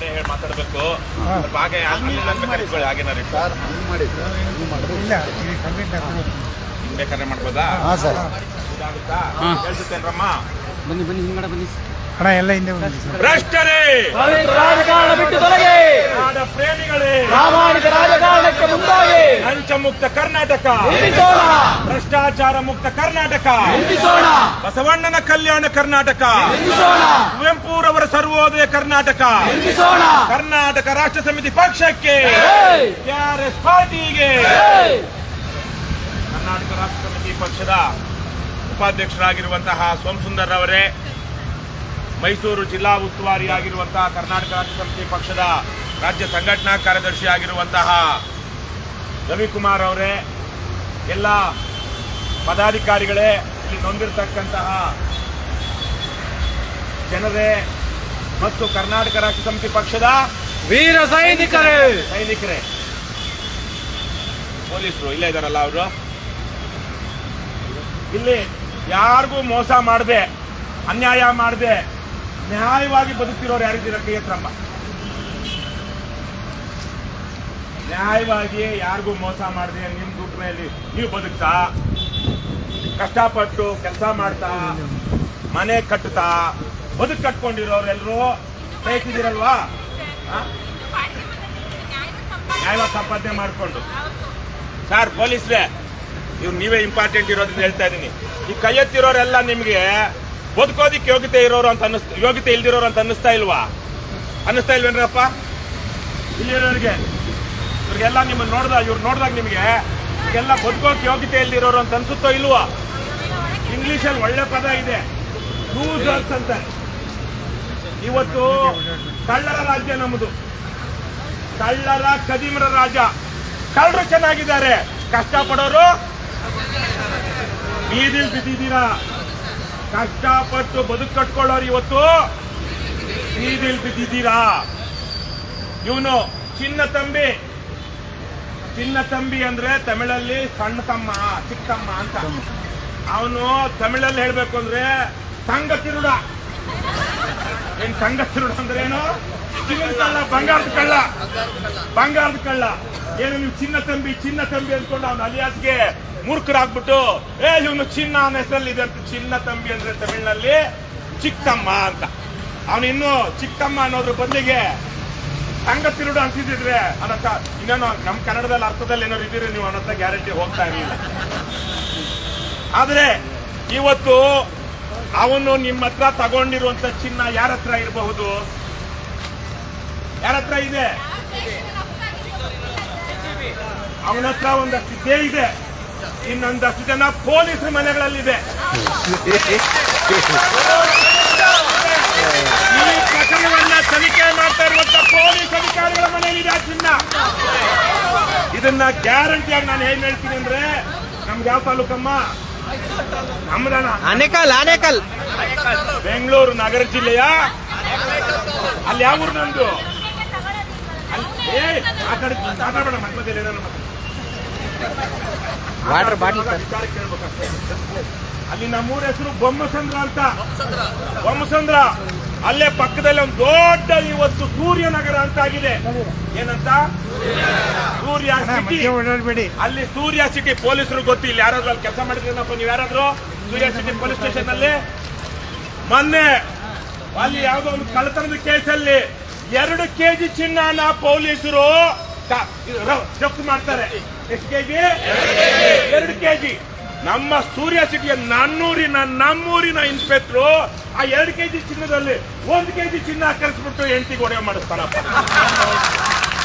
ನಾನೇ ಹೇಳಿ ಮಾತಾಡಬೇಕು. ಹಾಗೆ ಹಾಗೇನಾರಿ ಸರ್ ಮಾಡಿ ಬೇಕಾದ್ರೆ ಮಾಡ್ಬೋದಾ? ಇದಾಗುತ್ತಾ? ಹೇಳ್ತೇನ್ರಮ್ಮ. ಬನ್ನಿ ಬನ್ನಿ ಹಿಂಗಡೆ ಬನ್ನಿ ಅಣ್ಣ ಎಲ್ಲ ಹಿಂದೆ ಭ್ರಷ್ಟರೇ, ರಾಜಕಾರಣ ಬಿಟ್ಟು ತೊಲಗಿ, ನಾಡ ಪ್ರೇಮಿಗಳೇ, ಪ್ರಾಮಾಣಿಕ ರಾಜಕಾರಣಕ್ಕೆ ಮುಂದಾಗಿ ಲಂಚ ಮುಕ್ತ ಕರ್ನಾಟಕ, ನಿರ್ಮಿಸೋಣ, ಭ್ರಷ್ಟಾಚಾರ ಮುಕ್ತ ಕರ್ನಾಟಕ, ನಿರ್ಮಿಸೋಣ, ಬಸವಣ್ಣನ ಕಲ್ಯಾಣ ಕರ್ನಾಟಕ, ನಿರ್ಮಿಸೋಣ, ಕುವೆಂಪುರವರ ಸರ್ವೋದಯ ಕರ್ನಾಟಕ, ನಿರ್ಮಿಸೋಣ. ಕರ್ನಾಟಕ ರಾಷ್ಟ್ರ ಸಮಿತಿ ಪಕ್ಷಕ್ಕೆ, ಟಿಆರ್ಎಸ್ ಪಾರ್ಟಿಗೆ, ಕರ್ನಾಟಕ ರಾಷ್ಟ್ರ ಸಮಿತಿ ಪಕ್ಷದ ಉಪಾಧ್ಯಕ್ಷರಾಗಿರುವಂತಹ ಸೋಮಸುಂದರ್ ಅವರೇ, ಮೈಸೂರು ಜಿಲ್ಲಾ ಉಸ್ತುವಾರಿಯಾಗಿರುವಂತಹ ಕರ್ನಾಟಕ ರಾಜ್ಯ ಸಮಿತಿ ಪಕ್ಷದ ರಾಜ್ಯ ಸಂಘಟನಾ ಕಾರ್ಯದರ್ಶಿ ಆಗಿರುವಂತಹ ರವಿಕುಮಾರ್ ಅವರೇ, ಎಲ್ಲ ಪದಾಧಿಕಾರಿಗಳೇ, ಇಲ್ಲಿ ನೊಂದಿರತಕ್ಕಂತಹ ಜನರೇ ಮತ್ತು ಕರ್ನಾಟಕ ರಾಜ್ಯ ಸಮಿತಿ ಪಕ್ಷದ ವೀರ ಸೈನಿಕರೇ, ಪೊಲೀಸರು ಇಲ್ಲೇ ಇದಾರಲ್ಲ ಅವರು, ಇಲ್ಲಿ ಯಾರಿಗೂ ಮೋಸ ಮಾಡದೆ, ಅನ್ಯಾಯ ಮಾಡದೆ, ನ್ಯಾಯವಾಗಿ ಬದುಕ್ತಿರೋರು ಯಾರಿದ್ದೀರ ಕೈ ಎತ್ತರಮ್ಮ. ನ್ಯಾಯವಾಗಿ ಯಾರಿಗೂ ಮೋಸ ಮಾಡದೆ ನಿಮ್ ದುಡ್ಡು ಮೇಲೆ ನೀವು ಬದುಕ್ತಾ, ಕಷ್ಟಪಟ್ಟು ಕೆಲಸ ಮಾಡ್ತಾ, ಮನೆ ಕಟ್ಟುತ್ತಾ ಬದುಕು ಕಟ್ಕೊಂಡಿರೋರೆಲ್ಲರೂ ಕೈತಿದ್ದೀರಲ್ವಾ? ನ್ಯಾಯವಾಗಿ ಸಂಪಾದನೆ ಮಾಡಿಕೊಂಡು. ಸರ್ ಪೊಲೀಸ್ರೇ, ಇವ್ರು ನೀವೇ ಇಂಪಾರ್ಟೆಂಟ್ ಇರೋದ್ರಿಂದ ಹೇಳ್ತಾ ಇದ್ದೀನಿ. ಈ ಕೈ ಎತ್ತಿರೋರೆಲ್ಲ ನಿಮ್ಗೆ ಬದುಕೋದಿಕ್ಕೆ ಯೋಗ್ಯತೆ ಇಲ್ದಿರೋರು ಅಂತ ಅನ್ನಿಸ್ತಾ ಇಲ್ವೇನ್ರಪ್ಪ? ಇಲ್ಲಿರೋರಿಗೆ ಇವ್ರಿಗೆಲ್ಲ ನಿಮ್ಮನ್ನ ನೋಡಿದಾಗ ನಿಮ್ಗೆ ಇವ್ರಿಗೆಲ್ಲ ಬದುಕೋಕೆ ಯೋಗ್ಯತೆ ಇಲ್ದಿರೋರು ಅಂತ ಅನ್ಸುತ್ತೋ ಇಲ್ವಾ? ಇಂಗ್ಲಿಷಲ್ಲಿ ಒಳ್ಳೆ ಪದ ಇದೆ, ಲೂಸರ್ಸ್ ಅಂತ. ಇವತ್ತು ಕಳ್ಳರ ರಾಜ್ಯ ನಮ್ಮದು, ಕಳ್ಳರ ಕದಿಮರ ರಾಜ. ಕಳ್ಳರು ಚೆನ್ನಾಗಿದ್ದಾರೆ, ಕಷ್ಟಪಡೋರು ಬೀದಿಲ್ ಬಿದ್ದಿದ್ದೀರಾ. ಕಷ್ಟಪಟ್ಟು ಬದುಕು ಕಟ್ಕೊಳ್ಳೋರು ಇವತ್ತು ಬೀದಿಲ್ ಬಿದ್ದಿದ್ದೀರಾ. ಇವನು ಚಿನ್ನ ತಂಬಿ ಅಂದ್ರೆ ತಮಿಳಲ್ಲಿ ಸಣ್ಣ ತಮ್ಮ, ಚಿಕ್ಕ ತಮ್ಮ ಅಂತ. ಅವನು ತಮಿಳಲ್ಲಿ ಹೇಳ್ಬೇಕು ಅಂದ್ರೆ ತಂಗತಿರುಡ. ಏನ್ ತಂಗತಿರುಡ ಅಂದ್ರೆ ಏನು? ಚಿನ್ನದ ಕಳ್ಳ, ಬಂಗಾರದ ಕಳ್ಳ. ಏನು ನೀವು ಚಿನ್ನ ತಂಬಿ ಅಂದ್ಕೊಂಡು ಅವನ ಅಲಿಯಾಸ್ಗೆ ಮೂರ್ಖರಾಗ್ಬಿಟ್ಟು ಇವನು ಚಿನ್ನ ಅನ್ನೋ ಹೆಸರಲ್ಲಿ ಇದೆ ಅಂತ. ಚಿನ್ನ ತಂಬಿ ಅಂದ್ರೆ ತಮಿಳಿನಲ್ಲಿ ಚಿಕ್ಕಮ್ಮ ಅಂತ. ಅವನು ಇನ್ನು ಚಿಕ್ಕಮ್ಮ ಅನ್ನೋದ್ರ ಬದಲಿಗೆ ತಂಗತಿರುಡು ಅಂತಿದ್ರೆ ಅನ್ನತ್ತ ಇನ್ನೇನೋ ನಮ್ಮ ಕನ್ನಡದಲ್ಲಿ ಅರ್ಥದಲ್ಲಿ ಏನಾದ್ರು ಇದ್ದೀರಿ ನೀವು ಅನ್ನತ್ತ ಗ್ಯಾರಂಟಿ ಹೋಗ್ತಾ ಇರಲಿಲ್ಲ. ಆದ್ರೆ ಇವತ್ತು ಅವನು ನಿಮ್ಮ ಹತ್ರ ತಗೊಂಡಿರುವಂತ ಚಿನ್ನ ಯಾರ ಹತ್ರ ಇರಬಹುದು? ಯಾರ ಹತ್ರ ಇದೆ? ಅವನ ಹತ್ರ ಒಂದಷ್ಟು ಇದ್ದೇ ಇದೆ, ಇನ್ನೊಂದಷ್ಟು ಜನ ಪೊಲೀಸ್ ಮನೆಗಳಲ್ಲಿದೆ. ಈ ಪ್ರಕರಣವನ್ನ ತನಿಖೆ ಮಾಡ್ತಾ ಇರುವಂತ ಪೊಲೀಸ್ ಅಧಿಕಾರಿಗಳ ಮನೆಯಲ್ಲಿದೆ ಆ ಚಿನ್ನ. ಇದನ್ನ ಗ್ಯಾರಂಟಿಯಾಗಿ ನಾನು ಏನ್ ಹೇಳ್ತೀನಿ ಅಂದ್ರೆ, ನಮ್ಗೆ ಯಾವ ತಾಲೂಕಮ್ಮ? ನಮ್ದನ ಆನೇಕಲ್, ಬೆಂಗಳೂರು ನಗರ ಜಿಲ್ಲೆಯ ಅಲ್ಲಿ ಯಾವ ಊರು ನಮ್ದು? ಮಾತಾಡಬೇಡ ಮಧ್ಯದಲ್ಲಿ ಏನಾದ್ರು ವಾಟರ್ ಬಾಟಲ್. ಅಲ್ಲಿ ನಮ್ಮೂರ ಹೆಸರು ಬೊಮ್ಮಸಂದ್ರ ಅಂತ. ಬೊಮ್ಮಸಂದ್ರ ಅಲ್ಲೇ ಪಕ್ಕದಲ್ಲಿ ಒಂದು ದೊಡ್ಡ ಇವತ್ತು ಸೂರ್ಯನಗರ ಅಂತ ಆಗಿದೆ. ಏನಂತ? ಸೂರ್ಯ ಸಿಟಿ. ಅಲ್ಲಿ ಸೂರ್ಯ ಸಿಟಿ ಪೊಲೀಸರು ಗೊತ್ತು. ಇಲ್ಲಿ ಯಾರಾದ್ರೂ ಅಲ್ಲಿ ಕೆಲಸ ಮಾಡಿದ್ರೇನಪ್ಪ ನೀವು? ಯಾರಾದ್ರೂ ಸೂರ್ಯ ಸಿಟಿ ಪೊಲೀಸ್ ಸ್ಟೇಷನ್ ಅಲ್ಲಿ ಮೊನ್ನೆ ಅಲ್ಲಿ ಯಾವುದೋ ಒಂದು ಕಳ್ಳತನದ ಕೇಸಲ್ಲಿ 2 kg ಚಿನ್ನನ ಪೊಲೀಸರು ಜಪ್ತು ಮಾಡ್ತಾರೆ. ಎಷ್ಟು ಕೆಜಿ? 2 kg. ನಮ್ಮ ಸೂರ್ಯ ಸಿಟಿಯ ನಮ್ಮೂರಿನ ಇನ್ಸ್ಪೆಕ್ಟ್ರು ಆ 2 kg ಚಿನ್ನದಲ್ಲಿ 1 kg ಚಿನ್ನ ಕರೆಸ್ಬಿಟ್ಟು ಹೆಂಡತಿಗೆ ಒಡೆಯ ಮಾಡಿಸ್ತಾನಪ್ಪ.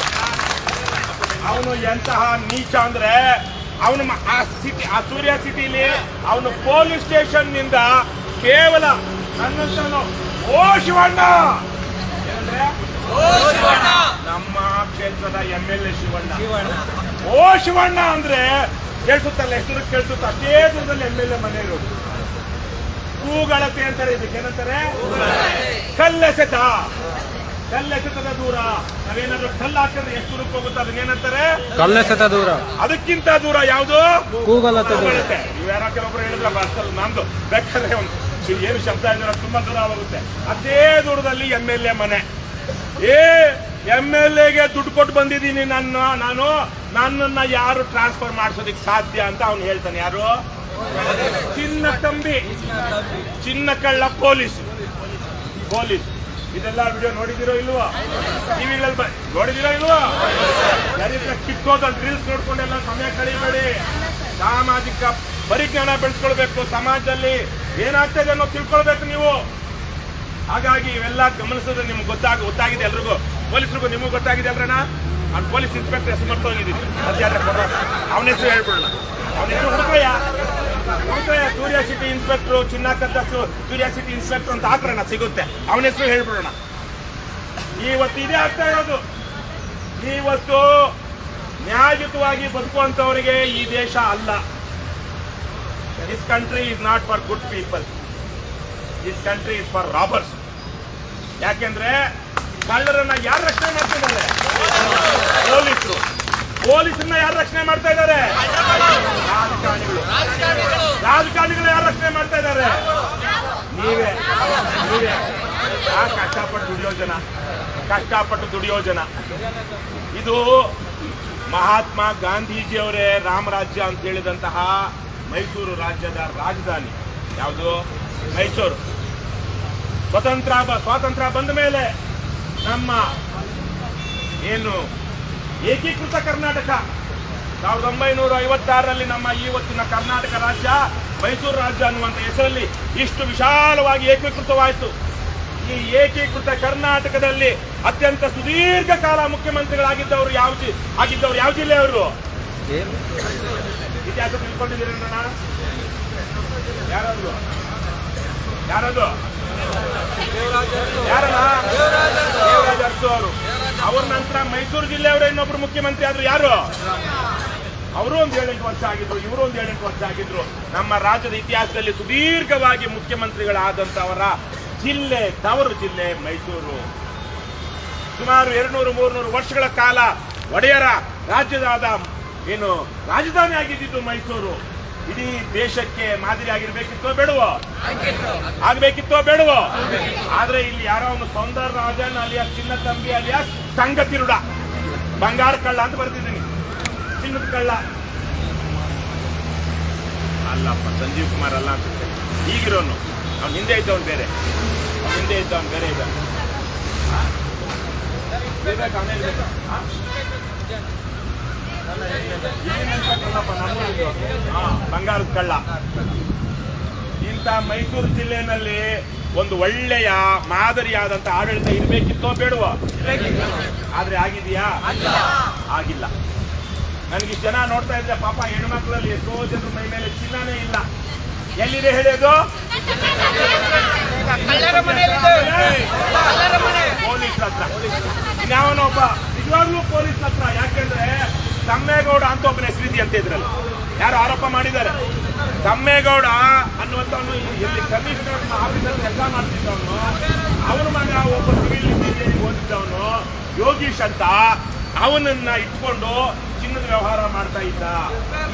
ಅವನು ಎಂತಹ ನೀಚ ಅಂದ್ರೆ, ಅವನು ಆ ಸೂರ್ಯ ಸಿಟಿಲಿ ಅವನು ಪೊಲೀಸ್ ಸ್ಟೇಷನ್ ನಿಂದ ಕೇವಲ ನನ್ನಂತವನು ಓ ಶಿವಣ್ಣ ಏನಂದ್ರೆ ನಮ್ಮ ಕ್ಷೇತ್ರದ MLA ಶಿವಣ್ಣ. ಓ ಶಿವಣ್ಣ ಅಂದ್ರೆ ಕೇಳಿಸುತ್ತಲ್ಲ, ಹೆಸರು ಕೇಳಿಸುತ್ತ, ಅಷ್ಟೇ ದೂರದಲ್ಲಿ MLA ಮನೆ ಇರೋದು. ಕೂಗಳತೆ ಅಂತಾರೆ, ಇದಕ್ಕೇನಂತಾರೆ? ಕಲ್ಲೆಸೆತದ ದೂರ. ನಾವೇನಾದ್ರೂ ಕಲ್ಲು ಹಾಕಿದ್ರೆ ಎಷ್ಟು ದೂರಕ್ಕೆ ಹೋಗುತ್ತೆ, ಅದನ್ನೇನಂತಾರೆ? ಕಲ್ಲೆಸೆತ ದೂರ. ಅದಕ್ಕಿಂತ ದೂರ ಯಾವುದು? ಕೂಗಳತೆ. ನೀವು ಯಾರ ಕೆಲವೊಬ್ರು ಹೇಳಿದ್ರ ಬರ್ತಲ್ಲ, ನಮ್ದು ಬೇಕಾದ್ರೆ ಒಂದು ಏನು ಶಬ್ದ ಇದ್ರೆ ತುಂಬಾ ದೂರ ಹೋಗುತ್ತೆ. ಅದೇ ದೂರದಲ್ಲಿ MLA ಮನೆ. MLA ದುಡ್ಡು ಕೊಟ್ಟು ಬಂದಿದ್ದೀನಿ ನನ್ನನ್ನ ಯಾರು ಟ್ರಾನ್ಸ್ಫರ್ ಮಾಡಿಸೋದಕ್ಕೆ ಸಾಧ್ಯ ಅಂತ ಅವನು ಹೇಳ್ತಾನೆ. ಯಾರು? ಚಿನ್ನ ತಂಬಿ, ಚಿನ್ನ ಕಳ್ಳ ಪೊಲೀಸ್. ಇದೆಲ್ಲ ವಿಡಿಯೋ ನೋಡಿದಿರೋ ಇಲ್ವೋ? ಟಿವಿಗಳಲ್ಲಿ ನೋಡಿದಿರೋ ಇಲ್ವೋ? ಯಾರಿದ್ರೆ ಕಿತ್ತೋದಲ್ಲಿ ರೀಲ್ಸ್ ನೋಡ್ಕೊಂಡೆಲ್ಲ ಸಮಯ ಕಳಿಬೇಡಿ. ಸಾಮಾಜಿಕ ಪರಿಜ್ಞಾನ ಬೆಳೆಸ್ಕೊಳ್ಬೇಕು. ಸಮಾಜದಲ್ಲಿ ಏನಾಗ್ತದೆ ಅನ್ನೋ ತಿಳ್ಕೊಳ್ಬೇಕು ನೀವು. ಹಾಗಾಗಿ ಇವೆಲ್ಲ ಗಮನಿಸಿದ್ರೆ ನಿಮ್ಗೆ ಗೊತ್ತಾಗಿದೆ ಎಲ್ರಿಗೂ. ಪೊಲೀಸರಿಗೂ ನಿಮಗೂ ಗೊತ್ತಾಗಿದೆ ಅಲ್ರಣ್ಣ. ನಾನು ಪೊಲೀಸ್ ಇನ್ಸ್ಪೆಕ್ಟರ್ ಹೆಸರು ಮರ್ತೋಗಿದ್ದೀನಿ. ಅವನ ಹೆಸರು ಹೇಳ್ಬಿಡೋಣ. ಅವನ ಹೆಸರು ಹುಡುಕಯ್ಯ, ಸೂರ್ಯ ಸಿಟಿ ಇನ್ಸ್ಪೆಕ್ಟರ್, ಚಿನ್ನಕದ್ದ ಸೂರ್ಯ ಸಿಟಿ ಇನ್ಸ್ಪೆಕ್ಟರ್ ಅಂತ ಹಾಕ್ರಣ್ಣ, ಸಿಗುತ್ತೆ. ಅವನ ಹೆಸರು ಹೇಳ್ಬಿಡೋಣ. ಇವತ್ತು ಇದೇ ಆಗ್ತಾ ಇರೋದು. ಇವತ್ತು ನ್ಯಾಯಯುತವಾಗಿ ಬದುಕುವಂತವರಿಗೆ ಈ ದೇಶ ಅಲ್ಲ. This country is not for good people, this country is for robbers. ಯಾಕೆಂದ್ರೆ ಕಳ್ಳರನ್ನ ಯಾರು ರಕ್ಷಣೆ ಮಾಡ್ತಿದ್ದಾರೆ? ಪೊಲೀಸರು. ಪೊಲೀಸರನ್ನ ಯಾರು ರಕ್ಷಣೆ ಮಾಡ್ತಾ ಇದ್ದಾರೆ? ರಾಜಕಾರಣಿಗಳು ಯಾರು ರಕ್ಷಣೆ ಮಾಡ್ತಾ ಇದ್ದಾರೆ? ನೀವೇ. ಕಷ್ಟಪಟ್ಟು ದುಡಿಯೋ ಜನ. ಇದು ಮಹಾತ್ಮ ಗಾಂಧೀಜಿಯವರೇ ರಾಮರಾಜ್ಯ ಅಂತ ಹೇಳಿದಂತಹ ಮೈಸೂರು ರಾಜ್ಯದ ರಾಜಧಾನಿ ಯಾವುದು? ಮೈಸೂರು. ಸ್ವಾತಂತ್ರ್ಯ ಬಂದ ಮೇಲೆ ನಮ್ಮ ಏನು ಏಕೀಕೃತ ಕರ್ನಾಟಕ 1956ರಲ್ಲಿ ನಮ್ಮ ಇವತ್ತಿನ ಕರ್ನಾಟಕ ರಾಜ್ಯ ಮೈಸೂರು ರಾಜ್ಯ ಅನ್ನುವಂಥ ಹೆಸರಲ್ಲಿ ಇಷ್ಟು ವಿಶಾಲವಾಗಿ ಏಕೀಕೃತವಾಯಿತು. ಈ ಏಕೀಕೃತ ಕರ್ನಾಟಕದಲ್ಲಿ ಅತ್ಯಂತ ಸುದೀರ್ಘ ಕಾಲ ಮುಖ್ಯಮಂತ್ರಿಗಳಾಗಿದ್ದವರು ಯಾವ ಜಿಲ್ಲೆಯವರು? ಇತಿಹಾಸ ತಿಳ್ಕೊಂಡಿದ್ದೀರಣ್ಣ? ಯಾರದು? ಯಾರಲ್ಲ? ದೇವರಾಜ ಅರಸು ಅವರು. ಅವ್ರ ನಂತರ ಮೈಸೂರು ಜಿಲ್ಲೆಯವರ ಇನ್ನೊಬ್ರು ಮುಖ್ಯಮಂತ್ರಿ ಆದ್ರು. ಯಾರು? ಅವರು ಒಂದು 7-8 ವರ್ಷ ಆಗಿದ್ರು, ಇವರು ಒಂದು 7-8 ವರ್ಷ ಆಗಿದ್ರು. ನಮ್ಮ ರಾಜ್ಯದ ಇತಿಹಾಸದಲ್ಲಿ ಸುದೀರ್ಘವಾಗಿ ಮುಖ್ಯಮಂತ್ರಿಗಳಾದಂತವರ ಜಿಲ್ಲೆ, ತವರು ಜಿಲ್ಲೆ ಮೈಸೂರು. ಸುಮಾರು 200-300 ವರ್ಷಗಳ ಕಾಲ ಒಡೆಯರ ರಾಜ್ಯದ ಏನು ರಾಜಧಾನಿ ಆಗಿದ್ದು ಮೈಸೂರು. ಇಡೀ ದೇಶಕ್ಕೆ ಮಾದರಿ ಆಗಿರ್ಬೇಕಿತ್ತೋ ಬೇಡವೋ? ಬೇಡವೋ? ಆದ್ರೆ ಇಲ್ಲಿ ಯಾರೋ ಒಂದು ಸೌಂದರ್ಯ ರಾಜನ್ ಅಲಿಯಾಸ್ ಚಿನ್ನ ತಂಬಿ ಅಲಿಯಾಸ್ ಸಂಗತಿರುಡ, ಬಂಗಾರ ಕಳ್ಳ ಅಂತ ಬರ್ತಿದ್ದೀನಿ. ಚಿನ್ನದ ಕಳ್ಳ ಅಲ್ಲಪ್ಪ, ಸಂಜೀವ್ ಕುಮಾರ್ ಅಲ್ಲ ಅನ್ಸುತ್ತೆ. ಈಗಿರೋನು ಅವ್ನ ಹಿಂದೆ ಇದ್ದವನು ಬೇರೆ ಇದ್ದ. ಬಂಗಾರದ ಕಳ್ಳ. ಇಂಥ ಮೈಸೂರು ಜಿಲ್ಲೆಯಲ್ಲಿ ಒಂದು ಒಳ್ಳೆಯ ಮಾದರಿಯಾದಂತ ಆಡಳಿತ ಇರ್ಬೇಕಿತ್ತೋ ಬೇಡವೋ? ಆದ್ರೆ ಆಗಿದೆಯಾ? ಆಗಿಲ್ಲ. ನನಗೆ ಜನ ನೋಡ್ತಾ ಇದ್ರೆ ಪಾಪ ಹೆಣ್ಮಕ್ಳಲ್ಲಿ ಎಷ್ಟೋ ಜನರ ಮೈ ಮೇಲೆ ಚಿನ್ನನೇ ಇಲ್ಲ. ಎಲ್ಲಿದೆ ಹೇಳೋದು? ಪೊಲೀಸ್ ಹತ್ರ. ಇನ್ಯಾವನೊಬ್ಬ ನಿಜವಾಗ್ಲೂ ಪೊಲೀಸ್ ಹತ್ರ. ಯಾಕೆಂದ್ರೆ ತಮ್ಮೇಗೌಡ ಅಂತ ಒಬ್ಬನ ಹೆಸರಿದೆ ಅಂತ ಇದ್ರಲ್ಲ, ಯಾರು ಆರೋಪ ಮಾಡಿದ್ದಾರೆ. ತಮ್ಮೇಗೌಡ ಅನ್ನುವಂಥವನು ಇಲ್ಲಿ ಕಮಿಷನರ್ ಆಫೀಸಲ್ಲಿ ಕೆಲಸ ಮಾಡ್ತಿದ್ದವನು. ಅವನ ಮಗ ಒಬ್ಬ ಸಿವಿಲ್ ಇಂಜಿನಿಯರಿಂಗ್ ಓದಿದ್ದವನು ಯೋಗೀಶ್ ಅಂತ. ಅವನನ್ನ ಇಟ್ಕೊಂಡು ಚಿನ್ನದ ವ್ಯವಹಾರ ಮಾಡ್ತಾ ಇದ್ದ.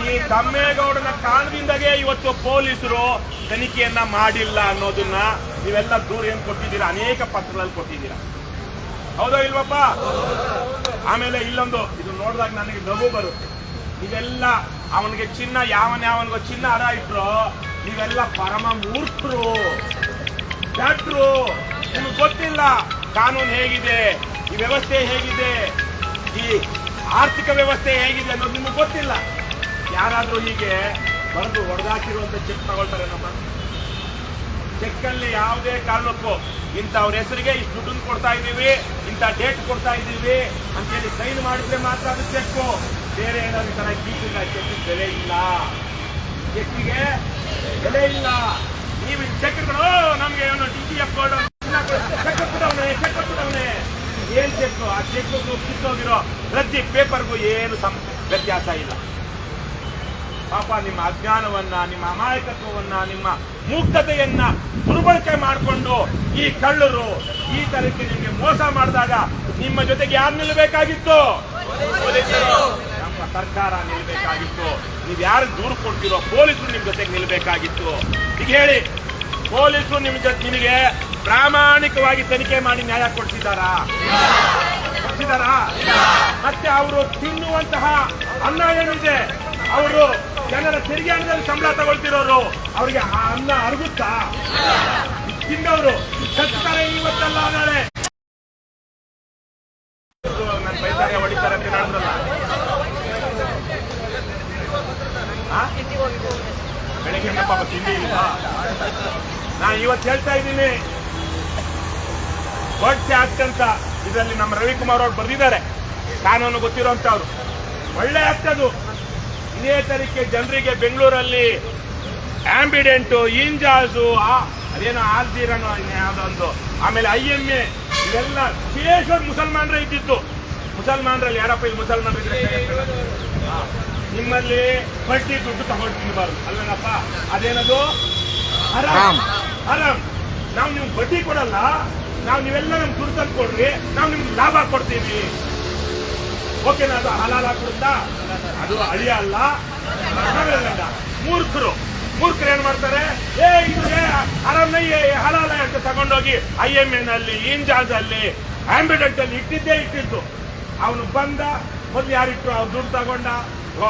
ಈ ತಮ್ಮೇಗೌಡನ ಕಾರಣದಿಂದಾಗೆ ಇವತ್ತು ಪೊಲೀಸರು ತನಿಖೆಯನ್ನ ಮಾಡಿಲ್ಲ ಅನ್ನೋದನ್ನ ನೀವೆಲ್ಲ ದೂರ ಏನ್ ಕೊಟ್ಟಿದ್ದೀರಾ? ಅನೇಕ ಪತ್ರಗಳಲ್ಲಿ ಕೊಟ್ಟಿದ್ದೀರಾ, ಹೌದೋ ಇಲ್ವಪ್ಪ? ಆಮೇಲೆ ಇಲ್ಲೊಂದು ಇದು ನೋಡಿದಾಗ ನನಗೆ ನಗು ಬರುತ್ತೆ. ನೀವೆಲ್ಲ ಅವನಿಗೆ ಚಿನ್ನ ಯಾವನಿಗೋ ಚಿನ್ನ ಅಡ ಇಟ್ರು, ನೀವೆಲ್ಲ ಪರಮ ಮೂರ್ಖರು, ಜಾಟ್ರು. ನಿಮ್ಗೆ ಗೊತ್ತಿಲ್ಲ ಕಾನೂನು ಹೇಗಿದೆ, ಈ ವ್ಯವಸ್ಥೆ ಹೇಗಿದೆ, ಈ ಆರ್ಥಿಕ ವ್ಯವಸ್ಥೆ ಹೇಗಿದೆ ಅನ್ನೋದು ನಿಮ್ಗೆ ಗೊತ್ತಿಲ್ಲ. ಯಾರಾದ್ರೂ ಹೀಗೆ ಬರೆದು ಹೊಡೆದಾಕಿರುವಂತ ಚೆಕ್ ತಗೊಳ್ತಾರೆ. ನಮ್ಮ ಚೆಕ್ಕಲ್ಲಿ ಯಾವುದೇ ಕಾರಣಕ್ಕೂ ಇಂಥವ್ರ ಹೆಸರಿಗೆ ಇಷ್ಟು ದುಡ್ಡನ್ನು ಕೊಡ್ತಾ ಇದ್ದೀವಿ, ಇಂಥ ಡೇಟ್ ಕೊಡ್ತಾ ಇದ್ದೀವಿ ಅಂತೇಳಿ ಸೈನ್ ಮಾಡಿದ್ರೆ ಮಾತ್ರ ಅದು ಚೆಕ್ಕು. ಬೇರೆ ಏನಾದ್ರು ತರ ಗೀಟಿಲ್ಲ. ಚೆಕ್ಕಿಗೆ ಬೆಲೆ ಇಲ್ಲ, ಚೆಕ್ಕಿಗೆ ಬೆಲೆ ಇಲ್ಲ. ನೀವು ಚೆಕ್ ಇಟ್ಕೊಂಡು ನಮ್ಗೆ ಏನು DTF ಬೋರ್ಡ್ ಚೆಕ್ ಕೊಟ್ಟವನೆ ಏನ್ ಚೆಕ್? ಆ ಚೆಕ್ ಕಿತ್ತೋಗಿರೋ ರದ್ದಿ ಪೇಪರ್ಗೂ ಏನು ವ್ಯತ್ಯಾಸ ಇಲ್ಲ. ಪಾಪ ನಿಮ್ಮ ಅಜ್ಞಾನವನ್ನ, ನಿಮ್ಮ ಅಮಾಯಕತ್ವವನ್ನ, ನಿಮ್ಮ ಮೂಕ್ತತೆಯನ್ನ ದುರ್ಬಳಕೆ ಮಾಡಿಕೊಂಡು ಈ ಕಳ್ಳರು ಈ ತರಕ್ಕೆ ನಿಮಗೆ ಮೋಸ ಮಾಡಿದಾಗ ನಿಮ್ಮ ಜೊತೆಗೆ ಯಾರು ನಿಲ್ಲಬೇಕಾಗಿತ್ತು? ನಮ್ಮ ಸರ್ಕಾರ ನಿಲ್ಬೇಕಾಗಿತ್ತು. ನೀವು ಯಾರು ದೂರು ಕೊಡ್ತೀರೋ ಪೊಲೀಸರು ನಿಮ್ ಜೊತೆಗೆ ನಿಲ್ಬೇಕಾಗಿತ್ತು. ಈಗ ಹೇಳಿ, ಪೊಲೀಸರು ನಿಮಗೆ ಪ್ರಾಮಾಣಿಕವಾಗಿ ತನಿಖೆ ಮಾಡಿ ನ್ಯಾಯ ಕೊಡ್ತಿದ್ದಾರಾ? ಅವರು ತಿನ್ನುವಂತಹ ಅನ್ನ ಏನಿದೆ, ಅವರು ಜನರ ತೆರಿಗೆ ಹಣದಲ್ಲಿ ಸಂಬಳ ತಗೊಳ್ತಿರೋರು, ಅವರಿಗೆ ಆ ಅನ್ನ ಅರಗುತ್ತಾ? ತಿನ್ನೋರು ಸತ್ತಾರೆ ಇವತ್ತಲ್ಲ ನಾಳೆ. ನನ್ನ ಬೈತಾರೆ ಹೊಡಿತಾರೆ ಅಂತ ಹೇಳಿದ್ರಲ್ಲ, ಬೆಳಿಗ್ಗೆ ಪಾಪ ತಿಂಡಿ ಇಲ್ಲ. ನಾನು ಇವತ್ತು ಹೇಳ್ತಾ ಇದ್ದೀನಿ, ಬಡ್ಸೆ ಆಕ್ಟ್ ಅಂತ ಇದರಲ್ಲಿ ನಮ್ಮ ರವಿಕುಮಾರ್ ಅವರು ಬರೆದಿದ್ದಾರೆ, ಕಾನೂನು ಗೊತ್ತಿರೋಂಥವ್ರು. ಒಳ್ಳೆ ಆಕ್ಟ್ ಅದು. ಇದೇ ತರೀಕೆ ಜನರಿಗೆ ಬೆಂಗಳೂರಲ್ಲಿ ಆಂಬಿಡೆಂಟು, ಇಂಜಾಜು, ಅದೇನೋ ಆರ್ಜಿರನೋ ಯಾವುದೊಂದು, ಆಮೇಲೆ IMA, ಇವೆಲ್ಲ ವಿಶೇಷವಾಗಿ ಮುಸಲ್ಮಾನರೇ ಇದ್ದಿದ್ದು. ಮುಸಲ್ಮಾನರಲ್ಲಿ ಯಾರಪ್ಪ ಇಲ್ಲಿ ಮುಸಲ್ಮಾನರಿದ್ರೆ ನಿಮ್ಮಲ್ಲಿ ಬಡ್ಡಿ ದುಡ್ಡು ತಗೊಂಡು ತಿನ್ನಬಾರ್ದು ಅಲ್ವೇನಪ್ಪ? ಅದೇನದು ಹರಾಮ್. ಹರಾಮ್. ನಾವು ನಿಮ್ಗೆ ಬಡ್ಡಿ ಕೊಡಲ್ಲ, ನಾವು ನೀವೆಲ್ಲ ನಮ್ಗೆ ದುಡ್ಡು ತಂದು ಕೊಡ್ರಿ, ನಾವು ನಿಮ್ಗೆ ಲಾಭ ಕೊಡ್ತೀವಿ. ಓಕೆನಾ? ಅದು ಹಲಾಲ್ ಆಗ್ಬಿಡುತ್ತಾ? ಅದು ಅಳಿಯ ಅಲ್ಲ. ಮೂರ್ಖರು ಏನ್ ಮಾಡ್ತಾರೆ, ಇದ್ರೆ ಆರಾಮ್ನೈ ಹಲಾಲ ಅಂತ ತಗೊಂಡೋಗಿ IMA ನಲ್ಲಿ, ಇಂಜಾಜ್ ಅಲ್ಲಿ, ಆಂಬಿಡೆಂಟ್ ಅಲ್ಲಿ ಇಟ್ಟಿದ್ದು. ಅವನು ಬಂದ, ಮೊದ್ಲು ಯಾರಿಟ್ರು ಅವ್ರು ದುಡ್ಡು ತಗೊಂಡ,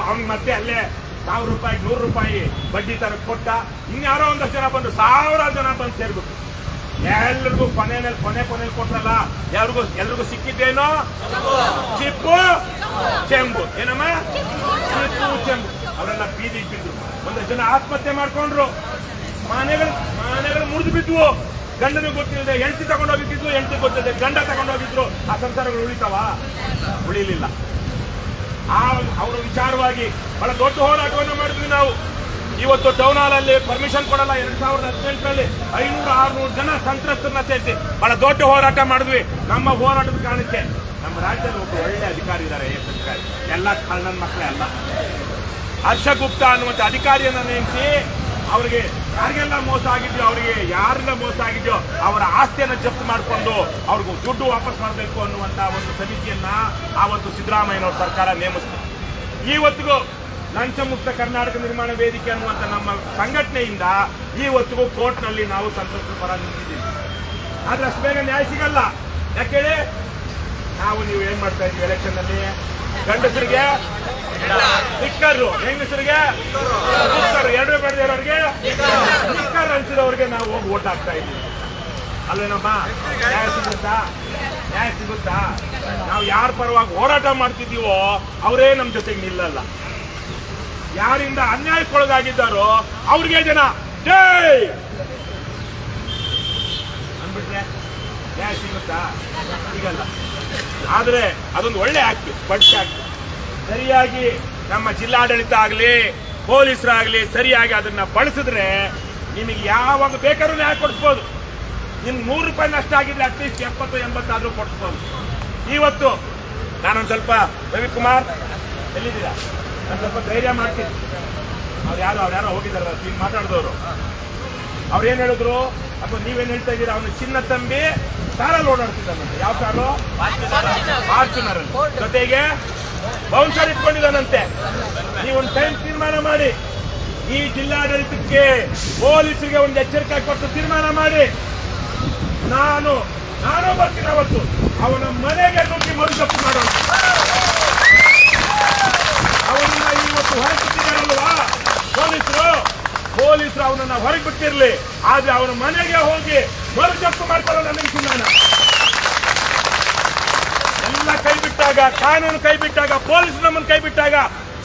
ಅವ್ನಿಗೆ ಮತ್ತೆ ಅಲ್ಲೇ 1000 ರೂಪಾಯಿ 100 ರೂಪಾಯಿ ಬಡ್ಡಿ ತರ ಕೊಟ್ಟ. ಇನ್ಯಾರೋ ಒಂದಷ್ಟು ಜನ ಬಂದು 1000 ಜನ ಬಂದು ಸೇರ್ಬಿಟ್ಟು ಎಲ್ರಿಗೂ ಕೊನೆಯಲ್ಲಿ ಕೊಟ್ರಲ್ಲ, ಎಲ್ರಿಗೂ ಸಿಕ್ಕಿದ್ದೇನೋ ಚಿಪ್ಪು ಚೆಂಬು. ಏನಮ್ಮ? ಚಿಪ್ಪು ಚೆಂಬು. ಅವರೆಲ್ಲ ಬೀದಿಗೆ ಬಿದ್ರು. ಒಂದಷ್ಟು ಜನ ಆತ್ಮಹತ್ಯೆ ಮಾಡ್ಕೊಂಡ್ರು. ಮನೆಗಳು ಮುರಿದು ಬಿದ್ವು. ಗಂಡನಿಗೆ ಗೊತ್ತಿಲ್ಲದೆ ಹೆಂಡತಿ ತಗೊಂಡೋಗಿದ್ದು, ಹೆಂಡತಿ ಗೊತ್ತಿದೆ ಗಂಡ ತಗೊಂಡೋಗಿದ್ರು. ಆ ಸಂಸಾರಗಳು ಉಳಿತಾವ? ಉಳಿಲಿಲ್ಲ. ಅವರ ವಿಚಾರವಾಗಿ ಬಹಳ ದೊಡ್ಡ ಹೋರಾಟವನ್ನು ಮಾಡಿದ್ವಿ ನಾವು. ಇವತ್ತು ಟೌನ್ ಹಾಲ್ ಅಲ್ಲಿ ಪರ್ಮಿಷನ್ ಕೊಡಲ್ಲ. 2018ರಲ್ಲಿ 500-600 ಜನ ಸಂತ್ರಸ್ತರನ್ನ ಸೇರಿಸಿ ಬಹಳ ದೊಡ್ಡ ಹೋರಾಟ ಮಾಡಿದ್ವಿ. ನಮ್ಮ ಹೋರಾಟದ ಕಾರಣಕ್ಕೆ ನಮ್ಮ ರಾಜ್ಯದಲ್ಲಿ ಒಬ್ಬ ಒಳ್ಳೆ ಅಧಿಕಾರಿ ಇದ್ದಾರೆ, AS ಅಧಿಕಾರಿ. ಎಲ್ಲ ಕಳ್ಳನ ಮಕ್ಕಳೇ ಅಲ್ಲ. ಹರ್ಷ ಗುಪ್ತಾ ಅನ್ನುವಂಥ ಅಧಿಕಾರಿಯನ್ನ ನೇಮಿಸಿ ಅವರಿಗೆ ಯಾರಿಗೆಲ್ಲ ಮೋಸ ಆಗಿದ್ಯೋ, ಅವರಿಗೆ ಯಾರೆಲ್ಲ ಮೋಸ ಆಗಿದೆಯೋ ಅವರ ಆಸ್ತಿಯನ್ನು ಜಪ್ತು ಮಾಡಿಕೊಂಡು ಅವ್ರಿಗೂ ದುಡ್ಡು ವಾಪಸ್ ಮಾಡಬೇಕು ಅನ್ನುವಂಥ ಒಂದು ಸಮಿತಿಯನ್ನ ಆವತ್ತು ಸಿದ್ದರಾಮಯ್ಯನವ್ರ ಸರ್ಕಾರ ನೇಮಿಸಿತು. ಇವತ್ತಿಗೂ ಲಂಚ ಮುಕ್ತ ಕರ್ನಾಟಕ ನಿರ್ಮಾಣ ವೇದಿಕೆ ಅನ್ನುವಂಥ ನಮ್ಮ ಸಂಘಟನೆಯಿಂದ ಇವತ್ತಿಗೂ ಕೋರ್ಟ್ನಲ್ಲಿ ನಾವು ಸಂತ್ರಸ್ತರ ಪರ ನಿಂತಿದ್ದೀವಿ. ಆದ್ರೆ ಅಷ್ಟು ಬೇಗ ನ್ಯಾಯ ಸಿಗಲ್ಲ. ಯಾಕೇಳಿ, ನೀವು ಏನ್ ಮಾಡ್ತಾ ಇದ್ದೀವಿ ಎಲೆಕ್ಷನ್ ನಲ್ಲಿ, ಗಂಡಸರಿಗೆ ಸ್ಟಿಕ್ಕರು, ಹೆಂಗಸರಿಗೆ ಸ್ಟಿಕ್ಕರ್, 2 ಬೆಳೆದಿರೋರಿಗೆ ಸ್ಟಿಕ್ಕರ್ ಹಂಚಿದವ್ರಿಗೆ ನಾವು ಹೋಗಿ ಓಟ್ ಹಾಕ್ತಾ ಇದ್ದೀವಿ. ಅಲ್ವೇನಮ್ಮ? ನ್ಯಾಯ ಸಿಗುತ್ತಾ? ನಾವು ಯಾರ ಪರವಾಗಿ ಹೋರಾಟ ಮಾಡ್ತಿದ್ದೀವೋ ಅವರೇ ನಮ್ಮ ಜೊತೆಗೆ ನಿಲ್ಲಲ್ಲ. ಯಾರಿಂದ ಅನ್ಯಾಯಕ್ಕೊಳಗಾಗಿದ್ದಾರೋ ಅವ್ರಿಗೆ ಜನ ಜೈ ಅಂದ್ಬಿಟ್ರೆ ನ್ಯಾಯ ಸಿಗುತ್ತಾ? ಸಿಗಲ್ಲ. ಆದ್ರೆ ಅದೊಂದು ಒಳ್ಳೆ ಆಕ್ಟ್, ಬಡ್ಸೆ ಆಕ್ಟ್. ಸರಿಯಾಗಿ ನಮ್ಮ ಜಿಲ್ಲಾಡಳಿತ ಆಗಲಿ, ಪೊಲೀಸರಾಗಲಿ ಸರಿಯಾಗಿ ಅದನ್ನ ಬಳಸಿದ್ರೆ ನಿಮಗೆ ಯಾವಾಗ ಬೇಕಾದ್ರೂ ನ್ಯಾಯ ಕೊಡಿಸ್ಬೋದು. ನಿಮ್ಗೆ 100 ರೂಪಾಯಿ ನಷ್ಟ ಆಗಿದ್ರೆ ಅಟ್ಲೀಸ್ಟ್ 70-80 ಆದ್ರೂ ಕೊಡಿಸ್ಬೋದು. ಇವತ್ತು ನಾನೊಂದು ಸ್ವಲ್ಪ ರವಿಕುಮಾರ್ ಎಲ್ಲಿದ್ದೀರಾ, ನಾನು ಸ್ವಲ್ಪ ಧೈರ್ಯ ಮಾಡ್ತೀನಿ. ಅವ್ರು ಯಾರೋ ಹೋಗಿದ್ದಾರೆ ಮಾತಾಡಿದವರು. ಅವ್ರೇನ್ ಹೇಳಿದ್ರು ಅಥವಾ ನೀವೇನ್ ಹೇಳ್ತಾ ಇದ್ದೀರಾ? ಅವನು ಚಿನ್ನ ತಂಬಿ ಕಾರಲ್ಲಿ ಓಡಾಡ್ತಿದ್ದಾನಂತೆ. ಯಾವ ಕಾರು? ಫಾರ್ಚುನರ್. ಜೊತೆಗೆ ಬೌನ್ಸರ್ ಇಟ್ಕೊಂಡಿದ್ದಾನಂತೆ. ನೀವೊಂದು ಟೈಮ್ ತೀರ್ಮಾನ ಮಾಡಿ, ಈ ಜಿಲ್ಲಾಡಳಿತಕ್ಕೆ ಪೊಲೀಸರಿಗೆ ಒಂದು ಎಚ್ಚರಿಕೆ ಕೊಟ್ಟು ತೀರ್ಮಾನ ಮಾಡಿ, ನಾನು ಬರ್ತೀನಿ ಅವತ್ತು ಅವನ ಮನೆಗೆ ನುಗ್ಗಿ ಮರುಜಪ್ತಿ ಮಾಡೋಣ. ಅವನನ್ನ ಇವತ್ತು ಹೊರಗೆ ಬಿಟ್ಟಿದ್ದಾರಲ್ವಾ ಪೊಲೀಸರು ಅವನನ್ನ ಹೊರಗೆ ಬಿಟ್ಟಿರ್ಲಿ, ಆದ್ರೆ ಅವನ ಮನೆಗೆ ಹೋಗಿ ಮರುಜಪ್ತಿ ಮಾಡ್ಕೊಳ್ಳೋಣ. ನನ್ನ ಎಲ್ಲ ಕೈ ಬಿಟ್ಟಾಗ, ಕಾನೂನು ಕೈ ಬಿಟ್ಟಾಗ, ಪೊಲೀಸ್ ನಮ್ಮನ್ನು ಕೈ ಬಿಟ್ಟಾಗ,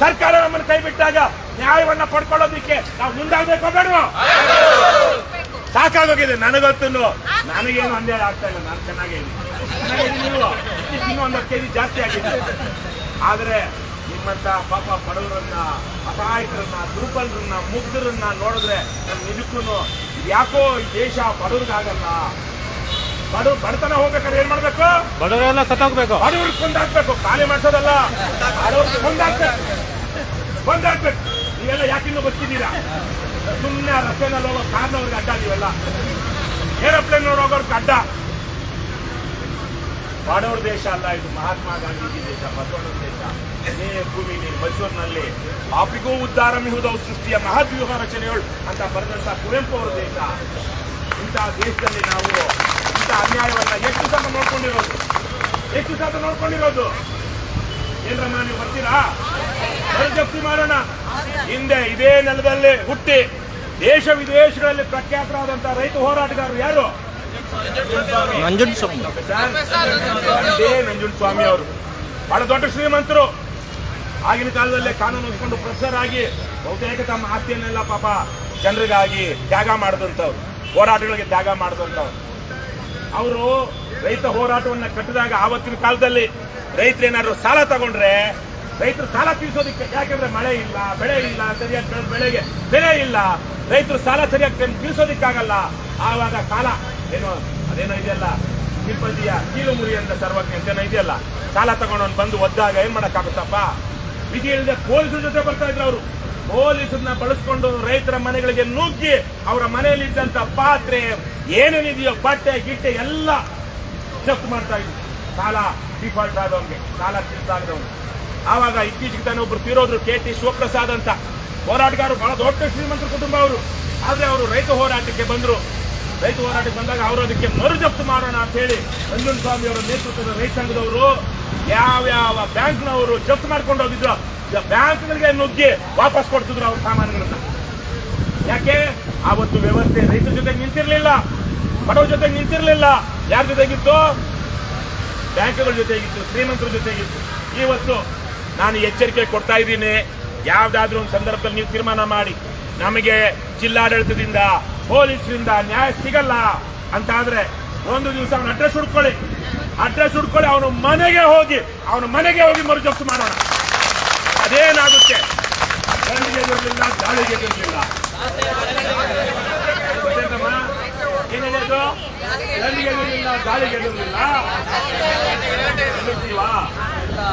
ಸರ್ಕಾರ ನಮ್ಮನ್ನು ಕೈ ಬಿಟ್ಟಾಗ ನ್ಯಾಯವನ್ನ ಪಡ್ಕೊಳ್ಳೋದಿಕ್ಕೆ ನಾವು ಮುಂದಾಗಬೇಕು ಬೇಡವಾ? ಸಾಕಾಗೋಗಿದೆ. ನನಗಂತೂ ನನಗೇನು ಅನ್ಯಾಯ ಆಗ್ತಾ ಇಲ್ಲ. ನಾನು ಚೆನ್ನಾಗಿದ್ದೀನಿ. ನೀವು ಇನ್ನೂ 10 ಕೆಜಿ ಜಾಸ್ತಿ ಆಗಿದೆ. ಆದ್ರೆ ನಿಮ್ಮಂತ ಪಾಪ ಬಡವರನ್ನ, ಅಸಹಾಯಕರನ್ನ, ದುರ್ಬಲರನ್ನ, ಮುಗ್ಧರನ್ನ ನೋಡಿದ್ರೆ ನಮ್ ನಿಜಕ್ಕೂ ಯಾಕೋ ಈ ದೇಶ ಬಡವ್ರಿಗಾಗಲ್ಲ. ಬಡತನ ಹೋಗ್ಬೇಕಾದ್ರೆ ಏನ್ ಮಾಡ್ಬೇಕು? ಬಡವರೆಲ್ಲ ಸತ್ತೋಗ್ಬೇಕು, ಬಡವ್ರಿಗೆ ಕೊಂದಾಕ್ಬೇಕು. ಖಾಲಿ ಮಾಡ್ಸೋದಲ್ಲ, ಬಡವ್ರಿಗೆ ಕೊಂದಾಕ್ಬೇಕು. ನೀವೆಲ್ಲ ಯಾಕಿನ್ನೂ ಗೊತ್ತಿದ್ದೀರಾ? ಸುಮ್ಮನೆ ರಸ್ತೆನಲ್ಲಿ ಹೋಗೋ ಕಾರ್ನವ್ರಿಗೆ ಅಡ್ಡ, ನೀವೆಲ್ಲ ಏರೋಪ್ಲೇನ್ ಹೋಗೋರ್ಗೆ ಅಡ್ಡ. ಬಡವ್ರ ದೇಶ ಅಲ್ಲ ಇದು, ಮಹಾತ್ಮ ಗಾಂಧೀಜಿ ದೇಶ, ಬಸವಣ್ಣನ ದೇಶ. ಇದೇ ಭೂಮಿಲಿ ಮೈಸೂರಿನಲ್ಲಿ ಆಪಿಗೂ ಉದ್ಧಾರ ಮಿಹುದವು ಸೃಷ್ಟಿಯ ಮಹದ್ವ್ಯೂಹ ರಚನೆಗಳು ಅಂತ ಬರೆದಂತ ಕುವೆಂಪು ಅವರ ದೇಶ. ಇಂತಹ ದೇಶದಲ್ಲಿ ನಾವು ಇಂಥ ಅನ್ಯಾಯವನ್ನ ಎಷ್ಟು ಸತ ನೋಡ್ಕೊಂಡಿರೋದು. ಏನ್ರಮ್ಮ ನೀವು ಬರ್ತೀರಾ? ಮರುಜಪ್ತಿ ಮಾಡೋಣ. ಹಿಂದೆ ಇದೇ ನೆಲದಲ್ಲಿ ಹುಟ್ಟಿ ದೇಶ ವಿದೇಶಗಳಲ್ಲಿ ಪ್ರಖ್ಯಾತರಾದಂತ ರೈತ ಹೋರಾಟಗಾರರು ಯಾರು? ನಂಜುಂಡಸ್ವಾಮಿ ನಂಜುಂಡಸ್ವಾಮಿ ಅವರು ಬಹಳ ದೊಡ್ಡ ಶ್ರೀಮಂತರು. ಆಗಿನ ಕಾಲದಲ್ಲೇ ಕಾನೂನು ಓದಿಕೊಂಡು ಪ್ರೊಫೆಸರ್ ಆಗಿ ಬಹುತೇಕ ತಮ್ಮ ಆಸ್ತಿಯನ್ನೆಲ್ಲ ಪಾಪ ಜನರಿಗಾಗಿ ತ್ಯಾಗ ಮಾಡಿದಂಥವ್ರು, ಹೋರಾಟಗಳಿಗೆ ತ್ಯಾಗ ಮಾಡಿದಂಥವ್ರು. ಅವರು ರೈತ ಹೋರಾಟವನ್ನ ಕಟ್ಟಿದಾಗ ಆವತ್ತಿನ ಕಾಲದಲ್ಲಿ ರೈತರು ಏನಾದ್ರು ಸಾಲ ತಗೊಂಡ್ರೆ ರೈತರು ಸಾಲ ತೀರಿಸೋದಕ್ಕೆ, ಯಾಕೆಂದ್ರೆ ಮಳೆ ಇಲ್ಲ, ಬೆಳೆ ಇಲ್ಲ, ಸರಿಯಾಗಿ ಬೆಳೆಗೆ ಬೆಲೆ ಇಲ್ಲ, ರೈತರು ಸಾಲ ಸರಿಯಾಗಿ ತೀರಿಸೋದಿಕ್ಕಾಗಲ್ಲ. ಆವಾಗ ಸಾಲ ಅದೇನೋ ಇದೆಯಲ್ಲ, ತಿರುಪತಿಯ ಕೀಲು ಮುರಿ ಅಂತ ಸರ್ವಜ್ಞ ಅಂತೇನೋ ಇದೆಯಲ್ಲ, ಸಾಲ ತಗೊಂಡವನು ಬಂದು ಒದ್ದಾಗ ಏನ್ ಮಾಡಕ್ಕಾಗುತ್ತಪ್ಪ? ವಿಧಿ ಇಲ್ಲದೆ ಪೊಲೀಸರ ಜೊತೆ ಬರ್ತಾ ಇದ್ರು ಅವರು. ಪೊಲೀಸರನ್ನ ಬಳಸ್ಕೊಂಡು ರೈತರ ಮನೆಗಳಿಗೆ ನುಗ್ಗಿ ಅವರ ಮನೆಯಲ್ಲಿದ್ದಂತ ಪಾತ್ರೆ ಏನೇನಿದೆಯೋ ಬಟ್ಟೆ ಗಿಟ್ಟೆ ಎಲ್ಲ ಜಪ್ತು ಮಾಡ್ತಾ ಇದ್ರು. ಸಾಲ ಡಿಫಾಲ್ಟ್ ಆದವನ್ಗೆ, ಸಾಲ ತೀರ್ಸಾಗದವನು. ಆವಾಗ ಇತ್ತೀಚೆಗೆ ತಾನು ಒಬ್ರು ತೀರೋದ್ರು, KT ಶಿವಪ್ರಸಾದ್ ಅಂತ ಹೋರಾಟಗಾರರು, ಬಹಳ ದೊಡ್ಡ ಶ್ರೀಮಂತರ ಕುಟುಂಬ ಅವರು. ಆದ್ರೆ ಅವರು ರೈತ ಹೋರಾಟಕ್ಕೆ ಬಂದ್ರು. ರೈತ ಹೋರಾಟಕ್ಕೆ ಬಂದಾಗ ಅವರು ಅದಕ್ಕೆ ಮರುಜಪ್ತು ಮಾಡೋಣ ಅಂತ ಹೇಳಿ ನಂಜುಂಡಸ್ವಾಮಿ ಅವರ ನೇತೃತ್ವದ ರೈತ ಸಂಘದವರು ಯಾವ್ಯಾವ ಬ್ಯಾಂಕ್ನವರು ಜಪ್ತು ಮಾಡ್ಕೊಂಡು ಹೋಗಿದ್ರು, ಬ್ಯಾಂಕ್ಗಳಿಗೆ ನುಗ್ಗಿ ವಾಪಸ್ ಕೊಡ್ತಿದ್ರು ಅವ್ರ ಸಾಮಾನುಗಳನ್ನ. ಯಾಕೆ? ಆವತ್ತು ವ್ಯವಸ್ಥೆ ರೈತರ ಜೊತೆಗೆ ನಿಂತಿರ್ಲಿಲ್ಲ, ಬಡವರ ಜೊತೆಗೆ ನಿಂತಿರ್ಲಿಲ್ಲ. ಯಾರ ಜೊತೆಗಿತ್ತು? ಬ್ಯಾಂಕ್ಗಳ ಜೊತೆಗಿತ್ತು, ಶ್ರೀಮಂತರ ಜೊತೆಗಿತ್ತು. ಇವತ್ತು ನಾನು ಎಚ್ಚರಿಕೆ ಕೊಡ್ತಾ ಇದ್ದೀನಿ, ಯಾವ್ದಾದ್ರೂ ಒಂದು ಸಂದರ್ಭದಲ್ಲಿ ನೀವು ತೀರ್ಮಾನ ಮಾಡಿ ನಮಗೆ ಜಿಲ್ಲಾಡಳಿತದಿಂದ ಪೊಲೀಸರಿಂದ ನ್ಯಾಯ ಸಿಗಲ್ಲ ಅಂತ ಆದ್ರೆ ಒಂದು ದಿವಸ ಅವನ ಅಡ್ರೆಸ್ ಹುಡ್ಕೊಳ್ಳಿ, ಅವನ ಮನೆಗೆ ಹೋಗಿ ಮರುಜಪ್ತು ಮಾಡೋಣ. ಅದೇನಾಗುತ್ತೆ? ದಂಡಿಗೆ ಇರಲಿಲ್ಲ, ದಾಳಿಗೆ ಇರಲಿಲ್ಲ. ಏನಿದೆ? ದಂಡಿಗೆ ಇರಲಿಲ್ಲ, ದಾಳಿಗೆ ಇರಲಿಲ್ಲ.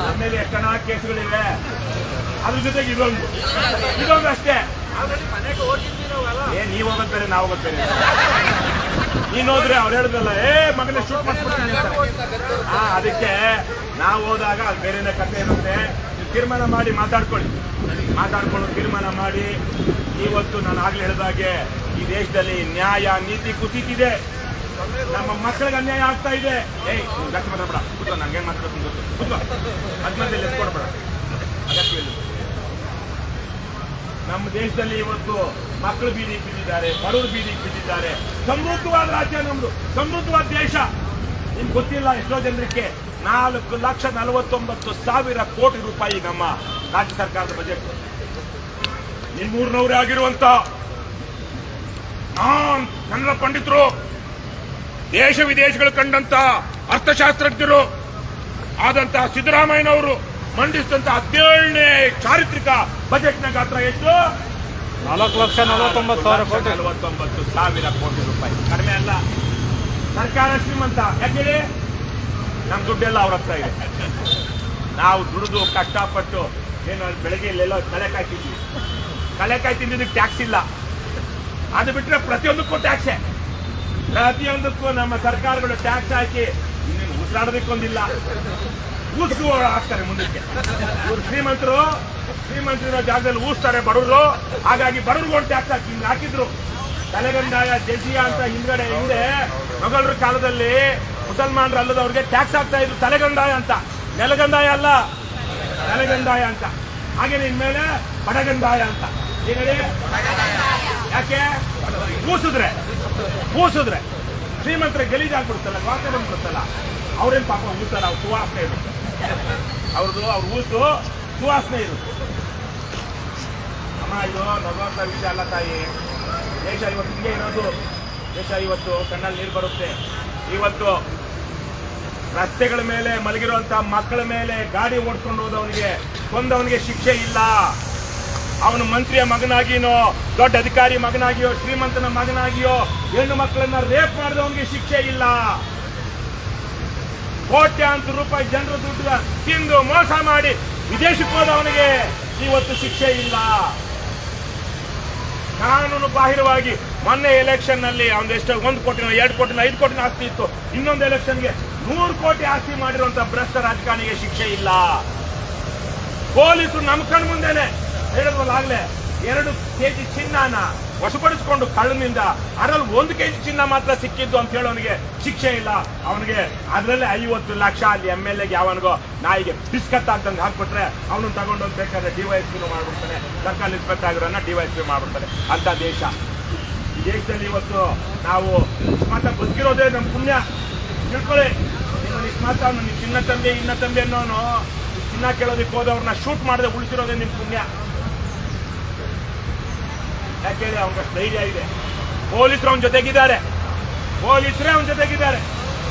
ನಮ್ಮೇಲೆ ಎಷ್ಟು ಜನ ಕೇಸುಗಳಿವೆ, ಅದ್ರ ಜೊತೆಗೆ ಇದೊಂದು ಅಷ್ಟೇ. ನೀವು ಹೋಗೋದ್ ಬೇರೆ, ನಾವು ಹೋಗೋದ್ ಬೇರೆ. ನೀನ್ ಹೋದ್ರೆ ಅವ್ರು ಹೇಳಿದ್ರಲ್ಲ, ಮಗನ ಶೂಟ್ ಮಾಡ್ಕೊಡ್ತೀನಿ ಅಂತ. ಅದಕ್ಕೆ ನಾವು ಹೋದಾಗ ಅದು ಬೇರೆನೇ ಕಥೆ ಇರುತ್ತೆ. ತೀರ್ಮಾನ ಮಾಡಿ ಮಾತಾಡ್ಕೊಂಡು ತೀರ್ಮಾನ ಮಾಡಿ. ಇವತ್ತು ನಾನು ಆಗ್ಲೇ ಹೇಳಿದಾಗೆ ಈ ದೇಶದಲ್ಲಿ ನ್ಯಾಯ ನೀತಿ ಕುಸಿತಿದೆ. ನಮ್ಮ ಮಕ್ಕಳಿಗೆ ಅನ್ಯಾಯ ಆಗ್ತಾ ಇದೆ. ಗಟ್ಟಿ ಮಾತಾಡ್ಬೇಡ, ಕೂತ್ಕೊ, ನಂಗೇನ್ ಮಾತಾಡ್ತೀನಿ ಗೊತ್ತು, ಕೂತ್ಕೊ, ಅದ್ಮಧ್ಯೆ ಎತ್ಕೊಡ್ಬೇಡ. ಅಗತ್ಯ ಇಲ್ಲ. ನಮ್ಮ ದೇಶದಲ್ಲಿ ಇವತ್ತು ಮಕ್ಕಳು ಬೀದಿಗೆ ಬಿದ್ದಿದ್ದಾರೆ, ಬಡವರು ಬೀದಿಗೆ ಬಿದ್ದಿದ್ದಾರೆ. ಸಮೃದ್ಧವಾದ ರಾಜ್ಯ ನಮ್ದು, ಸಮೃದ್ಧವಾದ ದೇಶ. ನಿಮ್ಗೆ ಗೊತ್ತಿಲ್ಲ ಎಷ್ಟೋ ಜನರಿಗೆ 4,49,000 ಕೋಟಿ ರೂಪಾಯಿ ನಮ್ಮ ರಾಜ್ಯ ಸರ್ಕಾರದ ಬಜೆಟ್. ನಿಮ್ಮೂರಿನವರೇ ಆಗಿರುವಂತ ಕನ್ನಡ ಪಂಡಿತರು, ದೇಶ ವಿದೇಶಗಳು ಕಂಡಂತ ಅರ್ಥಶಾಸ್ತ್ರಜ್ಞರು ಆದಂತ ಸಿದ್ದರಾಮಯ್ಯನವರು ಮಂಡಿಸಿದಂತ 17ನೇ ಚಾರಿತ್ರಿಕ ಬಜೆಟ್ನ ಗಾತ್ರ ಎಷ್ಟು? 4,49,000 ಕೋಟಿ ರೂಪಾಯಿ. ಕಡಿಮೆ ಅಲ್ಲ. ಸರ್ಕಾರ ಶ್ರೀಮಂತ. ಯಾಕೆ? ನಮ್ ದುಡ್ಡೆಲ್ಲ ಅವ್ರ ಹತ್ರ ಇದೆ. ನಾವು ದುಡಿದು ಕಷ್ಟಪಟ್ಟು ಬೆಳಗ್ಗೆ ಇಲ್ಲೆಲ್ಲ ಕಳೆಕಾಯಿ ತಿಂದಿದ್ದಕ್ಕೆ ಟ್ಯಾಕ್ಸ್ ಇಲ್ಲ. ಅದು ಬಿಟ್ರೆ ಪ್ರತಿಯೊಂದಕ್ಕೂ ಟ್ಯಾಕ್ಸೇ. ಪ್ರತಿಯೊಂದಕ್ಕೂ ನಮ್ಮ ಸರ್ಕಾರಗಳು ಟ್ಯಾಕ್ಸ್ ಹಾಕಿ ಇನ್ನೇನು ಉಸಿರಾಡೋದಕ್ಕೊಂದಿಲ್ಲ, ಊಸ್ಕು ಹಾಕ್ತಾರೆ ಮುಂದಕ್ಕೆ. ಇವ್ರು ಶ್ರೀಮಂತರು ಜಾಗದಲ್ಲಿ ಊಸ್ತಾರೆ ಬಡವರು. ಹಾಗಾಗಿ ಬಡವ್ರಿಗೊಂದು ಟ್ಯಾಕ್ಸ್ ಹಾಕಿದ್ರು. ತಲೆಗಂಡಾಯ ಜಜಿಯಾ ಅಂತ ಹಿಂದೆ ಮೊಘಲರ ಕಾಲದಲ್ಲಿ ಮುಸಲ್ಮಾನರು ಅಲ್ಲದವ್ರಿಗೆ ಟ್ಯಾಕ್ಸ್ ಹಾಕ್ತಾ ಇದ್ರು. ತಲೆಗಂಡಾಯ ಅಂತ, ನೆಲಗಂಡಾಯ ಅಲ್ಲ, ತಲೆಗಂಡಾಯ ಅಂತ. ಹಾಗೆ ಇನ್ಮೇಲೆ ಬಡಗಂಡಾಯ ಅಂತ. ಈಗ ಯಾಕೆ? ಊಸಿದ್ರೆ ಶ್ರೀಮಂತರ ಗಲೀಜಾಗ್ಬಿಡುತ್ತಲ್ಲ, ವಾಸನೆ ಬಂದ್ಬಿಡುತ್ತಲ್ಲ. ಅವ್ರೇನ್ ಪಾಪ ಊಸಲ್ಲ, ಅವ್ರು ಸುವಾಸನೆ ಇರುತ್ತೆ ಅವ್ರದ್ದು. ಅವ್ರ ಊಸು ಸುವಾಸನೆ ಇರುತ್ತೆ. ಅಮ್ಮ, ಇದು ನಗುವಂತ ವಿಷಯ ಅಲ್ಲ ತಾಯಿ. ದೇಶ ಇವತ್ತು ಹಿಂಗೆ ಇರೋದು. ದೇಶ ಇವತ್ತು ಕಣ್ಣಲ್ಲಿ ನೀರು ಬರುತ್ತೆ. ಇವತ್ತು ರಸ್ತೆಗಳ ಮೇಲೆ ಮಲಗಿರುವಂತ ಮಕ್ಕಳ ಮೇಲೆ ಗಾಡಿ ಓಡಿಸ್ಕೊಂಡು ಹೋದವನಿಗೆ, ಕೊಂದವನಿಗೆ ಶಿಕ್ಷೆ ಇಲ್ಲ. ಅವನು ಮಂತ್ರಿಯ ಮಗನಾಗಿಯೋ, ದೊಡ್ಡ ಅಧಿಕಾರಿ ಮಗನಾಗಿಯೋ, ಶ್ರೀಮಂತನ ಮಗನಾಗಿಯೋ ಹೆಣ್ಣು ಮಕ್ಕಳನ್ನ ರೇಪ್ ಮಾಡಿದವನಿಗೆ ಶಿಕ್ಷೆ ಇಲ್ಲ. ಕೋಟ್ಯಾಂತರ ರೂಪಾಯಿ ಜನರ ದುಡ್ಡು ತಿಂದು ಮೋಸ ಮಾಡಿ ವಿದೇಶಕ್ಕೆ ಹೋದವನಿಗೆ ಇವತ್ತು ಶಿಕ್ಷೆ ಇಲ್ಲ. ಕಾನೂನು ಬಾಹಿರವಾಗಿ ಮೊನ್ನೆ ಎಲೆಕ್ಷನ್ ನಲ್ಲಿ ಅವನು ಎಷ್ಟು 1 ಕೋಟಿನೋ 2 ಕೋಟಿನೋ 5 ಕೋಟಿನೋ ಆಸ್ತಿ ಇತ್ತು. ಇನ್ನೊಂದು ಎಲೆಕ್ಷನ್ಗೆ 100 ಕೋಟಿ ಆಸ್ತಿ ಮಾಡಿರುವಂತ ಭ್ರಷ್ಟ ರಾಜಕಾರಣಿಗೆ ಶಿಕ್ಷೆ ಇಲ್ಲ. ಪೊಲೀಸರು ನಮ್ಮ ಕಣ್ ಮುಂದೆನೆ ಹೇಳಿದ್ವಲ್ಲ ಆಗ್ಲೇ, 2 kg ಚಿನ್ನನ ವಶಪಡಿಸಿಕೊಂಡು ಕಳ್ಳನಿಂದ ಅದರಲ್ಲಿ 1 kg ಚಿನ್ನ ಮಾತ್ರ ಸಿಕ್ಕಿದ್ದು ಅಂತ ಹೇಳಿ ಅವನಿಗೆ ಶಿಕ್ಷೆ ಇಲ್ಲ. ಅವನಿಗೆ ಅದರಲ್ಲೇ 50 ಲಕ್ಷ ಅಲ್ಲಿ MLA ಯಾವನಿಗೋ ನಾಯಿಗೆ ಬಿಸ್ಕತ್ ಆಗ್ದಂಗೆ ಹಾಕ್ಬಿಟ್ರೆ ಅವನು ತಗೊಂಡೋಗಿ ಬೇಕಾದ್ರೆ DYSP ಮಾಡ್ಬಿಡ್ತಾನೆ, ಸರ್ಕಲ್ ಇನ್ಸ್ಪೆಕ್ಟರ್ ಆಗಿರೋನ್ನ DYSP ಮಾಡ್ಬಿಡ್ತಾನೆ. ಅಂತ ದೇಶ ಈ ದೇಶದಲ್ಲಿ ಇವತ್ತು ನಾವು ಮಾತ್ರ ಬದುಕಿರೋದೇ ನಮ್ಮ ಪುಣ್ಯ. ತಿಳ್ಕೊಳ್ಳಿ, ಮಾತ್ರ ಅವನು ನಿಮ್ಮ ಚಿನ್ನ ತಂದೆ ಅನ್ನೋನು ಚಿನ್ನ ಕೇಳೋದಕ್ಕೆ ಹೋದವ್ರನ್ನ ಶೂಟ್ ಮಾಡದೆ ಉಳಿಸಿರೋದೇ ನಿಮ್ಮ ಪುಣ್ಯ. ಯಾಕೆ ಹೇಳಿ, ಅವನಿಗೆ ಧೈರ್ಯ ಇದೆ. ಪೊಲೀಸರು ಅವನ ಜೊತೆಗಿದ್ದಾರೆ, ಪೊಲೀಸರೇ ಅವನ ಜೊತೆಗಿದ್ದಾರೆ.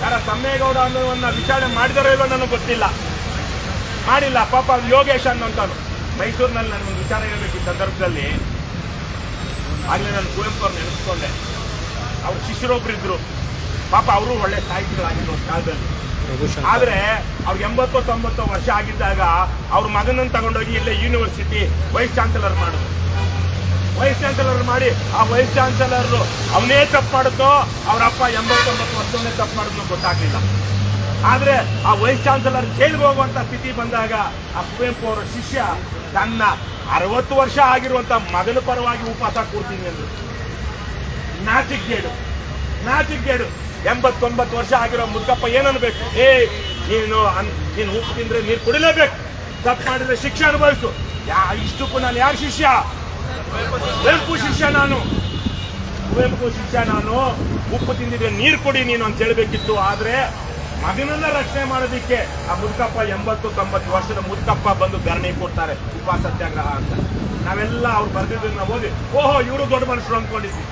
ಯಾರ ತಮ್ಮೇಗೌಡ ಅನ್ನೋವನ್ನ ವಿಚಾರಣೆ ಮಾಡಿದಾರೋ ಇಲ್ಲೋ ನನಗೆ ಗೊತ್ತಿಲ್ಲ, ಮಾಡಿಲ್ಲ. ಪಾಪ ಯೋಗೇಶ್ ಅನ್ನೋಂಥವ್ನು ಮೈಸೂರಿನಲ್ಲಿ ನನಗೊಂದು ವಿಚಾರ ಹೇಳಬೇಕು. ಈ ಸಂದರ್ಭದಲ್ಲಿ ಆಗಲೇ ನಾನು ಕುವೆಂಪು ಅವ್ರು ನೆನೆಸ್ಕೊಂಡೆ. ಅವ್ರ ಶಿಷ್ಯರೊಬ್ರು ಇದ್ರು, ಪಾಪ ಅವರು ಒಳ್ಳೆ ಸಾಹಿತಿಗಳಾಗಿದ್ರು ಒಂದು ಕಾಲದಲ್ಲಿ. ಆದ್ರೆ ಅವ್ರಿಗೆ 80-90 ವರ್ಷ ಆಗಿದ್ದಾಗ ಅವ್ರ ಮಗನನ್ನು ತಗೊಂಡೋಗಿ ಇಲ್ಲೇ ಯೂನಿವರ್ಸಿಟಿ ವೈಸ್ ಚಾನ್ಸಲರ್ ಮಾಡಿದ್ರು. ವೈಸ್ ಚಾನ್ಸಲರ್ ಮಾಡಿ ಆ ವೈಸ್ ಚಾನ್ಸಲರ್ ಅವನೇ ತಪ್ಪು ಮಾಡುತ್ತೋ ಅವ್ರ ಅಪ್ಪ 80-90 ವರ್ಷವನ್ನೇ ತಪ್ಪು ಮಾಡಿದ್ನೋ ಗೊತ್ತಾಗ್ಲಿಲ್ಲ. ಆದ್ರೆ ಆ ವೈಸ್ ಚಾನ್ಸಲರ್ ಜೈಲಿಗೆ ಹೋಗುವಂತ ಸ್ಥಿತಿ ಬಂದಾಗ ಆ ಕುವೆಂಪು ಅವರ ಶಿಷ್ಯ ತನ್ನ 60 ವರ್ಷ ಆಗಿರುವಂತ ಮಗನ ಪರವಾಗಿ ಉಪವಾಸ ಕೂರ್ತೀನಿ ಅಂದ್ರು. ನಾಚಿಕೆಗೇಡು. 80-90 ವರ್ಷ ಆಗಿರೋ ಮುದ್ದಪ್ಪ ಏನನ್ಬೇಕು? ನೀನು ಉಪ್ಪು ತಿಂದ್ರೆ ನೀರು ಕುಡಿಲೇಬೇಕು, ತಪ್ಪು ಮಾಡಿದ್ರೆ ಶಿಕ್ಷೆ ಅನುಭವಿಸು. ಇಷ್ಟಕ್ಕೂ ನಾನು ಯಾರ ಶಿಷ್ಯ? ಕುವೆಂಪು ಶಿಷ್ಯ ನಾನು. ಉಪ್ಪು ತಿಂದಿದ್ರೆ ನೀರು ಕುಡಿ ನೀನು ಅಂತ ಹೇಳ್ಬೇಕಿತ್ತು. ಆದ್ರೆ ಮಗನನ್ನ ರಕ್ಷಣೆ ಮಾಡೋದಿಕ್ಕೆ ಆ ಮುದುಕಪ್ಪ 80-90 ವರ್ಷದ ಮುದುಕಪ್ಪ ಬಂದು ಧರಣಿ ಕೊಡ್ತಾರೆ, ಉಪವಾಸ ಸತ್ಯಾಗ್ರಹ ಅಂತ. ನಾವೆಲ್ಲ ಅವ್ರು ಬರ್ದಿದ್ದನ್ನ ಓದಿ ಓಹೋ ಇವರು ದೊಡ್ಡ ಮನುಷ್ಯರು ಅಂದ್ಕೊಂಡಿದ್ವಿ.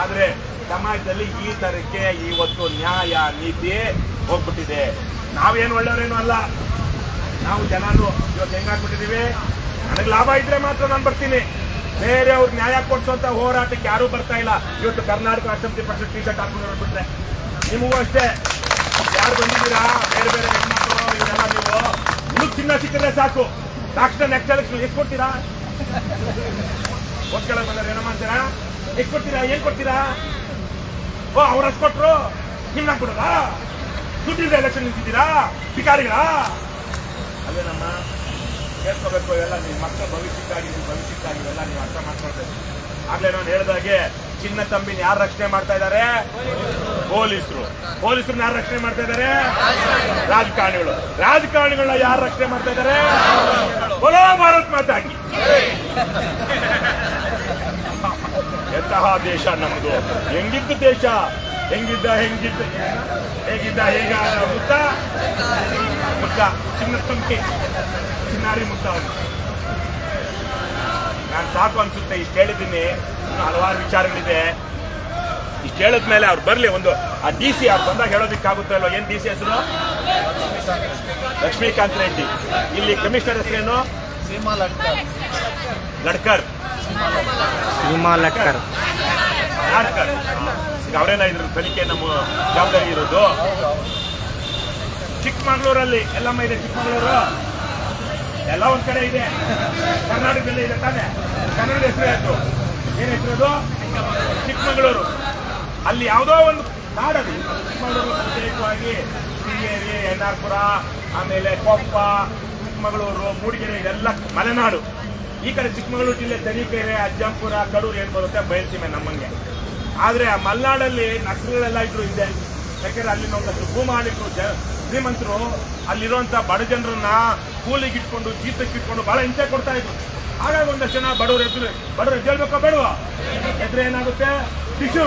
ಆದ್ರೆ ಸಮಾಜದಲ್ಲಿ ಈ ತರಕ್ಕೆ ಇವತ್ತು ನ್ಯಾಯ ನೀತಿ ಹೋಗ್ಬಿಟ್ಟಿದೆ. ನಾವೇನು ಒಳ್ಳೆಯವರೇನು ಅಲ್ಲ, ನಾವು ಜನರು ಇವತ್ತು ಹೆಂಗಾಗ್ಬಿಟ್ಟಿದೀವಿ, ನನಗೆ ಲಾಭ ಇದ್ರೆ ಮಾತ್ರ ನಾನು ಬರ್ತೀನಿ, ಬೇರೆ ಅವ್ರು ನ್ಯಾಯ ಕೊಡ್ಸೋಂತ ಹೋರಾಟಕ್ಕೆ ಯಾರೂ ಬರ್ತಾ ಇಲ್ಲ. ಇವತ್ತು ಕರ್ನಾಟಕ ಅಸೆಂಬ್ಲಿ ಪಕ್ಷ ಟೀ-ಶರ್ಟ್ ಹಾಕೊಂಡು ಬಿಟ್ರೆ ನಿಮಗೂ ಅಷ್ಟೇ, ಯಾರು ಬಂದಿದ್ದೀರಾ ಬೇರೆ ಹೆಣ್ಮಕ್ಳು ಇವರೆಲ್ಲ, ನೀವು ಚಿನ್ನ ಸಿಕ್ಕಿದ್ರೆ ಸಾಕು ತಕ್ಷಣ ನೆಕ್ಸ್ಟ್ ಎಲೆಕ್ಷನ್ ಎಷ್ಟು ಕೊಡ್ತೀರಾ? ಓಟ್ ಕೇಳಕ್ ಬಂದ್ರೆ ಏನೋ ಮಾಡ್ತೀರಾ? ಎಷ್ಟು ಕೊಡ್ತೀರಾ? ಏನ್ ಕೊಡ್ತೀರಾ? ಓ ಅವ್ರಷ್ಟು ಕೊಟ್ರು ನಿಮ್ಗೆ ಕೊಡೋದಾ? ದುಡ್ಡಿಂದ ಎಲೆಕ್ಷನ್ ನಿಂತಿದ್ದೀರಾ ಭಿಕಾರಿಗಳ? ಅದೇ ನಮ್ಮ ಕೇಳ್ಕೋಬೇಕು. ಇವೆಲ್ಲ ನಿಮ್ಮ ಮಕ್ಕಳ ಭವಿಷ್ಯಕ್ಕಾಗಿ ಎಲ್ಲ ನೀವು ಅರ್ಥ ಮಾಡ್ಕೊಳ್ಬೇಕು. ಆಗ್ಲೇ ನಾನು ಹೇಳಿದಾಗೆ ಚಿನ್ನ ತಂಬಿನ ಯಾರು ರಕ್ಷಣೆ ಮಾಡ್ತಾ ಇದ್ದಾರೆ? ಪೊಲೀಸರನ್ನ ಯಾರು ರಕ್ಷಣೆ ಮಾಡ್ತಾ ಇದ್ದಾರೆ? ರಾಜಕಾರಣಿಗಳನ್ನ ಯಾರು ರಕ್ಷಣೆ ಮಾಡ್ತಾ ಇದ್ದಾರೆ? ಬೋಲೋ ಭಾರತ್ ಮಾತಾ ಕಿ. ಎಂತಹ ದೇಶ ನಮ್ದು! ಹೆಂಗಿದ್ದು ದೇಶ, ಹೇಗಾದ ಮುದ್ದ ಚಿನ್ನ ತಂಕಿ ಚಿನ್ನಾರಿ ಮುದ್ದ ಅವನು. ನಾನು ಸಾಕು ಅನ್ಸುತ್ತೆ. ಇಷ್ಟು ಹೇಳಿದ್ದೀನಿ, ಇನ್ನು ಹಲವಾರು ವಿಚಾರಗಳಿದೆ. ಇಷ್ಟು ಹೇಳಿದ್ಮೇಲೆ ಅವ್ರು ಬರ್ಲಿ. ಒಂದು ಆ DC ಅವ್ರು ಬಂದಾಗ ಹೇಳೋದಿಕ್ಕಾಗುತ್ತೋ ಇಲ್ವೋ? ಏನ್ DC ಹೆಸರು? ಲಕ್ಷ್ಮೀಕಾಂತ್ ರೆಡ್ಡಿ. ಇಲ್ಲಿ ಕಮಿಷನರ್ ಹೆಸರೇನು? ಲಡ್ಕರ್. ಈಗ ಅವರೇನ ಇದ್ರ ತನಿಖೆ ನಮ್ಮ ಜವಾಬ್ದಾರಿ ಇರೋದು. ಚಿಕ್ಕಮಗಳೂರಲ್ಲಿ ಎಲ್ಲಮ್ಮ ಇದೆ. ಚಿಕ್ಕಮಗಳೂರು ಎಲ್ಲ ಒಂದ್ ಕಡೆ ಇದೆ, ಕರ್ನಾಟಕದಲ್ಲಿ ಇದೆ ತಾನೆ. ಕನ್ನಡ ಹೆಸರು ಆಯ್ತು, ಏನ್ ಹೆಸರದು? ಚಿಕ್ಕಮಗಳೂರು. ಅಲ್ಲಿ ಯಾವುದೋ ಒಂದು ನಾಡದು ಚಿಕ್ಕಮಗಳೂರು ಪ್ರತ್ಯೇಕವಾಗಿ ಶೃಂಗೇರಿ, ಎನ್ನಾರ್ಪುರ, ಆಮೇಲೆ ಕೊಪ್ಪ, ಚಿಕ್ಕಮಗಳೂರು, ಮೂಡಿಗೆರೆ ಇದೆಲ್ಲ ಮಲೆನಾಡು. ಈ ಕಡೆ ಚಿಕ್ಕಮಗಳೂರು ಜಿಲ್ಲೆ ತರೀಕೆರೆ, ಅಜ್ಜಂಪುರ, ಕಡೂರು ಏನ್ ಬರುತ್ತೆ ಬಯಲ್ಸೀಮೆ ನಮ್ಮಂಗೆ. ಆದ್ರೆ ಆ ಮಲೆನಾಡಲ್ಲಿ ನಕ್ಸಲರೆಲ್ಲ ಇದ್ರು ಹಿಂದೆ. ಯಾಕಂದ್ರೆ ಅಲ್ಲಿನ ಒಂದಷ್ಟು ಭೂಮಾಲೀಕರು ಶ್ರೀಮಂತರು ಅಲ್ಲಿರುವಂತ ಬಡ ಜನರನ್ನ ಕೂಲಿಗೆ ಇಟ್ಕೊಂಡು ಜೀತಕ್ಕೆ ಇಟ್ಕೊಂಡು ಬಹಳ ಹಿಂಸೆ ಕೊಡ್ತಾ ಇದ್ರು. ಹಾಗಾಗಿ ಒಂದಷ್ಟು ಜನ ಬಡವರು ಎದ್ದೇಳ್ಬೇಕೋ ಬೇಡವಾ? ಎದ್ರೆ ಏನಾಗುತ್ತೆ? ಟಿಶ್ಯೂ.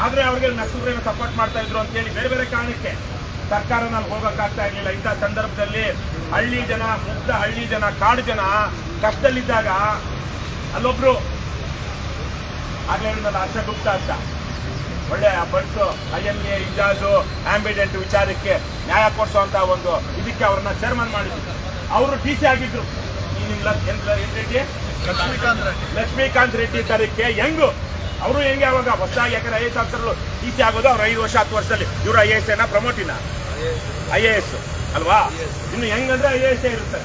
ಆದ್ರೆ ಅವ್ರಿಗೆ ನಕ್ಸಲರೇನು ಸಪೋರ್ಟ್ ಮಾಡ್ತಾ ಇದ್ರು ಅಂತೇಳಿ ಬೇರೆ ಕಾರಣಕ್ಕೆ ಸರ್ಕಾರನಲ್ಲಿ ಹೋಗಕ್ಕಾಗ್ತಾ ಇರ್ಲಿಲ್ಲ. ಇಂಥ ಸಂದರ್ಭದಲ್ಲಿ ಹಳ್ಳಿ ಜನ, ಮುಗ್ಧ ಹಳ್ಳಿ ಜನ, ಕಾಡು ಜನ ಕಷ್ಟದಲ್ಲಿದ್ದಾಗ ಅಲ್ಲೊಬ್ರು ಆಗ್ಲೇ ಹರ್ಷ ಗುಪ್ತಾ ಅಂತ ಒಳ್ಳೆ ಬಡ್ಸು IMA ಇಜಾಜು ಆಂಬಿಡೆಂಟ್ ವಿಚಾರಕ್ಕೆ ನ್ಯಾಯ ಕೊಡಿಸುವಂತ ಒಂದು ಇದಕ್ಕೆ ಅವ್ರನ್ನ ಚೇರ್ಮನ್ ಮಾಡಿದ್ರು. ಅವರು DC ಆಗಿದ್ರು. ಲಕ್ಷ್ಮೀಕಾಂತ್ ರೆಡ್ಡಿ ತರಕ್ಕೆ ಹೆಂಗು ಅವರು ಹೆಂಗೆ ಅವಾಗ ಹೊಸದಾಗಿ, ಯಾಕಂದ್ರೆ IAS ಆಫೀಸರ್ DC ಆಗೋದು ಅವ್ರು 5 ವರ್ಷ 10 ವರ್ಷದಲ್ಲಿ. ಇವರು IAS ಏನ ಪ್ರಮೋಟಿನ IAS ಅಲ್ವಾ? ಇನ್ನು ಹೆಂಗಂದ್ರೆ IAS ಇರುತ್ತೆ.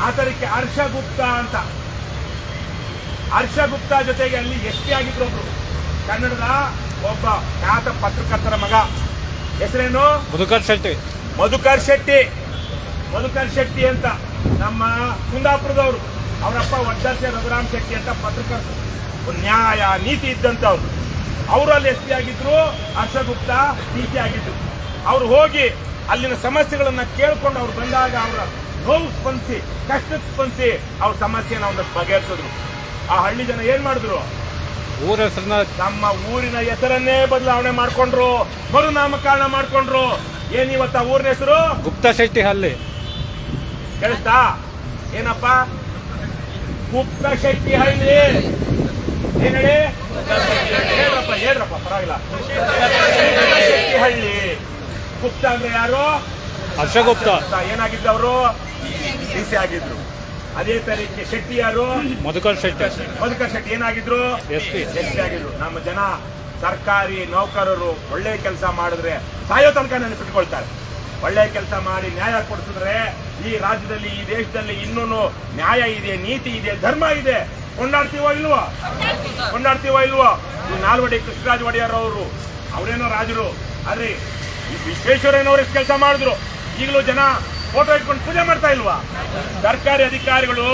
ಆ ತರಕ್ಕೆ ಹರ್ಷ ಗುಪ್ತಾ ಜೊತೆಗೆ ಅಲ್ಲಿ SP ಆಗಿದ್ರು ಒಬ್ರು, ಕನ್ನಡದ ಒಬ್ಬ ಖ್ಯಾತ ಪತ್ರಕರ್ತರ ಮಗ. ಹೆಸರೇನು? ಮಧುಕರ್ ಶೆಟ್ಟಿ ಅಂತ ನಮ್ಮ ಕುಂದಾಪುರದವರು. ಅವರಪ್ಪ ಒಡ್ಡರ್ಸೆ ರಘುರಾಮ್ ಶೆಟ್ಟಿ ಅಂತ ಪತ್ರಕರ್ತರು, ಒಂದು ನ್ಯಾಯ ನೀತಿ ಇದ್ದಂಥವ್ರು. ಅವರಲ್ಲಿ ಎಸ್ ಪಿ ಆಗಿದ್ರು, ಹರ್ಷಗುಪ್ತಾ DC ಆಗಿದ್ರು. ಅವ್ರು ಹೋಗಿ ಅಲ್ಲಿನ ಸಮಸ್ಯೆಗಳನ್ನ ಕೇಳ್ಕೊಂಡು ಅವ್ರು ಬಂದಾಗ ಅವರ ನೋವು ಸ್ಪಂದಿಸಿ, ಕಷ್ಟಕ್ಕೆ ಸ್ಪಂದಿಸಿ ಅವ್ರ ಸಮಸ್ಯೆನ ಒಂದಷ್ಟು ಬಗೆಹರಿಸಿದ್ರು. ಆ ಹಳ್ಳಿ ಜನ ಏನ್ ಮಾಡಿದ್ರು? ಊರ ಹೆಸರನ್ನ ನಮ್ಮ ಊರಿನ ಹೆಸರನ್ನೇ ಬದಲಾವಣೆ ಮಾಡ್ಕೊಂಡ್ರು, ಮರುನಾಮಕರಣ ಮಾಡ್ಕೊಂಡ್ರು. ಏನಿವತ್ತ ಊರಿನ ಹೆಸರು? ಗುಪ್ತಾ ಶೆಟ್ಟಿ ಹಳ್ಳಿ. ಕೇಳಿಸ್ತಾ? ಏನಪ್ಪ? ಗುಪ್ತಾ ಶೆಟ್ಟಿ ಹಳ್ಳಿ. ಏನ್ ಹೇಳಿ? ಹೇಳ್ರಪ್ಪ ಪರವಾಗಿಲ್ಲ. ಶೆಟ್ಟಿ ಹಳ್ಳಿ. ಗುಪ್ತಾ ಅಂದ್ರೆ ಯಾರು? ಹರ್ಷಗುಪ್ತ. ಏನಾಗಿದ್ದವರು? DC ಆಗಿದ್ರು. ಅದೇ ತರೀಕೆ ಶೆಟ್ಟಿ ಯಾರು? ಮಧುಕರ್ ಶೆಟ್ಟಿ. ಮಧುಕರ್ ಶೆಟ್ಟಿ ಏನಾಗಿದ್ರು? SP ಆಗಿದ್ರು. ನಮ್ಮ ಜನ ಸರ್ಕಾರಿ ನೌಕರರು ಒಳ್ಳೆ ಕೆಲಸ ಮಾಡಿದ್ರೆ ಸಾಯೋ ತನಕ ನೆನಪಿಟ್ಕೊಳ್ತಾರೆ. ಒಳ್ಳೆ ಕೆಲಸ ಮಾಡಿ ನ್ಯಾಯ ಕೊಡಿಸಿದ್ರೆ ಈ ರಾಜ್ಯದಲ್ಲಿ, ಈ ದೇಶದಲ್ಲಿ ಇನ್ನೂ ನ್ಯಾಯ ಇದೆ, ನೀತಿ ಇದೆ, ಧರ್ಮ ಇದೆ. ಕೊಂಡಾಡ್ತೀವೋ ಇಲ್ವೋ? ಈ ನಾಲ್ವಡಿ ಕೃಷ್ಣರಾಜ ಒಡೆಯರ್ ಅವರು, ಅವರೇನೋ ರಾಜರು, ಆದ್ರೆ ಈ ವಿಶ್ವೇಶ್ವರಯ್ಯನವರು ಎಷ್ಟು ಕೆಲಸ ಮಾಡಿದ್ರು. ಈಗಲೂ ಜನ ಫೋಟೋ ಇಟ್ಕೊಂಡು ಪೂಜೆ ಮಾಡ್ತಾ ಇಲ್ವಾ? ಸರ್ಕಾರಿ ಅಧಿಕಾರಿಗಳು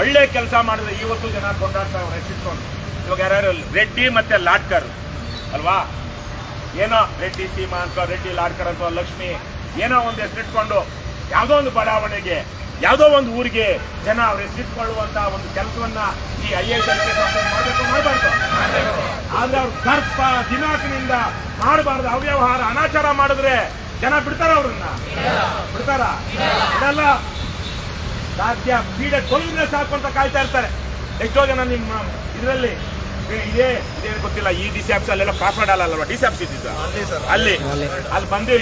ಒಳ್ಳೆ ಕೆಲಸ ಮಾಡಿದ್ರೆ ಇವತ್ತು ಜನ ಕೊಂಡಾಡ್ತಾರೆ ಹೆಸರಿಟ್ಕೊಂಡು. ಇವಾಗ ಯಾರ್ಯಾರು? ರೆಡ್ಡಿ ಮತ್ತೆ ಲಾಡ್ಕರ್ ಅಲ್ವಾ? ಏನೋ ರೆಡ್ಡಿ ಸೀಮಾ ಅಂತ, ರೆಡ್ಡಿ ಲಾಡ್ಕರ್ ಅಂತ, ಲಕ್ಷ್ಮಿ ಏನೋ ಒಂದು ಹೆಸರಿಟ್ಕೊಂಡು ಯಾವುದೋ ಒಂದು ಬಡಾವಣೆಗೆ, ಯಾವುದೋ ಒಂದು ಊರಿಗೆ ಜನ ಅವ್ರ ಹೆಸರಿಟ್ಕೊಳ್ಳುವಂತ ಒಂದು ಕೆಲಸವನ್ನ ಈ IAS ಮಾಡಬೇಕು, ಮಾಡಬಾರ್ದು. ಆದ್ರೆ ಅವ್ರು ದರ್ಪ ದಿನಾಂಕನಿಂದ ಮಾಡಬಾರ್ದು. ಅವ್ಯವಹಾರ ಅನಾಚಾರ ಮಾಡಿದ್ರೆ ಜನ ಬಿಡ್ತಾರ? ಅವ್ರನ್ನ ಬಿಡ್ತಾರ? ಇದೆಲ್ಲ ಸಾಧ್ಯ. ಪೀಡೆ ಕೊಲ್ಲಿದ್ರೆ ಸಾಕು ಅಂತ ಕಾಯ್ತಾ ಇರ್ತಾರೆ. ಎಷ್ಟೋ ಜನ ನಿಮ್ಮ ಇದರಲ್ಲಿ ಇದೇನು ಗೊತ್ತಿಲ್ಲ, ಈ DC ಆಫೀಸ್ ಅಲ್ಲೆಲ್ಲ ಪಾಸ್ವರ್ಡ್ ಅಲ್ಲಲ್ವಾ? DC ಆಫೀಸ್ ಇದ್ದಿದ್ದ ಅಲ್ಲಿ ಬಂದು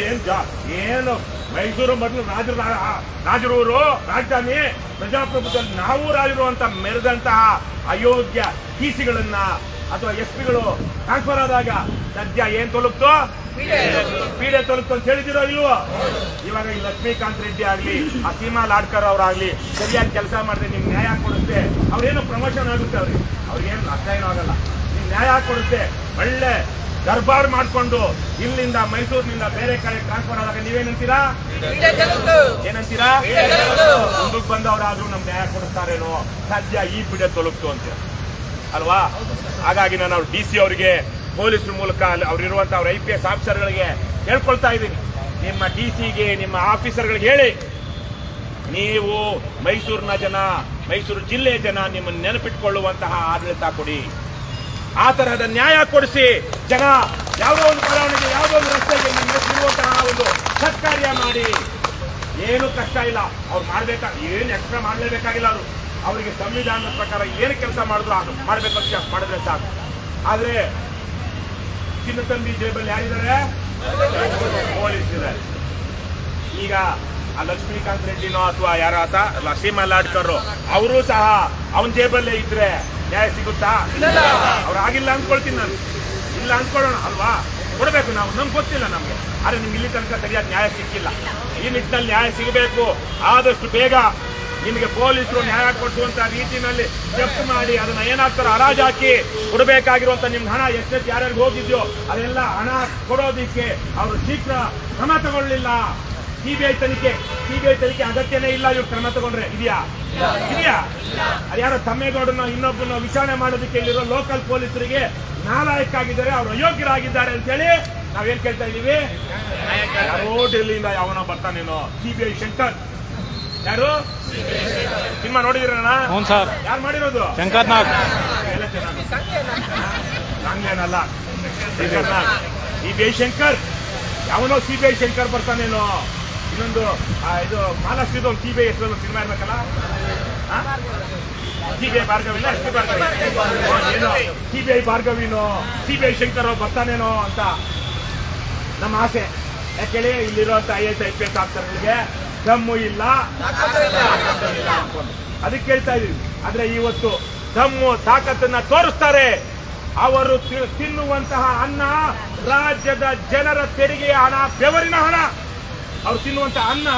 ಏನು ಮೈಸೂರು ಮೊದಲು ರಾಜರೂರು, ರಾಜಧಾನಿ, ಪ್ರಜಾಪ್ರಭುತ್ವದಲ್ಲಿ ನಾವು ರಾಜರು ಅಂತ ಮೆರೆದಂತಹ ಅಯೋಗ್ಯ TCಗಳನ್ನ ಅಥವಾ SP-ಗಳು ಟ್ರಾನ್ಸ್ಫರ್ ಆದಾಗ ಸದ್ಯ ಏನ್ ತೊಲಗ್ತೋ? ಪೀಡೆ ತೊಲಗ್ತು ಅಂತ ಹೇಳಿದಿರೋ ಇಲ್ವೋ? ಇವಾಗ ಈ ಲಕ್ಷ್ಮೀಕಾಂತ್ ರೆಡ್ಡಿ ಆಗ್ಲಿ, ಆ ಸೀಮಾ ಲಾಡ್ಕರ್ ಅವರಾಗ್ಲಿ ಸರಿಯಾಗಿ ಕೆಲಸ ಮಾಡಿದ್ರೆ ನಿಮ್ ನ್ಯಾಯ ಕೊಡುತ್ತೆ. ಅವ್ರೇನು ಪ್ರಮೋಷನ್ ಆಗುತ್ತೆ, ಅವ್ರಿಗೇನು ನಷ್ಟ ಏನೂ ಆಗಲ್ಲ. ನಿಮ್ ನ್ಯಾಯ ಕೊಡುತ್ತೆ. ಒಳ್ಳೆ ದರ್ಬಾರ್ ಮಾಡ್ಕೊಂಡು ಇಲ್ಲಿಂದ ಮೈಸೂರಿನಿಂದ ಬೇರೆ ಕಡೆ ಟ್ರಾನ್ಸ್ಫರ್ ಆದಾಗ ನೀವೇನಂತೀರಾ? ಮುಂದಕ್ಕೆ ಬಂದವರಾದ್ರೂ ನಮ್ ನ್ಯಾಯ ಕೊಡುತ್ತಾರೇನೋ, ಸದ್ಯ ಈ ಪೀಡೆ ತೊಲಗ್ತು ಅಂತ ಅಲ್ವಾ? ಹಾಗಾಗಿ ನಾನು ಅವ್ರು DC ಅವರಿಗೆ, ಪೊಲೀಸರ ಮೂಲಕ ಅವ್ರಿರುವಂತಹ ಅವ್ರ IPS ಆಫೀಸರ್ಗಳಿಗೆ ಹೇಳ್ಕೊಳ್ತಾ ಇದ್ದೀನಿ, ನಿಮ್ಮ DC-ಗೆ, ನಿಮ್ಮ ಆಫೀಸರ್ಗಳಿಗೆ ಹೇಳಿ, ನೀವು ಮೈಸೂರಿನ ಜನ, ಮೈಸೂರು ಜಿಲ್ಲೆಯ ಜನ ನಿಮ್ಮನ್ನು ನೆನಪಿಟ್ಕೊಳ್ಳುವಂತಹ ಆಡಳಿತ ಕೊಡಿ. ಆ ತರಹದ ನ್ಯಾಯ ಕೊಡಿಸಿ. ಜನ ಯಾವುದೋ ಒಂದು ಬಡಾವಣೆಗೆ, ಯಾವುದೋ ಒಂದು ರಸ್ತೆಗೆ ನಿಮ್ಮ ಹೆಸರಿರುವಂತಹ ಒಂದು ಸತ್ಕಾರ್ಯ ಮಾಡಿ. ಏನು ಕಷ್ಟ ಇಲ್ಲ. ಅವ್ರು ಏನು ಎಕ್ಸ್ಟ್ರಾ ಮಾಡಲೇಬೇಕಾಗಿಲ್ಲ. ಅವರಿಗೆ ಸಂವಿಧಾನದ ಪ್ರಕಾರ ಏನು ಕೆಲಸ ಮಾಡಿದ್ರು ಅದು ಮಾಡಬೇಕಂತ ಮಾಡಿದ್ರೆ ಸಾಕು. ಆದ್ರೆ ಚಿನ್ನತಂಬಿ ಜೇಬಲ್ಲಿ ಯಾರಿದ್ದಾರೆ? ಪೊಲೀಸ್ ಇದ್ದಾರೆ. ಈಗ ಆ ಲಕ್ಷ್ಮೀಕಾಂತ್ ರೆಡ್ಡಿನೋ ಅಥವಾ ಯಾರ ಸೀಮಾ ಲಾಡ್ಕರ್ ಅವರು ಸಹ ಅವನ ಜೇಬಲ್ಲೇ ಇದ್ರೆ ನ್ಯಾಯ ಸಿಗುತ್ತಾ? ಅವ್ರು ಆಗಿಲ್ಲ ಅಂದ್ಕೊಳ್ತೀನಿ ನಾನು. ಇಲ್ಲ ಅಂದ್ಕೊಳ್ಳೋಣ ಅಲ್ವಾ? ಕೊಡಬೇಕು ನಾವು, ನಮ್ಗೆ ಗೊತ್ತಿಲ್ಲ ನಮ್ಗೆ. ಆದ್ರೆ ನಿಮ್ಗೆ ಇಲ್ಲಿ ತನಕ ಸರಿಯಾದ ನ್ಯಾಯ ಸಿಕ್ಕಿಲ್ಲ. ಈ ನಿಟ್ಟಿನಲ್ಲಿ ನ್ಯಾಯ ಸಿಗಬೇಕು. ಆದಷ್ಟು ಬೇಗ ನಿಮಗೆ ಪೊಲೀಸರು ನ್ಯಾಯ ಕೊಡಿಸುವಂತ ರೀತಿಯಲ್ಲಿ ಜಪ್ತು ಮಾಡಿ ಅದನ್ನ ಏನಾಗ್ತಾರೋ ಹರಾಜಾಕಿ ಕೊಡಬೇಕಾಗಿರುವಂತ ನಿಮ್ಗೆ ಹಣ ಎಷ್ಟೆಷ್ಟು ಯಾರ್ಯಾರಿಗೆ ಹೋಗಿದ್ಯೋ ಅದೆಲ್ಲ ಹಣ ಕೊಡೋದಿಕ್ಕೆ ಅವರು ಶೀಘ್ರ ಕ್ರಮ ತಗೊಳ್ಳಿಲ್ಲ. ಸಿಬಿಐ ತನಿಖೆ ಅಗತ್ಯನೇ ಇಲ್ಲ. ಇವ್ರು ಕ್ರಮ ತಗೊಂಡ್ರೆ ಇದೆಯಾ? ಅದ್ಯಾರೋ ತಮ್ಮೇಗೌಡನ ಇನ್ನೊಬ್ಬನ ವಿಚಾರಣೆ ಮಾಡೋದಕ್ಕೆ ಇಲ್ಲಿರೋ ಲೋಕಲ್ ಪೊಲೀಸರಿಗೆ ನಾಲಾಯಕ ಆಗಿದ್ದಾರೆ, ಅವರು ಅಯೋಗ್ಯರಾಗಿದ್ದಾರೆ ಅಂತ ಹೇಳಿ ನಾವೇನ್ ಕೇಳ್ತಾ ಇದೀವಿ? ಯಾರೋ ಡೆಲ್ಲಿಯಿಂದ ಯಾವನೋ ಬರ್ತಾನೇನೋ, CBI ಶಂಕರ್. ಯಾರು? ಸಿನಿಮಾ ನೋಡಿದಿರಣ್ಣ? ಹ್ಞೂ ಸರ್. ಯಾರು ಮಾಡಿರೋದು? ಶಂಕರ್ ನಾಗ್. ಹಂಗೇನಲ್ಲ, ಶಂಕರ್ ನಾಗ್. CBI ಶಂಕರ್ ಯಾವನೋ CBI ಶಂಕರ್ ಬರ್ತಾನೇನೋ. ಇನ್ನೊಂದು ಇದು ಮಹಾರಾಷ್ಟ್ರದ ಒಂದು CBI ಹೆಸರು ಸಿನಿಮಾ ಇರ್ಬೇಕಲ್ಲ, CBI ಭಾರ್ಗವಿನ ಎಷ್ಟು ಭಾರ್ಗವಿ ಏನೋ CBI ಭಾರ್ಗವಿನೋ CBI ಶಂಕರ್ ಬರ್ತಾನೇನೋ ಅಂತ ನಮ್ಮ ಆಸೆ. ಯಾಕೆಳಿ ಇಲ್ಲಿರುವಂತ IAS IPS ಆಫೀಸರ್ಗಳಿಗೆ ದಮ್ಮು ಇಲ್ಲ, ಅದಕ್ಕೆ ಕೇಳ್ತಾ ಇದೀವಿ. ಆದ್ರೆ ಇವತ್ತು ದಮ್ಮು ತಾಕತ್ತನ್ನ ತೋರಿಸ್ತಾರೆ. ಅವರು ತಿನ್ನುವಂತಹ ಅನ್ನ ರಾಜ್ಯದ ಜನರ ತೆರಿಗೆಯ ಹಣ, ಬೆವರಿನ ಹಣ. ಅವ್ರು ತಿನ್ನುವಂತಹ ಅನ್ನ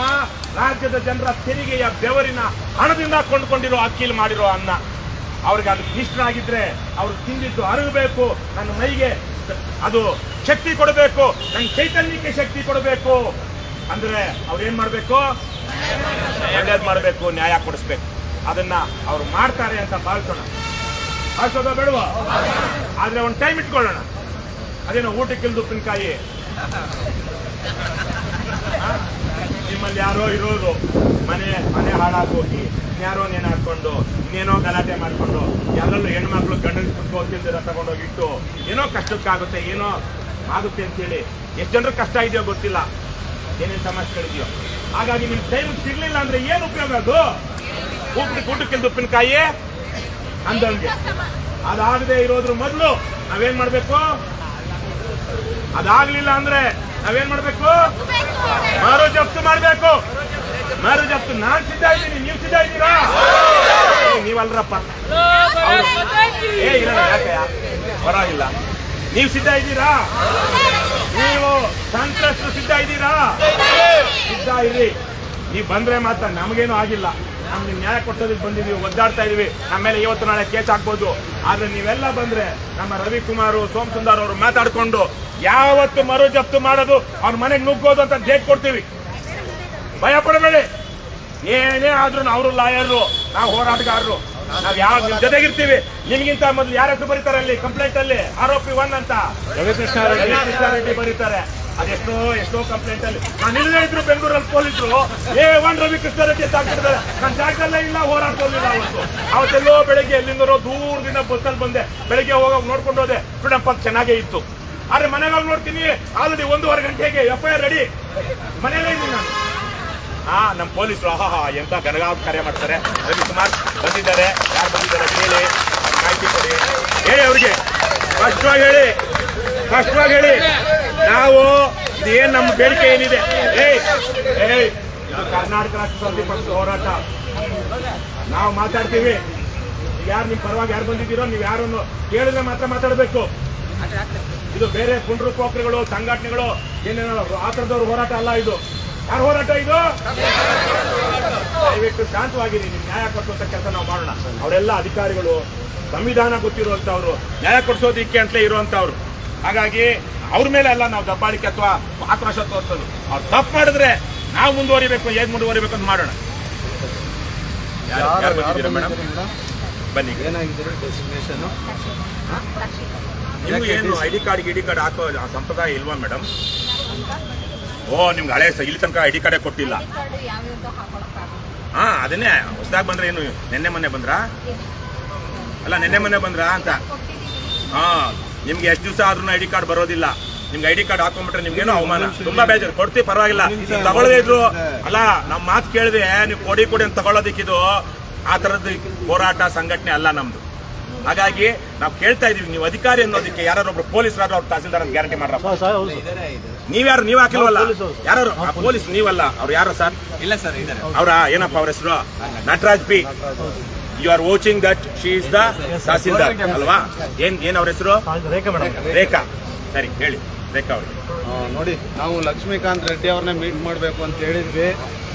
ರಾಜ್ಯದ ಜನರ ತೆರಿಗೆಯ ಬೆವರಿನ ಹಣದಿಂದ ಕೊಂಡ್ಕೊಂಡಿರೋ ಅಕ್ಕಿಲ್ ಮಾಡಿರೋ ಅನ್ನ. ಅವ್ರಿಗೆ ಅದು ಇಷ್ಟರಾಗಿದ್ರೆ ಅವ್ರು ತಿಂದಿದ್ದು ಅರಗಬೇಕು, ನನ್ನ ಮೈಗೆ ಅದು ಶಕ್ತಿ ಕೊಡಬೇಕು, ನನ್ನ ಚೈತನ್ಯಕ್ಕೆ ಶಕ್ತಿ ಕೊಡಬೇಕು ಅಂದ್ರೆ ಅವ್ರೇನ್ ಮಾಡ್ಬೇಕು? ಒಳ್ಳೇದ್ ಮಾಡ್ಬೇಕು, ನ್ಯಾಯ ಕೊಡಿಸ್ಬೇಕು. ಅದನ್ನ ಅವ್ರು ಮಾಡ್ತಾರೆ ಅಂತ ಭಾವಿಸೋಣ. ಭಾವಿಸೋದ ಬೇಡವ? ಆದ್ರೆ ಒಂದು ಟೈಮ್ ಇಟ್ಕೊಳ್ಳೋಣ. ಅದೇನೋ ಊಟಕ್ಕಿಲ್ದು ಉಪ್ಪಿನಕಾಯಿ. ನಿಮ್ಮಲ್ಲಿ ಯಾರೋ ಇರೋರು ಮನೆ ಹಾಳಾಗೋಗಿ ಯಾರೋ ನೇಣಾಡ್ಕೊಂಡು ಇನ್ನೇನೋ ಗಲಾಟೆ ಮಾಡ್ಕೊಂಡು ಎಲ್ಲರೂ ಹೆಣ್ಮಕ್ಳು ಗಂಡನ ಕುತ್ಕೋತಿಲ್ದಿರ ತಗೊಂಡೋಗಿಟ್ಟು ಏನೋ ಕಷ್ಟಕ್ಕಾಗುತ್ತೆ, ಏನೋ ಆಗುತ್ತೆ ಅಂತೇಳಿ ಎಷ್ಟು ಜನರು ಕಷ್ಟ ಇದೆಯೋ ಗೊತ್ತಿಲ್ಲ, ಏನೇನು ಸಮಸ್ಯೆಗಳಿದೆಯೋ. ಹಾಗಾಗಿ ನಿಮ್ ಟೈಮ್ ಸಿಗ್ಲಿಲ್ಲ ಅಂದ್ರೆ ಏನು ಉಪಯೋಗ? ಅದು ಊಟಕ್ಕಿಲ್ದು ಉಪ್ಪಿನಕಾಯಿ ಅಂದಂಗೆ. ಅದಾಗದೆ ಇರೋದ್ರ ಮೊದಲು ನಾವೇನ್ ಮಾಡ್ಬೇಕು? ಅದಾಗ್ಲಿಲ್ಲ ಅಂದ್ರೆ ನಾವೇನ್ ಮಾಡ್ಬೇಕು? ಮರು ಜಪ್ತು ಮಾಡ್ಬೇಕು. ಮರು ಜಪ್ತು ನಾನ್ ಸಿದ್ಧ ಇದ್ದೀನಿ, ನೀವು ಸಿದ್ಧ ಇದ್ದೀರಾ? ನೀವಲ್ರಪ್ಪ, ಇಲ್ಲ ಯಾಕೆ ಪರವಾಗಿಲ್ಲ. ನೀವು ಸಿದ್ಧ ಇದ್ದೀರಾ? ನೀವು ಸಂತ್ರಸ್ತರು ಸಿದ್ಧ ಇದ್ದೀರಾ? ಸಿದ್ಧ ಇರಿ. ನೀವು ಬಂದ್ರೆ ಮಾತ್ರ ನಮಗೇನು ಆಗಿಲ್ಲ. ನಮ್ಗೆ ನ್ಯಾಯ ಕೊಟ್ಟೋದಕ್ಕೆ ಬಂದಿದೀವಿ, ಒದ್ದಾಡ್ತಾ ಇದೀವಿ. ನಮ್ಮ ಮೇಲೆ ಇವತ್ತು ನಾಳೆ ಕೇಸ್ ಹಾಕ್ಬೋದು. ಆದ್ರೆ ನೀವೆಲ್ಲ ಬಂದ್ರೆ ನಮ್ಮ ರವಿಕುಮಾರ್, ಸೋಮಸುಂದರ್ ಅವರು ಮಾತಾಡ್ಕೊಂಡು ಯಾವತ್ತು ಮರು ಜಪ್ತು ಮಾಡೋದು, ಅವ್ರ ಮನೆಗೆ ನುಗ್ಗೋದು ಅಂತ ಡೇಟ್ ಕೊಡ್ತೀವಿ. ಭಯ ಪಡಬೇಡಿ. ಏನೇ ಆದ್ರೂ ಅವರು ಲಾಯರು, ನಾವು ಹೋರಾಟಗಾರರು. ನಾವ್ ಯಾವ ನಿಮ್ ಜೊತೆಗಿರ್ತೀವಿ. ನಿಮ್ಗಿಂತ ಮೊದಲು ಯಾರ ಹೆಸರು ಬರೀತಾರೆ ಅಲ್ಲಿ ಕಂಪ್ಲೇಂಟ್ ಅಲ್ಲಿ? ಆರೋಪಿ 1 ಅಂತ ರವಿಕೃಷ್ಣ ರೆಡ್ಡಿ ಬರೀತಾರೆ. ಎಷ್ಟೋ ಕಂಪ್ಲೇಂಟ್ ಅಲ್ಲಿ ನಾನು ಇಲ್ಲೇ ಇದ್ರು ಬೆಂಗಳೂರಲ್ಲಿ ಪೊಲೀಸರು A1 ರವಿಕೃಷ್ಣ ರೆಡ್ಡಿ ತಾಕಿದ್ದಾರೆ. ನಾನು ಜಾಗದಲ್ಲೇ ಇಲ್ಲ, ಹೋರಾಡ್ತಿರ್ಲಿಲ್ಲ. ಅವತ್ತೆಲ್ಲೋ ಬೆಳಗ್ಗೆ ಎಲ್ಲಿಂದರೋ ದೂರದಿಂದ ಬಸ್ಸಲ್ಲಿ ಬಂದೆ. ಬೆಳಗ್ಗೆ ಹೋಗೋಗಿ ನೋಡ್ಕೊಂಡು ಹೋದೆ. ಫ್ರೀಡಮ್ ಪಾರ್ಕ್ ಚೆನ್ನಾಗೇ ಇತ್ತು. ಆದ್ರೆ ಮನೆಗಾಗಿ ನೋಡ್ತೀನಿ ಆಲ್ರೆಡಿ 1.5 ಗಂಟೆಗೆ FIR ರೆಡಿ. ಮನೆಯಲ್ಲೇ ಇದ್ದೀನಿ ನಾನು. ನಮ್ಮ ಪೊಲೀಸರು ಎಂತ ಗನಗಾವ್ ಕಾರ್ಯ ಮಾಡ್ತಾರೆ. ರವಿಕುಮಾರ್ ಬಂದಿದ್ದಾರೆ, ಯಾರು ಬಂದಿದ್ದಾರೆ ಹೇಳಿ, ಮಾಹಿತಿ ಕೊಡಿ, ಹೇಳಿ ಅವ್ರಿಗೆ ಸ್ಪಷ್ಟವಾಗಿ ಹೇಳಿ. ನಾವು ಇದೇನ್ ನಮ್ಮ ಬೇಡಿಕೆ ಏನಿದೆ? ಇದು ಕರ್ನಾಟಕ ರಾಷ್ಟ್ರ ಸಮಿತಿ ಪಕ್ಷದ ಹೋರಾಟ. ನಾವು ಮಾತಾಡ್ತೀವಿ. ಯಾರು ನಿಮ್ ಪರವಾಗಿ ಯಾರು ಬಂದಿದ್ದೀರೋ ನೀವು ಯಾರನ್ನು ಕೇಳಿದ್ರೆ ಮಾತ್ರ ಮಾತಾಡಬೇಕು. ಇದು ಬೇರೆ ಪುನರುಪೋಕ್ರಿಗಳು, ಸಂಘಟನೆಗಳು ಏನೇನೋ ಆ ಥರದವ್ರ ಹೋರಾಟ ಅಲ್ಲ ಇದು. ಯಾರ ಹೋರಾಟ ಇದು? ದಯವಿಟ್ಟು ಶಾಂತವಾಗಿರಿ. ನಿಮ್ ನ್ಯಾಯ ಕೊಡಿಸುವಂತ ಕೆಲಸ ನಾವು ಮಾಡೋಣ. ಅವರೆಲ್ಲ ಅಧಿಕಾರಿಗಳು, ಸಂವಿಧಾನ ಗೊತ್ತಿರುವಂತವ್ರು, ನ್ಯಾಯ ಕೊಡಿಸೋದಿಕ್ಕೆ ಅಂತಲೇ ಇರುವಂತವ್ರು. ಹಾಗಾಗಿ ಅವ್ರ ಮೇಲೆ ಎಲ್ಲ ನಾವು ದಬ್ಬಾಳಿಕೆ ಅಥವಾ ಆಕ್ರೋಶ ತೋರಿಸೋದು. ಅವ್ರು ತಪ್ಪು ಮಾಡಿದ್ರೆ ನಾವು ಮುಂದುವರಿಬೇಕು, ಹೇಗೆ ಮುಂದುವರಿಬೇಕು ಅಂತ ಮಾಡೋಣ. ಯಾರು ಬಂದಿದ್ದೀರಾ ಮೇಡಮ್? ಬನ್ನಿ. ಏನಾಗಿದ್ದೀರಿ ಡೆಸಿಗ್ನೇಷನ್? ನಿಮ್ಗೆ ಏನು ಐಡಿ ಕಾರ್ಡ್ ಹಾಕೋ ಸಂಪ್ರದಾಯ ಇಲ್ವಾ ಮೇಡಮ್? ನಿಮ್ಗೆ ಹಳೆ ಇಲ್ಲಿ ತನಕ ಐಡಿ ಕಾರ್ಡೇ ಕೊಟ್ಟಿಲ್ಲ. ಅದನ್ನೇ ಹೊಸದಾಗಿ ಬಂದ್ರೆ ಏನು ನೆನ್ನೆ ಮೊನ್ನೆ ಬಂದ್ರಾ? ಅಲ್ಲ ನೆನ್ನೆ ಮೊನ್ನೆ ಬಂದ್ರಾ ಅಂತ. ನಿಮ್ಗೆ ಎಷ್ಟು ದಿವಸ ಆದ್ರೂ ಐಡಿ ಕಾರ್ಡ್ ಬರೋದಿಲ್ಲ. ನಿಮ್ಗೆ ಐಡಿ ಕಾರ್ಡ್ ಹಾಕೊಂಡ್ಬಿಟ್ರೆ ನಿಮ್ಗೇನೋ ಅವಮಾನ. ತುಂಬಾ ಬೇಜಾರು. ಕೊಡ್ತೀವಿ, ಪರವಾಗಿಲ್ಲ. ತಗೊಳ್ಳದೇ ಇದ್ರು ಅಲ್ಲ, ನಮ್ ಮಾತು ಕೇಳಿದೆ ನೀವು ಕೊಡಿ ಅಂತ ತಗೊಳ್ಳೋದಿಕ್ಕಿದು ಆ ತರದ್ದು ಹೋರಾಟ ಸಂಘಟನೆ ಅಲ್ಲ ನಮ್ದು. ಹಾಗಾಗಿ ನಾವು ಕೇಳ್ತಾ ಇದೀವಿ, ನೀವು ಅಧಿಕಾರಿ ಅನ್ನೋದಕ್ಕೆ ಯಾರೊಬ್ರು ಪೊಲೀಸರಾದ್ರು ಅವ್ರು ತಹಸೀಲ್ದಾರ್ ಅಂತ ಗ್ಯಾರಂಟಿ ಮಾಡ್ರಪ್ಪ. ನೀವ್ಯಾರು? ನೀವ್ ಹಾಕಿಲ್ವಲ್ಲ? ಯಾರು ಪೊಲೀಸ್? ನೀವಲ್ಲ. ಅವ್ರು ಯಾರು ಸರ್? ಇಲ್ಲ ಸರ್, ಇದ್ದಾರೆ. ಅವ್ರ ಏನಪ್ಪ ಅವ್ರ ಹೆಸರು? Nataraj P. You are watching that she is the tahsildar ಅಲ್ವಾ? ಏನ್ ಅವ್ರ ಹೆಸರು? ರೇಖಾ. ಸರಿ, ಹೇಳಿ ರೇಖಾ ಅವ್ರಿಗೆ. ನೋಡಿ, ನಾವು ಲಕ್ಷ್ಮೀಕಾಂತ್ ರೆಡ್ಡಿ ಅವ್ರನ್ನ ಮೀಟ್ ಮಾಡ್ಬೇಕು ಅಂತ ಹೇಳಿದ್ವಿ.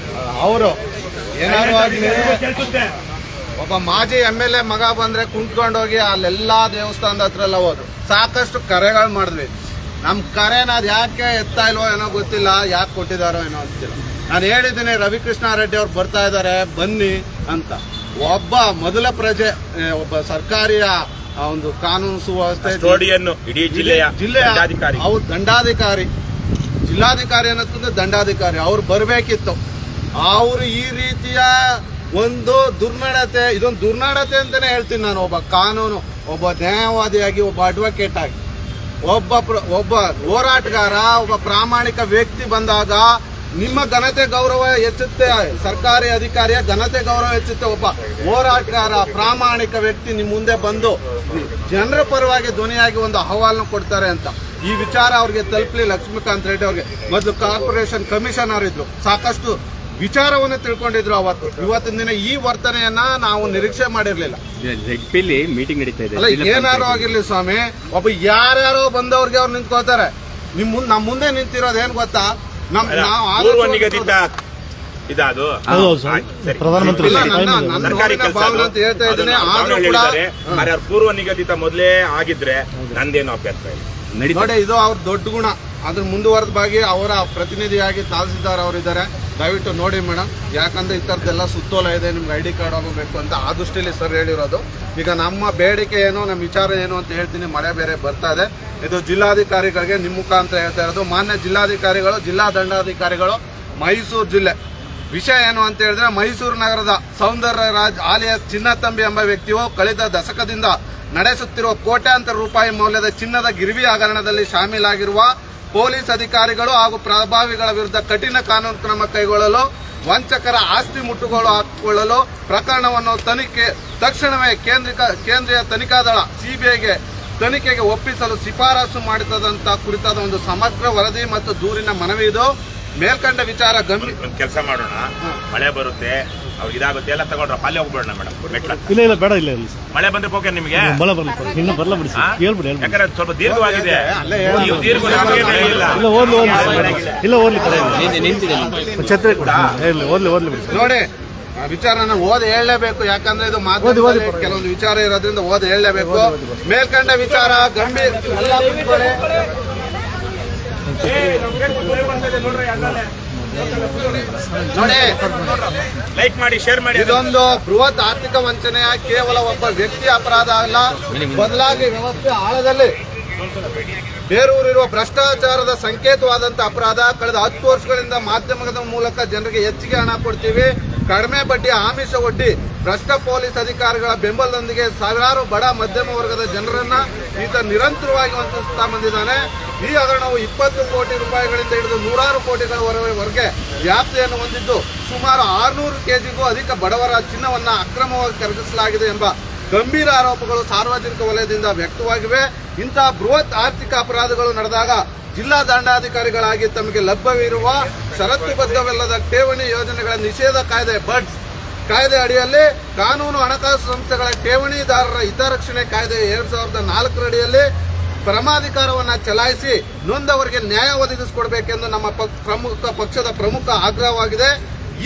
ಅವರು ಏನಾದ್ರು ಆಗ್ಲಿ, ಕೇಳಿಸುತ್ತೆ. ಒಬ್ಬ ಮಾಜಿ MLA ಮಗ ಬಂದ್ರೆ ಕುಂತ್ಕೊಂಡೋಗಿ ಅಲ್ಲೆಲ್ಲಾ ದೇವಸ್ಥಾನದ ಹತ್ರ ಎಲ್ಲ ಹೋದ್ರು. ಸಾಕಷ್ಟು ಕರೆಗಳು ಮಾಡಿದ್ವಿ. ನಮ್ ಕರೆನ ಅದ್ ಯಾಕೆ ಎತ್ತಾ ಇಲ್ವೋ ಏನೋ ಗೊತ್ತಿಲ್ಲ, ಯಾಕೆ ಕೊಟ್ಟಿದಾರೋ ಏನೋ ಅಂತಿಲ್ಲ. ನಾನು ಹೇಳಿದ್ದೀನಿ ರವಿಕೃಷ್ಣ ರೆಡ್ಡಿ ಅವ್ರು ಬರ್ತಾ ಇದ್ದಾರೆ, ಬನ್ನಿ ಅಂತ. ಒಬ್ಬ ಮೊದಲ ಪ್ರಜೆ, ಒಬ್ಬ ಸರ್ಕಾರಿಯ ಒಂದು ಕಾನೂನು ಸುವ್ಯವಸ್ಥೆ ಇಡೀ ಜಿಲ್ಲೆಯ ಅವ್ರು ದಂಡಾಧಿಕಾರಿ, ಜಿಲ್ಲಾಧಿಕಾರಿ ಅನ್ನೋದಕ್ಕಿಂತ ದಂಡಾಧಿಕಾರಿ ಅವ್ರು ಬರ್ಬೇಕಿತ್ತು. ಅವರು ಈ ರೀತಿಯ ಒಂದು ದುರ್ನಡತೆ, ಇದೊಂದು ದುರ್ನಡತೆ ಅಂತಾನೆ ಹೇಳ್ತೀನಿ ನಾನು. ಒಬ್ಬ ಕಾನೂನು, ಒಬ್ಬ ನ್ಯಾಯವಾದಿಯಾಗಿ, ಒಬ್ಬ ಅಡ್ವೊಕೇಟ್ ಆಗಿ, ಒಬ್ಬ ಹೋರಾಟಗಾರ, ಒಬ್ಬ ಪ್ರಾಮಾಣಿಕ ವ್ಯಕ್ತಿ ಬಂದಾಗ ನಿಮ್ಮ ಘನತೆ ಗೌರವ ಹೆಚ್ಚುತ್ತೆ. ಸರ್ಕಾರಿ ಅಧಿಕಾರಿಯ ಘನತೆ ಗೌರವ ಹೆಚ್ಚುತ್ತೆ. ಒಬ್ಬ ಹೋರಾಟಗಾರ, ಪ್ರಾಮಾಣಿಕ ವ್ಯಕ್ತಿ ನಿಮ್ಮ ಮುಂದೆ ಬಂದು ಜನರ ಪರವಾಗಿ ಧ್ವನಿಯಾಗಿ ಒಂದು ಅಹವಾಲನ್ನು ಕೊಡ್ತಾರೆ ಅಂತ. ಈ ವಿಚಾರ ಅವ್ರಿಗೆ ತಲುಪಲಿ. ಲಕ್ಷ್ಮೀಕಾಂತ್ ರೆಡ್ಡಿ ಅವ್ರಿಗೆ ಮೊದಲು ಕಾರ್ಪೊರೇಷನ್ ಕಮಿಷನರ್ ಇದ್ರು, ಸಾಕಷ್ಟು ವಿಚಾರವನ್ನು ತಿಳ್ಕೊಂಡಿದ್ರು. ಇವತ್ತಿನ ದಿನ ಈ ವರ್ತನೆಯನ್ನ ನಾವು ನಿರೀಕ್ಷೆ ಮಾಡಿರ್ಲಿಲ್ಲ. ಮೀಟಿಂಗ್ ನಡೀತಾ ಇದೆ. ಅಲ್ಲ, ಏನಾರು ಆಗಿರ್ಲಿ ಸ್ವಾಮಿ, ಒಬ್ಬ ಯಾರ್ಯಾರೋ ಬಂದವ್ರಿಗೆ ಅವ್ರು ನಿಂತ್ಕೋತಾರೆ. ನಮ್ಮ ಮುಂದೆ ನಿಂತಿರೋದು ಏನ್ ಗೊತ್ತಾ? ಪೂರ್ವ ನಿಗದಿತ ಇದದು ಪ್ರಧಾನಮಂತ್ರಿ ಸರ್ಕಾರಿ ಕೆಲಸ ಅಂತ ಹೇಳ್ತಾ ಇದ್ದೀನಿ. ಆದ್ರೂ ಕೂಡ ಪೂರ್ವ ನಿಗದಿತ ಮೊದಲೇ ಆಗಿದ್ರೆ ನಂದೇನು ಅಭ್ಯರ್ಥ ಇಲ್ಲ. ನೋಡಿ, ಇದು ಅವ್ರ ದೊಡ್ಡ ಗುಣ. ಅದ್ರ ಮುಂದುವರೆದ ಬಾಗಿ ಅವರ ಪ್ರತಿನಿಧಿಯಾಗಿ ತಹಸೀಲ್ದಾರ್ ಅವರಿದ್ದಾರೆ. ದಯವಿಟ್ಟು ನೋಡಿ ಮೇಡಮ್, ಯಾಕಂದ್ರೆ ಈ ಥರದ್ದೆಲ್ಲ ಸುತ್ತೋಲ ಇದೆ, ನಿಮ್ಗೆ ID ಕಾರ್ಡ್ ಹೋಗಬೇಕು ಅಂತ ಆ ದೃಷ್ಟಿಯಲ್ಲಿ ಸರ್ ಹೇಳಿರೋದು. ಈಗ ನಮ್ಮ ಬೇಡಿಕೆ ಏನು, ನಮ್ಮ ವಿಚಾರ ಏನು ಅಂತ ಹೇಳ್ತೀನಿ. ಮಳೆ ಬೇರೆ ಬರ್ತಾ ಇದೆ. ಇದು ಜಿಲ್ಲಾಧಿಕಾರಿಗಳಿಗೆ ನಿಮ್ಮ ಮುಖಾಂತರ ಹೇಳ್ತಾ ಇರೋದು. ಮಾನ್ಯ ಜಿಲ್ಲಾಧಿಕಾರಿಗಳು, ಜಿಲ್ಲಾ ದಂಡಾಧಿಕಾರಿಗಳು, ಮೈಸೂರು ಜಿಲ್ಲೆ. ವಿಷಯ ಏನು ಅಂತ ಹೇಳಿದ್ರೆ, ಮೈಸೂರು ನಗರದ ಸೌಂದರ್ಯ ರಾಜ್ ಆಲಿಯಾಸ್ ಚಿನ್ನತಂಬಿ ಎಂಬ ವ್ಯಕ್ತಿಯು ಕಳೆದ ದಶಕದಿಂದ ನಡೆಸುತ್ತಿರುವ ಕೋಟ್ಯಾಂತರ ರೂಪಾಯಿ ಮೌಲ್ಯದ ಚಿನ್ನದ ಗಿರ್ವಿ ಹಗರಣದಲ್ಲಿ ಶಾಮೀಲಾಗಿರುವ ಪೊಲೀಸ್ ಅಧಿಕಾರಿಗಳು ಹಾಗೂ ಪ್ರಭಾವಿಗಳ ವಿರುದ್ಧ ಕಠಿಣ ಕಾನೂನು ಕ್ರಮ ಕೈಗೊಳ್ಳಲು, ವಂಚಕರ ಆಸ್ತಿ ಮುಟ್ಟುಗೋಲು ಹಾಕಿಕೊಳ್ಳಲು ಪ್ರಕರಣವನ್ನು ತಕ್ಷಣವೇ ಕೇಂದ್ರೀಯ ತನಿಖಾ ದಳ CBIಗೆ ತನಿಖೆಗೆ ಒಪ್ಪಿಸಲು ಶಿಫಾರಸು ಮಾಡಿದಂತ ಕುರಿತಾದ ಒಂದು ಸಮಗ್ರ ವರದಿ ಮತ್ತು ದೂರಿನ ಮನವಿ ಇದು. ಮೇಲ್ಕಂಡ ವಿಚಾರ ಗಂಭೀರ. ಒಂದು ಕೆಲಸ ಮಾಡೋಣ, ಮಳೆ ಬರುತ್ತೆ, ಅವ್ರಿಗೆ ಇದಾಗುತ್ತೆ, ಎಲ್ಲ ತಗೊಂಡ್ರ ಅಲ್ಲೇ ಹೋಗ್ಬೇಡ ಮೇಡಮ್. ಇಲ್ಲ ಬೇಡ, ಇಲ್ಲ ಮಳೆ ಬಂದ್ರೆ ಹೋಗಿ ನಿಮಗೆ ಬಲ ಬರ್ಲಿ, ಇನ್ನು ಬರ್ಲ ಬಿಡಿ ಹೇಳ್ಬಿಡಿ. ಯಾಕಂದ್ರೆ ಸ್ವಲ್ಪ ದೀರ್ಘವಾಗಿದೆ. ನೀವು ದೀರ್ಘ ಇಲ್ಲ ಓದ್ಲಿ ಛತ್ರಿ ಓದ್ಲಿ ಬಿಡಿ. ನೋಡಿ, ವಿಚಾರನ ಓದಿ ಹೇಳಲೇಬೇಕು, ಯಾಕಂದ್ರೆ ಇದು ಮಾಧ್ಯಮದಲ್ಲಿ ಕೆಲವೊಂದು ವಿಚಾರ ಇರೋದ್ರಿಂದ ಓದಿ ಹೇಳಲೇಬೇಕು. ಮೇಲ್ಕಂಡ ವಿಚಾರ ಗಂಭೀರ. ನೋಡಿ, ಲೈಕ್ ಮಾಡಿ, ಶೇರ್ ಮಾಡಿ. ಇದೊಂದು ಬೃಹತ್ ಆರ್ಥಿಕ ವಂಚನೆಯ ಕೇವಲ ಒಬ್ಬ ವ್ಯಕ್ತಿ ಅಪರಾಧ ಅಲ್ಲ, ಬದಲಾಗಿ ವ್ಯವಸ್ಥೆ ಆಳದಲ್ಲಿ ಬೇರೂರಿರುವ ಭ್ರಷ್ಟಾಚಾರದ ಸಂಕೇತವಾದಂತಹ ಅಪರಾಧ. ಕಳೆದ 10 ವರ್ಷಗಳಿಂದ ಮಾಧ್ಯಮದ ಮೂಲಕ ಜನರಿಗೆ ಹೆಚ್ಚಿಗೆ ಹಣ ಕೊಡ್ತೀವಿ, ಕಡಿಮೆ ಬಡ್ಡಿ, ಆಮಿಷ ಒಡ್ಡಿ, ಭ್ರಷ್ಟ ಪೊಲೀಸ್ ಅಧಿಕಾರಿಗಳ ಬೆಂಬಲದೊಂದಿಗೆ ಸಾವಿರಾರು ಬಡ ಮಧ್ಯಮ ವರ್ಗದ ಜನರನ್ನ ಈತ ನಿರಂತರವಾಗಿ ವಂಚಿಸುತ್ತಾ ಬಂದಿದ್ದಾನೆ. ಈ ಹಗರಣವು 20 ಕೋಟಿ ರೂಪಾಯಿಗಳಿಂದ ಹಿಡಿದು 100 ಕೋಟಿಗಳವರೆಗೆ ವ್ಯಾಪ್ತಿಯನ್ನು ಹೊಂದಿದ್ದು, ಸುಮಾರು 600 ಕೆಜಿಗೂ ಅಧಿಕ ಬಡವರ ಚಿನ್ನವನ್ನ ಅಕ್ರಮವಾಗಿ ಕರಗಿಸಲಾಗಿದೆ ಎಂಬ ಗಂಭೀರ ಆರೋಪಗಳು ಸಾರ್ವಜನಿಕ ವಲಯದಿಂದ ವ್ಯಕ್ತವಾಗಿವೆ. ಇಂತಹ ಬೃಹತ್ ಆರ್ಥಿಕ ಅಪರಾಧಗಳು ನಡೆದಾಗ ಜಿಲ್ಲಾ ದಂಡಾಧಿಕಾರಿಗಳಾಗಿ ತಮಗೆ ಲಭ್ಯವಿರುವ ಷರತ್ತುಬದ್ಧವಲ್ಲದ ಠೇವಣಿ ಯೋಜನೆಗಳ ನಿಷೇಧ ಕಾಯ್ದೆ ಬಡ್ಸ್ ಕಾಯ್ದೆ ಅಡಿಯಲ್ಲಿ, ಕಾನೂನು ಹಣಕಾಸು ಸಂಸ್ಥೆಗಳ ಠೇವಣಿದಾರರ ಹಿತರಕ್ಷಣೆ ಕಾಯ್ದೆ 2004 ಅಡಿಯಲ್ಲಿ ಪರಮಾಧಿಕಾರವನ್ನ ಚಲಾಯಿಸಿ ನೊಂದವರಿಗೆ ನ್ಯಾಯ ಒದಗಿಸಿಕೊಡಬೇಕೆಂದು ನಮ್ಮ ಪಕ್ಷದ ಪ್ರಮುಖ ಆಗ್ರಹವಾಗಿದೆ.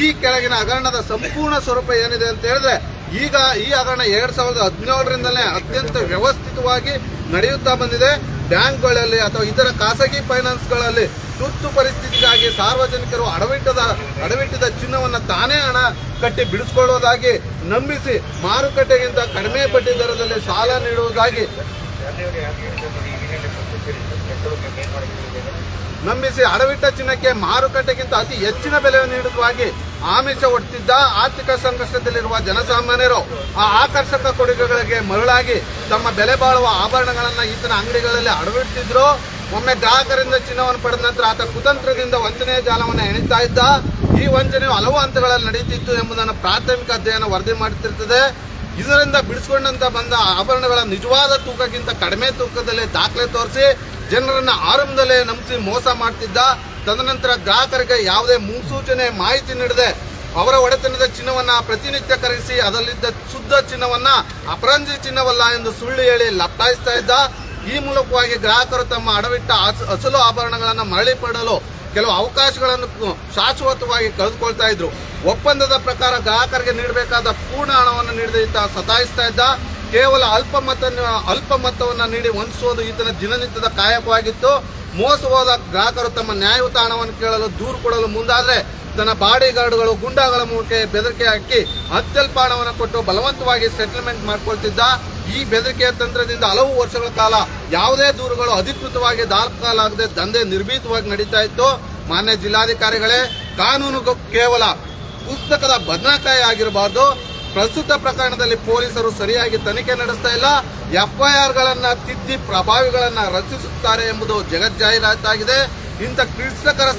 ಈ ಕೆಳಗಿನ ಹಗರಣದ ಸಂಪೂರ್ಣ ಸ್ವರೂಪ ಏನಿದೆ ಅಂತ ಹೇಳಿದ್ರೆ, ಈಗ ಈ ಹಗರಣ 2017ರಿಂದಲೇ ಅತ್ಯಂತ ವ್ಯವಸ್ಥಿತವಾಗಿ ನಡೆಯುತ್ತಾ ಬಂದಿದೆ. ಬ್ಯಾಂಕ್ಗಳಲ್ಲಿ ಅಥವಾ ಇತರ ಖಾಸಗಿ ಫೈನಾನ್ಸ್ಗಳಲ್ಲಿ ತುರ್ತು ಪರಿಸ್ಥಿತಿಗಾಗಿ ಸಾರ್ವಜನಿಕರು ಅಡವಿಟ್ಟಿದ್ದ ಚಿನ್ನವನ್ನು ತಾನೇ ಹಣ ಕಟ್ಟಿ ಬಿಡಿಸಿಕೊಳ್ಳುವುದಾಗಿ ನಂಬಿಸಿ ಮಾರುಕಟ್ಟೆಗಿಂತ ಕಡಿಮೆ ಬಡ್ಡಿ ದರದಲ್ಲಿ ಸಾಲ ನೀಡುವುದಾಗಿ ನಂಬಿಸಿ ಅಡವಿಟ್ಟ ಚಿನ್ನಕ್ಕೆ ಮಾರುಕಟ್ಟೆಗಿಂತ ಅತಿ ಹೆಚ್ಚಿನ ಬೆಲೆ ನೀಡುವುದಾಗಿ ಆಮಿಷ ಒಡ್ತಿದ್ದ. ಆರ್ಥಿಕ ಸಂಕಷ್ಟದಲ್ಲಿರುವ ಜನಸಾಮಾನ್ಯರು ಆ ಆಕರ್ಷಕ ಕೊಡುಗೆಗಳಿಗೆ ಮರಳಾಗಿ ತಮ್ಮ ಬೆಲೆ ಬಾಳುವ ಆಭರಣಗಳನ್ನ ಈತನ ಅಂಗಡಿಗಳಲ್ಲಿ ಅಡವಿಟ್ಟಿದ್ರು. ಒಮ್ಮೆ ಗ್ರಾಹಕರಿಂದ ಚಿನ್ನವನ್ನು ಪಡೆದ ನಂತರ ಆತ ಕುತಂತ್ರದಿಂದ ವಂಚನೆಯ ಜಾಲವನ್ನು ಎಣಿತಾ ಇದ್ದ. ಈ ವಂಚನೆಯು ಹಲವು ಹಂತಗಳಲ್ಲಿ ನಡೆಯುತ್ತಿತ್ತು ಎಂಬುದನ್ನು ಪ್ರಾಥಮಿಕ ಅಧ್ಯಯನ ವರದಿ ಮಾಡುತ್ತಿರುತ್ತದೆ. ಇದರಿಂದ ಬಿಡಿಸಿಕೊಂಡಂತ ಬಂದ ಆಭರಣಗಳ ನಿಜವಾದ ತೂಕಕ್ಕಿಂತ ಕಡಿಮೆ ತೂಕದಲ್ಲಿ ದಾಖಲೆ ತೋರಿಸಿ ಜನರನ್ನ ಆರಂಭದಲ್ಲೇ ನಂಬಿಸಿ ಮೋಸ ಮಾಡ್ತಿದ್ದ. ತದನಂತರ ಗ್ರಾಹಕರಿಗೆ ಯಾವುದೇ ಮುನ್ಸೂಚನೆ ಮಾಹಿತಿ ನೀಡದೆ ಅವರ ಒಡೆತನದ ಚಿನ್ನವನ್ನ ಪ್ರತಿನಿತ್ಯ ಕರಗಿಸಿ ಅದರಲ್ಲಿದ್ದ ಶುದ್ಧ ಚಿನ್ನವನ್ನ ಅಪರಂಜಿ ಚಿನ್ನವಲ್ಲ ಎಂದು ಸುಳ್ಳು ಹೇಳಿ ಲಪ್ಟಾಯಿಸ್ತಾ ಇದ್ದ. ಈ ಮೂಲಕವಾಗಿ ಗ್ರಾಹಕರು ತಮ್ಮ ಅಡವಿಟ್ಟ ಅಸಲು ಆಭರಣಗಳನ್ನು ಮರಳಿ ಪಡೆಯಲು ಕೆಲವು ಅವಕಾಶಗಳನ್ನು ಶಾಶ್ವತವಾಗಿ ಕಳೆದುಕೊಳ್ತಾ ಇದ್ರು. ಒಪ್ಪಂದದ ಪ್ರಕಾರ ಗ್ರಾಹಕರಿಗೆ ನೀಡಬೇಕಾದ ಪೂರ್ಣ ಹಣವನ್ನು ನೀಡದೆ ಈತ ಸತಾಯಿಸ್ತಾ ಇದ್ದ. ಕೇವಲ ಅಲ್ಪ ಮೊತ್ತವನ್ನು ನೀಡಿ ವಂಚಿಸುವುದು ಈತನ ದಿನನಿತ್ಯದ ಕಾಯಕವಾಗಿತ್ತು. ಮೋಸ ಹೋದ ಗ್ರಾಹಕರು ತಮ್ಮ ನ್ಯಾಯಯುತ ಹಣವನ್ನು ಕೇಳಲು ದೂರು ಕೊಡಲು ಮುಂದಾದ್ರೆ ತನ್ನ ಬಾಡಿ ಗಾರ್ಡ್ಗಳು ಗುಂಡಾಗಳ ಮೂಲಕ ಬೆದರಿಕೆ ಹಾಕಿ ಅತ್ಯಲ್ಪ ಹಣವನ್ನು ಕೊಟ್ಟು ಬಲವಂತವಾಗಿ ಸೆಟಲ್ಮೆಂಟ್ ಮಾಡಿಕೊಳ್ತಿದ್ದ. ಈ ಬೆದರಿಕೆಯ ತಂತ್ರದಿಂದ ಹಲವು ವರ್ಷಗಳ ಕಾಲ ಯಾವುದೇ ದೂರುಗಳು ಅಧಿಕೃತವಾಗಿ ದಾಖಲಾಗದೆ ದಂಧೆ ನಿರ್ಭೀತವಾಗಿ ನಡೀತಾ ಇತ್ತು. ಮಾನ್ಯ ಜಿಲ್ಲಾಧಿಕಾರಿಗಳೇ, ಕಾನೂನು ಕೇವಲ ಪುಸ್ತಕದ ಬದನೆಕಾಯಿ ಆಗಿರಬಾರ್ದು. ಪ್ರಸ್ತುತ ಪ್ರಕರಣದಲ್ಲಿ ಪೊಲೀಸರು ಸರಿಯಾಗಿ ತನಿಖೆ ನಡೆಸ್ತಾ ಇಲ್ಲ. FIRಗಳನ್ನ ತಿದ್ದಿ ಪ್ರಭಾವಿಗಳನ್ನ ರಚಿಸುತ್ತಾರೆ ಎಂಬುದು ಜಗಜ್ಜಾಹೀರಾತಾಗಿದೆ. ಇಂಥ ಕ್ಲಿಷ್ಟಕರ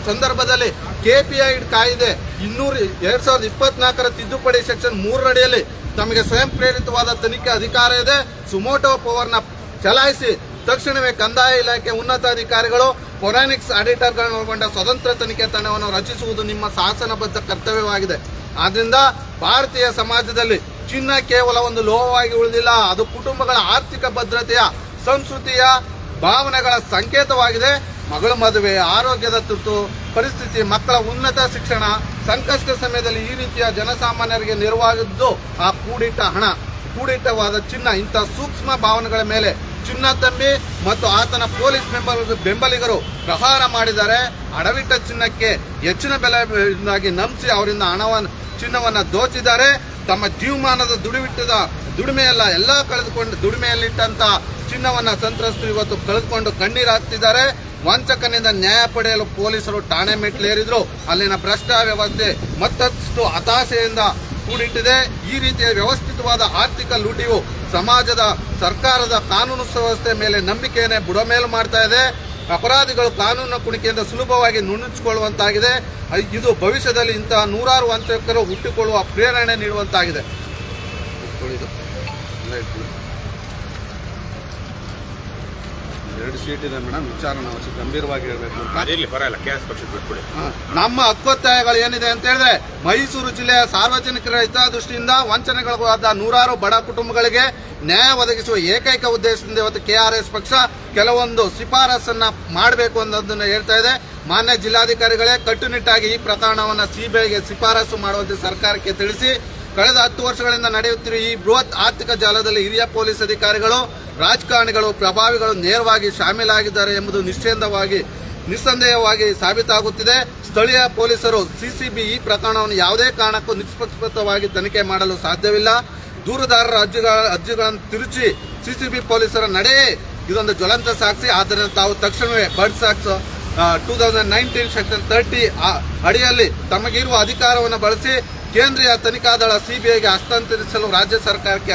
ಸಂದರ್ಭದಲ್ಲಿ KPI ಕಾಯ್ದೆ 2024 ತಿದ್ದುಪಡಿ ಸೆಕ್ಷನ್ 3 ಅಡಿಯಲ್ಲಿ ತಮಗೆ ಸ್ವಯಂ ಪ್ರೇರಿತವಾದ ತನಿಖೆ ಅಧಿಕಾರ ಇದೆ. ಸುಮೋಟೋ ಪವರ್ನ ಚಲಾಯಿಸಿ ತಕ್ಷಣವೇ ಕಂದಾಯ ಇಲಾಖೆ ಉನ್ನತ ಅಧಿಕಾರಿಗಳು ಫೊರೆನ್ಸಿಕ್ ಆಡಿಟರ್ಗಳನ್ನು ಒಳಗೊಂಡ ಸ್ವತಂತ್ರ ತನಿಖೆ ತಂಡವನ್ನು ರಚಿಸುವುದು ನಿಮ್ಮ ಶಾಸನಬದ್ಧ ಕರ್ತವ್ಯವಾಗಿದೆ. ಆದ್ರಿಂದ ಭಾರತೀಯ ಸಮಾಜದಲ್ಲಿ ಚಿನ್ನ ಕೇವಲ ಒಂದು ಲೋಹವಾಗಿ ಉಳಿದಿಲ್ಲ, ಅದು ಕುಟುಂಬಗಳ ಆರ್ಥಿಕ ಭದ್ರತೆಯ, ಸಂಸ್ಕೃತಿಯ, ಭಾವನೆಗಳ ಸಂಕೇತವಾಗಿದೆ. ಮಗಳ ಮದುವೆ, ಆರೋಗ್ಯದ ತುರ್ತು ಪರಿಸ್ಥಿತಿ, ಮಕ್ಕಳ ಉನ್ನತ ಶಿಕ್ಷಣ, ಸಂಕಷ್ಟ ಸಮಯದಲ್ಲಿ ಈ ರೀತಿಯ ಜನಸಾಮಾನ್ಯರಿಗೆ ನೆರವಾಗಿದ್ದು ಆ ಕೂಡಿಟ್ಟ ಹಣ, ಕೂಡಿಟ್ಟವಾದ ಚಿನ್ನ. ಇಂಥ ಸೂಕ್ಷ್ಮ ಭಾವನೆಗಳ ಮೇಲೆ ಚಿನ್ನತಂಬಿ ಮತ್ತು ಆತನ ಪೊಲೀಸ್ ಬೆಂಬಲಿಗರು ಪ್ರಹಾರ ಮಾಡಿದ್ದಾರೆ. ಅಡವಿಟ್ಟ ಚಿನ್ನಕ್ಕೆ ಹೆಚ್ಚಿನ ಬೆಲೆಯಿಂದಾಗಿ ನಂಬಿಸಿ ಅವರಿಂದ ಚಿನ್ನವನ್ನ ದೋಚಿದ್ದಾರೆ. ತಮ್ಮ ಜೀವಮಾನದ ದುಡಿಮೆಯಲ್ಲ ಎಲ್ಲ ಕಳೆದುಕೊಂಡು ದುಡಿಮೆಯಲ್ಲಿಟ್ಟಂತ ಚಿನ್ನವನ್ನ ಸಂತ್ರಸ್ತರು ಇವತ್ತು ಕಳೆದುಕೊಂಡು ಕಣ್ಣೀರು ಹಾಕ್ತಿದ್ದಾರೆ. ವಂಚಕನಿಂದ ನ್ಯಾಯ ಪಡೆಯಲು ಪೊಲೀಸರು ಠಾಣೆ ಮೆಟ್ಟಿಲೇರಿದ್ರು. ಅಲ್ಲಿನ ಭ್ರಷ್ಟ ವ್ಯವಸ್ಥೆ ಮತ್ತಷ್ಟು ಹತಾಶೆಯಿಂದ ಕೂಡಿಟ್ಟಿದೆ. ಈ ರೀತಿಯ ವ್ಯವಸ್ಥಿತವಾದ ಆರ್ಥಿಕ ಲೂಟಿಯು ಸಮಾಜದ ಸರ್ಕಾರದ ಕಾನೂನು ವ್ಯವಸ್ಥೆ ಮೇಲೆ ನಂಬಿಕೆಯನ್ನೇ ಬುಡಮೇಲು ಮಾಡ್ತಾ ಇದೆ. ಅಪರಾಧಿಗಳು ಕಾನೂನಿನ ಕುಣಿಕೆಯಿಂದ ಸುಲಭವಾಗಿ ನುಣುಚಿಕೊಳ್ಳುವಂತಾಗಿದೆ. ಇದು ಭವಿಷ್ಯದಲ್ಲಿ ಇಂತಹ ನೂರಾರು ವಂಚಕರು ಹುಟ್ಟಿಕೊಳ್ಳುವ ಪ್ರೇರಣೆ ನೀಡುವಂತಾಗಿದೆ. ಎರಡು ಸೀಟ್ ಇದೆ ಮೇಡಮ್, ವಿಚಾರ ನಾವು ಗಂಭೀರವಾಗಿ ಹೇಳಬೇಕು. ನಮ್ಮ ಹಕ್ಕೊತ್ತಾಯಗಳು ಏನಿದೆ ಅಂತ ಹೇಳಿದ್ರೆ, ಮೈಸೂರು ಜಿಲ್ಲೆಯ ಸಾರ್ವಜನಿಕರ ಹಿತದೃಷ್ಟಿಯಿಂದ ವಂಚನೆಗೊಳಗಾದ ನೂರಾರು ಬಡ ಕುಟುಂಬಗಳಿಗೆ ನ್ಯಾಯ ಒದಗಿಸುವ ಏಕೈಕ ಉದ್ದೇಶದಿಂದ ಇವತ್ತು KRS ಪಕ್ಷ ಕೆಲವೊಂದು ಶಿಫಾರಸನ್ನ ಮಾಡಬೇಕು ಅನ್ನೋದನ್ನ ಹೇಳ್ತಾ ಇದೆ. ಮಾನ್ಯ ಜಿಲ್ಲಾಧಿಕಾರಿಗಳೇ ಕಟ್ಟುನಿಟ್ಟಾಗಿ ಈ ಪ್ರಕರಣವನ್ನು CBIಗೆ ಶಿಫಾರಸು ಮಾಡುವಂತೆ ಸರ್ಕಾರಕ್ಕೆ ತಿಳಿಸಿ. ಕಳೆದ 10 ವರ್ಷಗಳಿಂದ ನಡೆಯುತ್ತಿರುವ ಈ ಬೃಹತ್ ಆರ್ಥಿಕ ಜಾಲದಲ್ಲಿ ಹಿರಿಯ ಪೊಲೀಸ್ ಅಧಿಕಾರಿಗಳು, ರಾಜಕಾರಣಿಗಳು, ಪ್ರಭಾವಿಗಳು ನೇರವಾಗಿ ಶಾಮೀಲಾಗಿದ್ದಾರೆ ಎಂಬುದು ನಿಸ್ಸಂದೇಹವಾಗಿ ಸಾಬೀತಾಗುತ್ತಿದೆ. ಸ್ಥಳೀಯ ಪೊಲೀಸರು CCB ಈ ಪ್ರಕರಣವನ್ನು ಯಾವುದೇ ಕಾರಣಕ್ಕೂ ನಿಷ್ಪಕ್ಷಪಾತವಾಗಿ ತನಿಖೆ ಮಾಡಲು ಸಾಧ್ಯವಿಲ್ಲ. ದೂರುದಾರರ ಅರ್ಜಿಗಳನ್ನು ತಿರುಚಿ CCB ಪೊಲೀಸರ ನಡೆ ಇದೊಂದು ಜ್ವಲಂತ ಸಾಕ್ಷಿ. ಆದ್ದರಿಂದ ತಾವು ತಕ್ಷಣವೇ ಬರ್ಡ್ಸ್ ಆಕ್ಟ್ 2019 ಸೆಕ್ಷನ್ 30 ಅಡಿಯಲ್ಲಿ ತಮಗಿರುವ ಅಧಿಕಾರವನ್ನು ಬಳಸಿ ಕೇಂದ್ರೀಯ ತನಿಖಾ ದಳ CBIಗೆ ಹಸ್ತಾಂತರಿಸಲು ರಾಜ್ಯ ಸರ್ಕಾರಕ್ಕೆ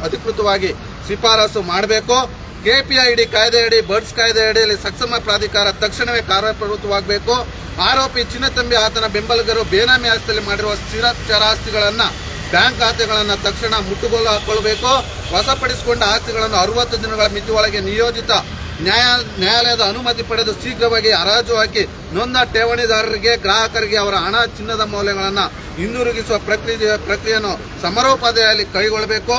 ಅಧಿಕೃತವಾಗಿ ಶಿಫಾರಸು ಮಾಡಬೇಕು. KPID ಕಾಯ್ದೆಯಡಿ, ಬರ್ಡ್ಸ್ ಕಾಯ್ದೆ ಅಡಿಯಲ್ಲಿ ಸಕ್ಷಮ ಪ್ರಾಧಿಕಾರ ತಕ್ಷಣವೇ ಕಾರ್ಯಪ್ರವೃತ್ತವಾಗಬೇಕು. ಆರೋಪಿ ಚಿನ್ನತಂಬಿ ಆತನ ಬೆಂಬಲಿಗರು ಬೇನಾಮಿ ಆಸ್ತಿಯಲ್ಲಿ ಮಾಡಿರುವ ಸ್ಥಿರ ಚರಾಸ್ತಿಗಳನ್ನು, ಬ್ಯಾಂಕ್ ಖಾತೆಗಳನ್ನು ತಕ್ಷಣ ಮುಟ್ಟುಗೋಲು ಹಾಕೊಳ್ಳಬೇಕು. ವಶಪಡಿಸಿಕೊಂಡ ಆಸ್ತಿಗಳನ್ನು 60 ದಿನಗಳ ಮಿತಿಯೊಳಗೆ ನಿಯೋಜಿತ ನ್ಯಾಯಾಲಯದ ಅನುಮತಿ ಪಡೆದು ಶೀಘ್ರವಾಗಿ ಹರಾಜು ಹಾಕಿ ನೊಂದ ಠೇವಣಿದಾರರಿಗೆ, ಗ್ರಾಹಕರಿಗೆ ಅವರ ಹಣ, ಚಿನ್ನದ ಮೌಲ್ಯಗಳನ್ನು ಹಿಂದಿರುಗಿಸುವ ಪ್ರಕ್ರಿಯೆಯನ್ನು ಸಮರೋಪಾದಿಯಲ್ಲಿ ಕೈಗೊಳ್ಳಬೇಕು.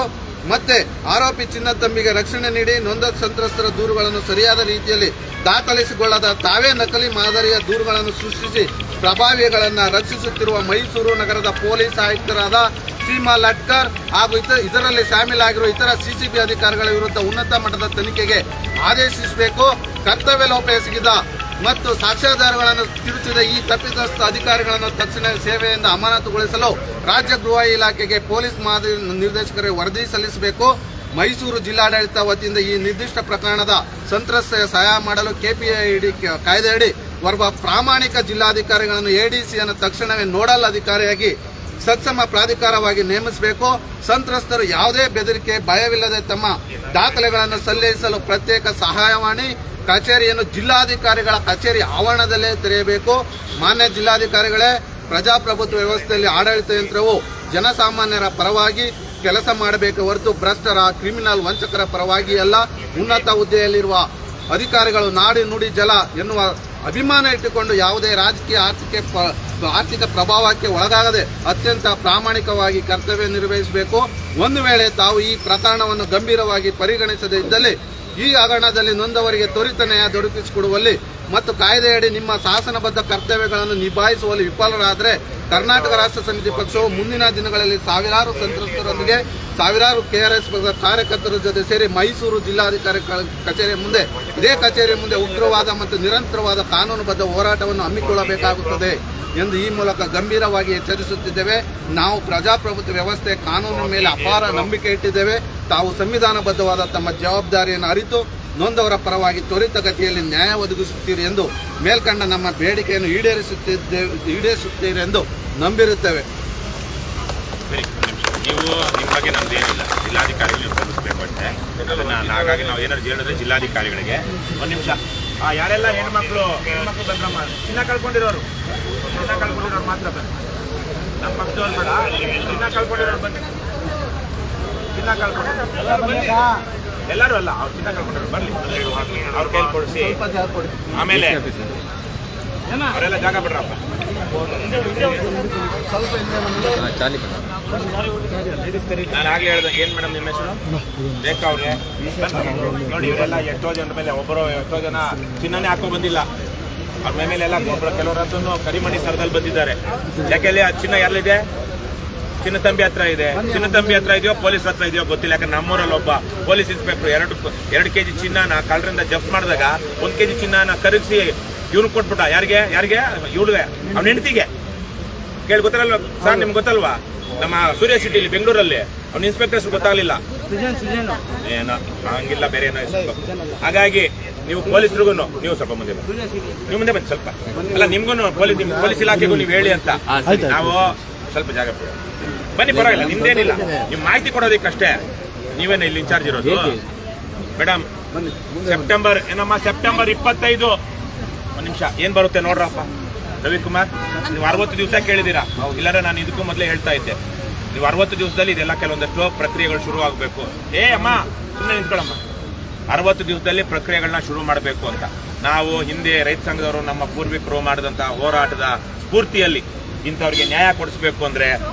ಮತ್ತೆ ಆರೋಪಿ ಚಿನ್ನತಂಬಿಗೆ ರಕ್ಷಣೆ ನೀಡಿ ನೊಂದ ಸಂತ್ರಸ್ತರ ದೂರುಗಳನ್ನು ಸರಿಯಾದ ರೀತಿಯಲ್ಲಿ ದಾಖಲಿಸಿಕೊಳ್ಳದ ತಾವೇ ನಕಲಿ ಮಾದರಿಯ ದೂರುಗಳನ್ನು ಸೃಷ್ಟಿಸಿ ಪ್ರಭಾವಿಗಳನ್ನು ರಕ್ಷಿಸುತ್ತಿರುವ ಮೈಸೂರು ನಗರದ ಪೊಲೀಸ್ ಆಯುಕ್ತರಾದ ಸೀಮಾ ಲಟ್ಕರ್ ಹಾಗೂ ಇದರಲ್ಲಿ ಶಾಮೀಲಾಗಿರುವ ಇತರ CCB ಅಧಿಕಾರಿಗಳ ವಿರುದ್ಧ ಉನ್ನತ ಮಟ್ಟದ ತನಿಖೆಗೆ ಆದೇಶಿಸಬೇಕು. ಕರ್ತವ್ಯ ಲೋಪ ಎಸಗಿದ ಮತ್ತು ಸಾಕ್ಷ್ಯಾಧಾರಗಳನ್ನು ತಿರುಚಿದ ಈ ತಪ್ಪಿತಸ್ಥ ಅಧಿಕಾರಿಗಳನ್ನು ತಕ್ಷಣ ಸೇವೆಯಿಂದ ಅಮಾನತುಗೊಳಿಸಲು ರಾಜ್ಯ ಗೃಹ ಇಲಾಖೆಗೆ ಪೊಲೀಸ್ ನಿರ್ದೇಶಕರಿಗೆ ವರದಿ ಸಲ್ಲಿಸಬೇಕು. ಮೈಸೂರು ಜಿಲ್ಲಾಡಳಿತ ವತಿಯಿಂದ ಈ ನಿರ್ದಿಷ್ಟ ಪ್ರಕರಣದ ಸಂತ್ರಸ್ತೆಯ ಸಹಾಯ ಮಾಡಲು KPID ಕಾಯ್ದೆಯಡಿ ಓರ್ವ ಪ್ರಾಮಾಣಿಕ ಜಿಲ್ಲಾಧಿಕಾರಿಗಳನ್ನು ADCಯನ್ನು ತಕ್ಷಣವೇ ನೋಡಲ್ ಅಧಿಕಾರಿಯಾಗಿ ಸಕ್ಷಮ ಪ್ರಾಧಿಕಾರವಾಗಿ ನೇಮಿಸಬೇಕು. ಸಂತ್ರಸ್ತರು ಯಾವುದೇ ಬೆದರಿಕೆ, ಭಯವಿಲ್ಲದೆ ತಮ್ಮ ದಾಖಲೆಗಳನ್ನು ಸಲ್ಲಿಸಲು ಪ್ರತ್ಯೇಕ ಸಹಾಯವಾಣಿ ಕಚೇರಿಯನ್ನು ಜಿಲ್ಲಾಧಿಕಾರಿಗಳ ಕಚೇರಿ ಆವರಣದಲ್ಲೇ ತೆರೆಯಬೇಕು. ಮಾನ್ಯ ಜಿಲ್ಲಾಧಿಕಾರಿಗಳೇ, ಪ್ರಜಾಪ್ರಭುತ್ವ ವ್ಯವಸ್ಥೆಯಲ್ಲಿ ಆಡಳಿತ ಯಂತ್ರವು ಜನಸಾಮಾನ್ಯರ ಪರವಾಗಿ ಕೆಲಸ ಮಾಡಬೇಕು ಹೊರತು ಭ್ರಷ್ಟರ, ಕ್ರಿಮಿನಲ್, ವಂಚಕರ ಪರವಾಗಿ ಅಲ್ಲ. ಉನ್ನತ ಹುದ್ದೆಯಲ್ಲಿರುವ ಅಧಿಕಾರಿಗಳು ನಾಡಿ ನುಡಿ ಜಲ ಎನ್ನುವ ಅಭಿಮಾನ ಇಟ್ಟುಕೊಂಡು ಯಾವುದೇ ರಾಜಕೀಯ ಆರ್ಥಿಕ ಪ್ರಭಾವಕ್ಕೆ ಒಳಗಾಗದೆ ಅತ್ಯಂತ ಪ್ರಾಮಾಣಿಕವಾಗಿ ಕರ್ತವ್ಯ ನಿರ್ವಹಿಸಬೇಕು. ಒಂದು ವೇಳೆ ತಾವು ಈ ಪ್ರಕರಣವನ್ನು ಗಂಭೀರವಾಗಿ ಪರಿಗಣಿಸದೇ ಇದ್ದಲ್ಲಿ ಈ ಹಗರಣದಲ್ಲಿ ನೊಂದವರಿಗೆ ತ್ವರಿತ ನ್ಯಾಯ ದೊರಕಿಸಿಕೊಡುವಲ್ಲಿ ಮತ್ತು ಕಾಯ್ದೆಯಡಿ ನಿಮ್ಮ ಶಾಸನಬದ್ಧ ಕರ್ತವ್ಯಗಳನ್ನು ನಿಭಾಯಿಸುವಲ್ಲಿ ವಿಫಲರಾದರೆ ಕರ್ನಾಟಕ ರಾಷ್ಟ್ರ ಸಮಿತಿ ಪಕ್ಷವು ಮುಂದಿನ ದಿನಗಳಲ್ಲಿ ಸಾವಿರಾರು ಸಂತ್ರಸ್ತರೊಂದಿಗೆ ಸಾವಿರಾರು KRS ಕಾರ್ಯಕರ್ತರ ಜೊತೆ ಸೇರಿ ಮೈಸೂರು ಜಿಲ್ಲಾಧಿಕಾರಿ ಇದೇ ಕಚೇರಿ ಮುಂದೆ ಉಗ್ರವಾದ ಮತ್ತು ನಿರಂತರವಾದ ಕಾನೂನುಬದ್ಧ ಹೋರಾಟವನ್ನು ಹಮ್ಮಿಕೊಳ್ಳಬೇಕಾಗುತ್ತದೆ ಎಂದು ಈ ಮೂಲಕ ಗಂಭೀರವಾಗಿ ಎಚ್ಚರಿಸುತ್ತಿದ್ದೇವೆ. ನಾವು ಪ್ರಜಾಪ್ರಭುತ್ವ ವ್ಯವಸ್ಥೆ, ಕಾನೂನಿನ ಮೇಲೆ ಅಪಾರ ನಂಬಿಕೆ ಇಟ್ಟಿದ್ದೇವೆ. ತಾವು ಸಂವಿಧಾನಬದ್ಧವಾದ ತಮ್ಮ ಜವಾಬ್ದಾರಿಯನ್ನು ಅರಿತು ನೊಂದವರ ಪರವಾಗಿ ತ್ವರಿತಗತಿಯಲ್ಲಿ ನ್ಯಾಯ ಒದಗಿಸುತ್ತೀರಿ ಎಂದು ಮೇಲ್ಕಂಡ ನಮ್ಮ ಬೇಡಿಕೆಯನ್ನು ಈಡೇರಿಸುತ್ತೀರಿ ಎಂದು ನಂಬಿರುತ್ತೇವೆ. ನೀವು ನಿಮ್ಮ ಬಗ್ಗೆ ನಮ್ದು ಏನಿಲ್ಲ, ಜಿಲ್ಲಾಧಿಕಾರಿಗಳಿಗೆ ತಲುಪಿಸಬೇಕು ಅಷ್ಟೇ. ಹಾಗಾಗಿ ನಾವು ಏನಾದ್ರು ಹೇಳಿದ್ರೆ ಜಿಲ್ಲಾಧಿಕಾರಿಗಳಿಗೆ ಒಂದು ನಿಮಿಷ ಯಾರೆಲ್ಲ ಹೆಣ್ಮಕ್ಳು ಬಂದ್ರಮ್ಮ, ಚಿನ್ನ ಕಳ್ಕೊಂಡಿರೋರು ಮಾತ್ರ ಬನ್ನಿ. ನಮ್ಮ ಪಕ್ಷದವ್ರು ಬೇಡ, ಚಿನ್ನ ಕಳ್ಕೊಂಡಿರೋರು ಬನ್ನಿ. ಚಿನ್ನ ಕಳ್ಕೊಂಡಿರೋ ಎಲ್ಲರೂ ಅಲ್ಲ, ಅವ್ರು ಚಿನ್ನ ಕಳ್ಕೊಂಡಿರೋರು ಬರಲಿ, ಅವ್ರ ಕೈಲಿ ಕೊಡಿಸಿ. ಆಮೇಲೆ ಅವರೆಲ್ಲ ಜಾಗ ಬಿಡ್ರಪ್ಪ. ನಾನು ಆಗ್ಲೇ ಹೇಳ್ದೆ, ಏನ್ ಮೇಡಮ್ ನಿಮ್ಮ ಹೆಸರು? ರೇಖಾ ಅವ್ರಿಗೆ ನೋಡಿ, ಇವರೆಲ್ಲ ಎಷ್ಟೋ ಜನರ ಮೇಲೆ ಎಷ್ಟೋ ಜನ ಚಿನ್ನನೇ ಹಾಕೋ ಬಂದಿಲ್ಲ. ಅವ್ರ ಮೇಲೆ ಎಲ್ಲ ಕೆಲವರಂತೂ ಕರಿಮಣಿ ಸರದಲ್ಲಿ ಬಂದಿದ್ದಾರೆ. ಯಾಕೆಲ್ಲಿ ಆ ಚಿನ್ನ ಯಾರಲ್ಲಿದೆ? ಚಿನ್ನತಂಬಿ ಹತ್ರ ಇದೆ. ಚಿನ್ನತಂಬಿ ಹತ್ರ ಇದೆಯೋ ಪೊಲೀಸ್ ಹತ್ರ ಇದೆಯೋ ಗೊತ್ತಿಲ್ಲ. ಯಾಕಂದ್ರೆ ನಮ್ಮೂರಲ್ಲಿ ಒಬ್ಬ ಪೊಲೀಸ್ ಇನ್ಸ್ಪೆಕ್ಟರ್ 2 ಕೆಜಿ ಚಿನ್ನನ ಕಳ್ಳರಿಂದ ಜಪ್ತ್ ಮಾಡಿದಾಗ 1 ಕೆಜಿ ಚಿನ್ನನ ಕರಗಿಸಿ ಇವ್ನು ಕೊಟ್ಬಿಟ್ಟ. ಯಾರಿಗೆ ಇವಳಿಗೆ, ಅವ್ನ ಹೆಂಡತಿಗೆ. ಕೇಳಿ ಗೊತ್ತಿರಲ್ವ ಸರ್, ನಿಮ್ಗೆ ಗೊತ್ತಲ್ವಾ? ನಮ್ಮ ಸೂರ್ಯ ಸಿಟಿಲಿ ಬೆಂಗಳೂರಲ್ಲಿ ಅವ್ನ ಇನ್ಸ್ಪೆಕ್ಟರ್ಸ್ ಗೊತ್ತಾಗ್ಲಿಲ್ಲ ಏನೋ ಹಂಗಿಲ್ಲ, ಬೇರೆ ಏನೋ. ಹಾಗಾಗಿ ನೀವು ಪೊಲೀಸರಿಗೂ ನೀವು ಸ್ವಲ್ಪ ಮುಂದೆ ಬನ್ನಿ, ನೀವು ಮುಂದೆ ಬನ್ನಿ ಸ್ವಲ್ಪ. ಅಲ್ಲ, ನಿಮ್ಗೂ ಪೊಲೀಸ್ ಇಲಾಖೆಗೂ ನೀವು ಹೇಳಿ ಅಂತ ನಾವು ಸ್ವಲ್ಪ ಜಾಗ ಬನ್ನಿ, ಪರವಾಗಿಲ್ಲ, ನಿಮ್ದೇನಿಲ್ಲ. ನೀವು ಮಾಹಿತಿ ಕೊಡೋದಕ್ಕಷ್ಟೇ. ನೀವೇನ ಇಲ್ಲಿ ಇನ್ಚಾರ್ಜ್ ಇರೋದು ಮೇಡಮ್. ಸೆಪ್ಟೆಂಬರ್ 25 ಒಂದು ನಿಮಿಷ ಏನ್ ಬರುತ್ತೆ ನೋಡ್ರಪ್ಪ ರವಿಕುಮಾರ್. ನೀವು 60 ದಿವಸ ಕೇಳಿದೀರಾ, ಇಲ್ಲಾಂದ್ರೆ ನಾನು ಇದಕ್ಕೂ ಮೊದಲೇ ಹೇಳ್ತಾ ಇದ್ದೆ. ನೀವು 60 ದಿವಸದಲ್ಲಿ ಇದೆಲ್ಲ ಕೆಲವೊಂದಷ್ಟು ಪ್ರಕ್ರಿಯೆಗಳು ಶುರು ಆಗಬೇಕು. ಅಮ್ಮ ಸುಮ್ಮನೆ ನಿಂತ್ಕೊಳ್ಳಮ್ಮ. 60 ದಿವಸದಲ್ಲಿ ಪ್ರಕ್ರಿಯೆಗಳನ್ನ ಶುರು ಮಾಡಬೇಕು ಅಂತ ನಾವು ಹಿಂದೆ ರೈತ ಸಂಘದವರು ನಮ್ಮ ಪೂರ್ವಿಕರು ಮಾಡಿದಂತಹ ಹೋರಾಟದ ಸ್ಫೂರ್ತಿಯಲ್ಲಿ ಇಂಥವ್ರಿಗೆ ನ್ಯಾಯ ಕೊಡಿಸ್ಬೇಕು ಅಂದ್ರೆ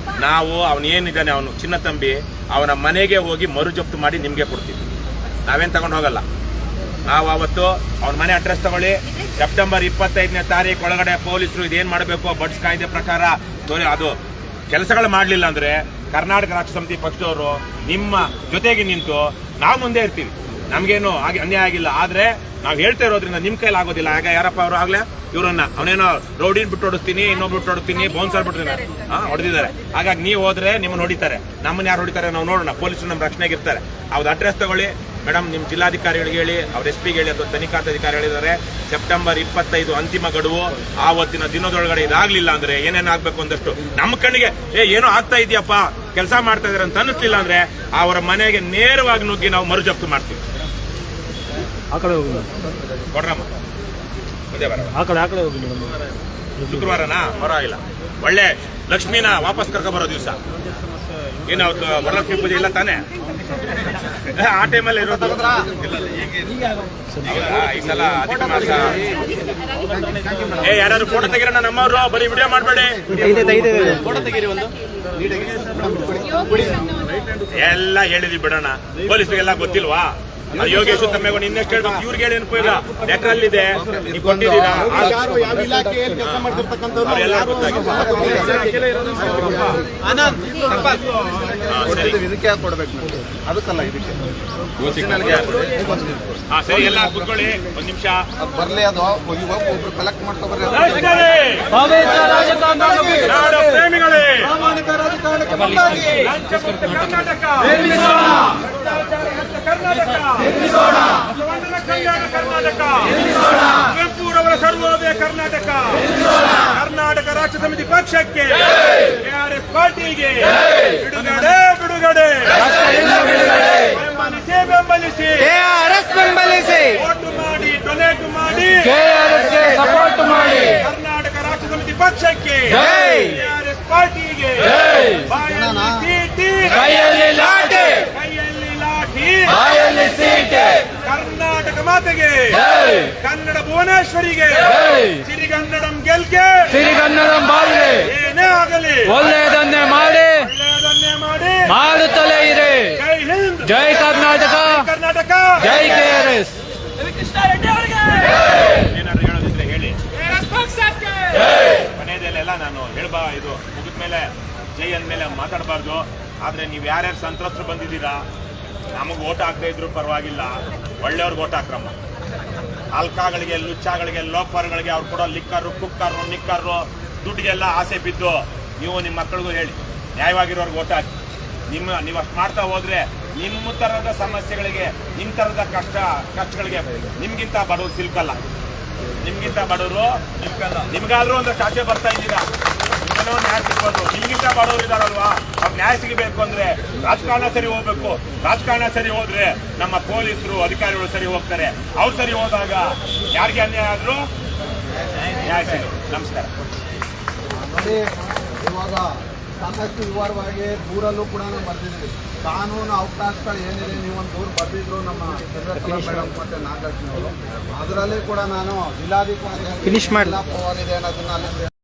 ನಾವು ಅವನೇನಿದ್ದಾನೆ ಅವನು ಚಿನ್ನತಂಬಿ ಅವನ ಮನೆಗೆ ಹೋಗಿ ಮರು ಜಪ್ತು ಮಾಡಿ ನಿಮ್ಗೆ ಕೊಡ್ತೀವಿ. ನಾವೇನ್ ತಗೊಂಡು ಹೋಗಲ್ಲ. ನಾವು ಅವತ್ತು ಅವನ ಮನೆ ಅಡ್ರೆಸ್ ತಗೊಳ್ಳಿ. ಸೆಪ್ಟೆಂಬರ್ 25ನೇ ತಾರೀಕು ಒಳಗಡೆ ಪೊಲೀಸರು ಇದೇನ್ ಮಾಡಬೇಕು ಬಡ್ಸ್ ಕಾಯ್ದೆ ಪ್ರಕಾರ ಅದು ಕೆಲಸಗಳು ಮಾಡಲಿಲ್ಲ ಅಂದ್ರೆ ಕರ್ನಾಟಕ ರಾಷ್ಟ್ರ ಸಮಿತಿ ಪಕ್ಷದವರು ನಿಮ್ಮ ಜೊತೆಗೆ ನಿಂತು ನಾವು ಮುಂದೆ ಇರ್ತೀವಿ. ನಮ್ಗೇನು ಹಾಗೆ ಅನ್ಯಾಯ ಆಗಿಲ್ಲ. ಆದ್ರೆ ನಾವು ಹೇಳ್ತಾ ಇರೋದ್ರಿಂದ ನಿಮ್ ಕೈಲಿ ಆಗೋದಿಲ್ಲ. ಆಗ ಯಾರಪ್ಪ ಅವರು ಆಗ್ಲೇ ಇವ್ರನ್ನ ಅವನೇನೋ ರೌಡಿನ್ ಬಿಟ್ಟು ಹೊಡಿಸ್ತೀನಿ, ಇನ್ನೊಬ್ರು ಬಿಟ್ಟು ಹೊಡಿಸ್ತೀನಿ, ಬೌನ್ಸರ್ ಬಿಟ್ಟಿದ್ದಾರೆ, ಹೊಡೆದಿದ್ದಾರೆ. ಹಾಗಾಗಿ ನೀವು ಹೋದ್ರೆ ನಿಮ್ಮನ್ನ ಹೊಡಿತಾರೆ. ನಮ್ಮನ್ನ ಯಾರು ಹೊಡಿತಾರೆ ನಾವು ನೋಡೋಣ. ಪೊಲೀಸರು ನಮ್ಮ ರಕ್ಷಣೆಗಿರ್ತಾರೆ. ಅವ್ರ ಅಡ್ರೆಸ್ ತಗೊಳ್ಳಿ ಮೇಡಮ್. ನಿಮ್ಮ ಜಿಲ್ಲಾಧಿಕಾರಿಗಳಿಗೆ ಹೇಳಿ, ಅವ್ರ SP ಗೆ ಹೇಳಿ, ಅಥವಾ ತನಿಖಾಧಿಕಾರಿ ಹೇಳಿದ್ದಾರೆ ಸೆಪ್ಟೆಂಬರ್ 25 ಅಂತಿಮ ಗಡುವು. ಆವತ್ತಿನ ದಿನದೊಳಗಡೆ ಇದಾಗ್ಲಿಲ್ಲ ಅಂದ್ರೆ ಏನೇನಾಗಬೇಕು ಒಂದಷ್ಟು ನಮ್ಮ ಕಣ್ಣಿಗೆ ಏನೋ ಆಗ್ತಾ ಇದೆಯಪ್ಪ, ಕೆಲಸ ಮಾಡ್ತಾ ಇದಾರೆ ಅಂತ ಅನ್ನಿಸ್ಲಿಲ್ಲ ಅಂದ್ರೆ ಅವರ ಮನೆಗೆ ನೇರವಾಗಿ ನುಗ್ಗಿ ನಾವು ಮರು ಜಪ್ತು ಮಾಡ್ತೀವಿ. ಆ ಕಡೆ ಹೋಗಿ ಕೊಡ್ರಮ್ಮ, ಮುಂದೆ ಬರ. ಆ ಕಡೆ ಹೋಗಿ ಮೇಡಮ್. ಶುಕ್ರವಾರನಾ? ಪರವಾಗಿಲ್ಲ. ಒಳ್ಳೆ ಲಕ್ಷ್ಮೀನ ವಾಪಸ್ ಕರ್ಕೊ ಬರೋ ದಿವಸ. ಏನು ವರಲಕ್ಷ್ಮಿ ಪೂಜೆ ಇಲ್ಲ ತಾನೆ? ಆ ಟೈಮಲ್ಲಿ ಇರೋದು. ಈ ಸಲ ಅಧಿಕ ಮಾಸ. ಯಾರು ಫೋಟೋ ತೆಗಿರೋಣ ನಮ್ಮವರು, ಬರೀ ವಿಡಿಯೋ ಮಾಡಬೇಡಿ. ಫೋಟೋ ತೆಗೀರಿ ಒಂದು. ಎಲ್ಲ ಹೇಳಿದ್ವಿ ಬಿಡೋಣ. ಪೊಲೀಸರಿಗೆಲ್ಲ ಗೊತ್ತಿಲ್ವಾ? ಯೋಗೇಶ್ ತಮ್ಮೆಗೂ ಇನ್ನೆಷ್ಟು ಹೇಳ್ಬೇಕು, ಇವ್ರಿಗೆ ಹೇಳಿ ಅನ್ಕೋಲ್ಲ. ಲೆಕ್ಕಲ್ಲಿದೆ ನೀವು ಕೊಟ್ಟಿದ್ದೀರಾ. ಇದಕ್ಕೆ ಕೊಡ್ಬೇಕು, ಅದಕ್ಕಲ್ಲ ಇದಕ್ಕೆ. ಸರಿ, ಎಲ್ಲ ಕೂತ್ಕೊಳ್ಳಿ ಒಂದ್ ನಿಮಿಷ. ಬರ್ಲಿ, ಅದು ಒಬ್ರು ಕಲೆಕ್ಟ್ ಮಾಡ್ಕೊಬರ್ರಿ. ಪ್ರೇಮಿಗಳೇ, ಕರ್ನಾಟಕ ಕುವೆಂಪುರವರ ಸರ್ವೋದಯ ಕರ್ನಾಟಕ, ಕರ್ನಾಟಕ ರಾಷ್ಟ್ರ ಸಮಿತಿ ಪಕ್ಷಕ್ಕೆ, KRS ಪಾರ್ಟಿಗೆ ಬಿಡುಗಡೆ. ಬೆಂಬಲಿಸಿ ವೋಟು ಮಾಡಿ, ಡೊನೇಟ್ ಮಾಡಿ, ಸಪೋರ್ಟ್ ಮಾಡಿ. ಕರ್ನಾಟಕ ರಾಷ್ಟ್ರ ಸಮಿತಿ ಪಕ್ಷಕ್ಕೆ, KRS ಪಾರ್ಟಿಗೆ. ಕೈಯಲ್ಲಿ ಲಾಠಿ, ಕರ್ನಾಟಕ ಮಾತೆಗೆ, ಕನ್ನಡ ಭುವನೇಶ್ವರಿಗೆ, ಸಿರಿಗನ್ನಡಂ ಗೆಲ್ಗೆ, ಸಿರಿಗನ್ನಡಂ ಬಾಳ್ಗೆ, ಏನೇ ಆಗಲಿ ಒಳ್ಳೆಯದನ್ನೇ ಮಾಡಿ ಮಾಡುತ್ತಲೇ ಇರಿ. ಜೈ ಹಿಂದ್, ಜೈ ಕರ್ನಾಟಕ, ಜೈ KRS. ಏನಾದ್ರು ಹೇಳೋದಿದ್ರೆ ಹೇಳಿ. ಮನೆಯದಲ್ಲೆಲ್ಲ ನಾನು ಇದು ಮುಗಿದ್ಮೇಲೆ ಜೈ ಅಂದ್ಮೇಲೆ ಮಾತಾಡಬಾರ್ದು. ಆದ್ರೆ ನೀವು ಯಾರ್ಯಾರು ಸಂತ್ರಸ್ತರು ಬಂದಿದ್ದೀರಾ, ನಮಗೆ ಓಟ್ ಹಾಕದೇ ಇದ್ರು ಪರವಾಗಿಲ್ಲ, ಒಳ್ಳೆಯವ್ರಿಗೆ ಓಟ್ ಹಾಕ್ರಮ್ಮ. ಅಲ್ಕಾಗಳಿಗೆ, ಲುಚ್ಚಾಗಳಿಗೆ, ಲೋಫರ್ಗಳಿಗೆ, ಅವ್ರು ಕೊಡೋ ಲಿಕ್ಕರು, ಕುಕ್ಕರು, ನಿಕ್ಕರು, ದುಡ್ಡಿಗೆಲ್ಲ ಆಸೆ ಬಿದ್ದು ನೀವು ನಿಮ್ಮ ಮಕ್ಕಳಿಗೂ ಹೇಳಿ ನ್ಯಾಯವಾಗಿರೋರ್ಗೆ ಓಟ್ ಹಾಕಿ. ನೀವು ಅಷ್ಟು ಮಾಡ್ತಾ ಹೋದ್ರೆ ನಿಮ್ಮ ತರದ ಸಮಸ್ಯೆಗಳಿಗೆ, ನಿಮ್ಮ ತರದ ಕಷ್ಟಗಳಿಗೆ ನಿಮ್ಗಿಂತ ಬಡವರು ಸಿಲ್ಕಲ್ಲ. ನಿಮ್ಗಿಂತ ಬಡವರು ನಿಮ್ಗಾದ್ರೂ ಒಂದಷ್ಟು ಆಸೆ ಬರ್ತಾ ಇದ್ದೀರಾ, ನ್ಯಾಯ ಸಿಗ್ಬೋದು. ನಿಮ್ಗಿಂತ ಬಡವರು ಇದಾರಲ್ವಾ, ಅವ್ರು ನ್ಯಾಯ ಸಿಗಬೇಕು ಅಂದ್ರೆ ರಾಜಕಾರಣ ಸರಿ ಹೋಗ್ಬೇಕು. ರಾಜಕಾರಣ ಸರಿ ಹೋದ್ರೆ ನಮ್ಮ ಪೊಲೀಸರು, ಅಧಿಕಾರಿಗಳು ಸರಿ ಹೋಗ್ತಾರೆ. ಅವ್ರು ಸರಿ ಹೋದಾಗ ಯಾರಿಗೆ ಅನ್ಯಾಯ ಆದ್ರೂ ನ್ಯಾಯ ಸಿಗೋದು. ನಮಸ್ಕಾರ. ಇವಾಗ ಸಾಕಷ್ಟು ವಿವರವಾಗಿ ದೂರಲ್ಲೂ ಕೂಡ ಬರ್ದಿದ್ದೀವಿ. ಕಾನೂನು ಅವಕಾಶಗಳು ಏನಿದೆ, ನೀವೊಂದು ದೂರ ಬರ್ದಿದ್ರು ನಮ್ಮ ಚಂದ್ರಕಲಾ ಮೇಡಮ್ ಮತ್ತೆ ನಾಗಲಕ್ಷ್ಮಿ ಅವರು. ಅದರಲ್ಲಿ ಕೂಡ ನಾನು ಜಿಲ್ಲಾಧಿಕಾರಿ ಫಿನಿಶ್ ಮಾಡಿ ಇದೆ ಅನ್ನೋದನ್ನ ಅಲ್ಲಿ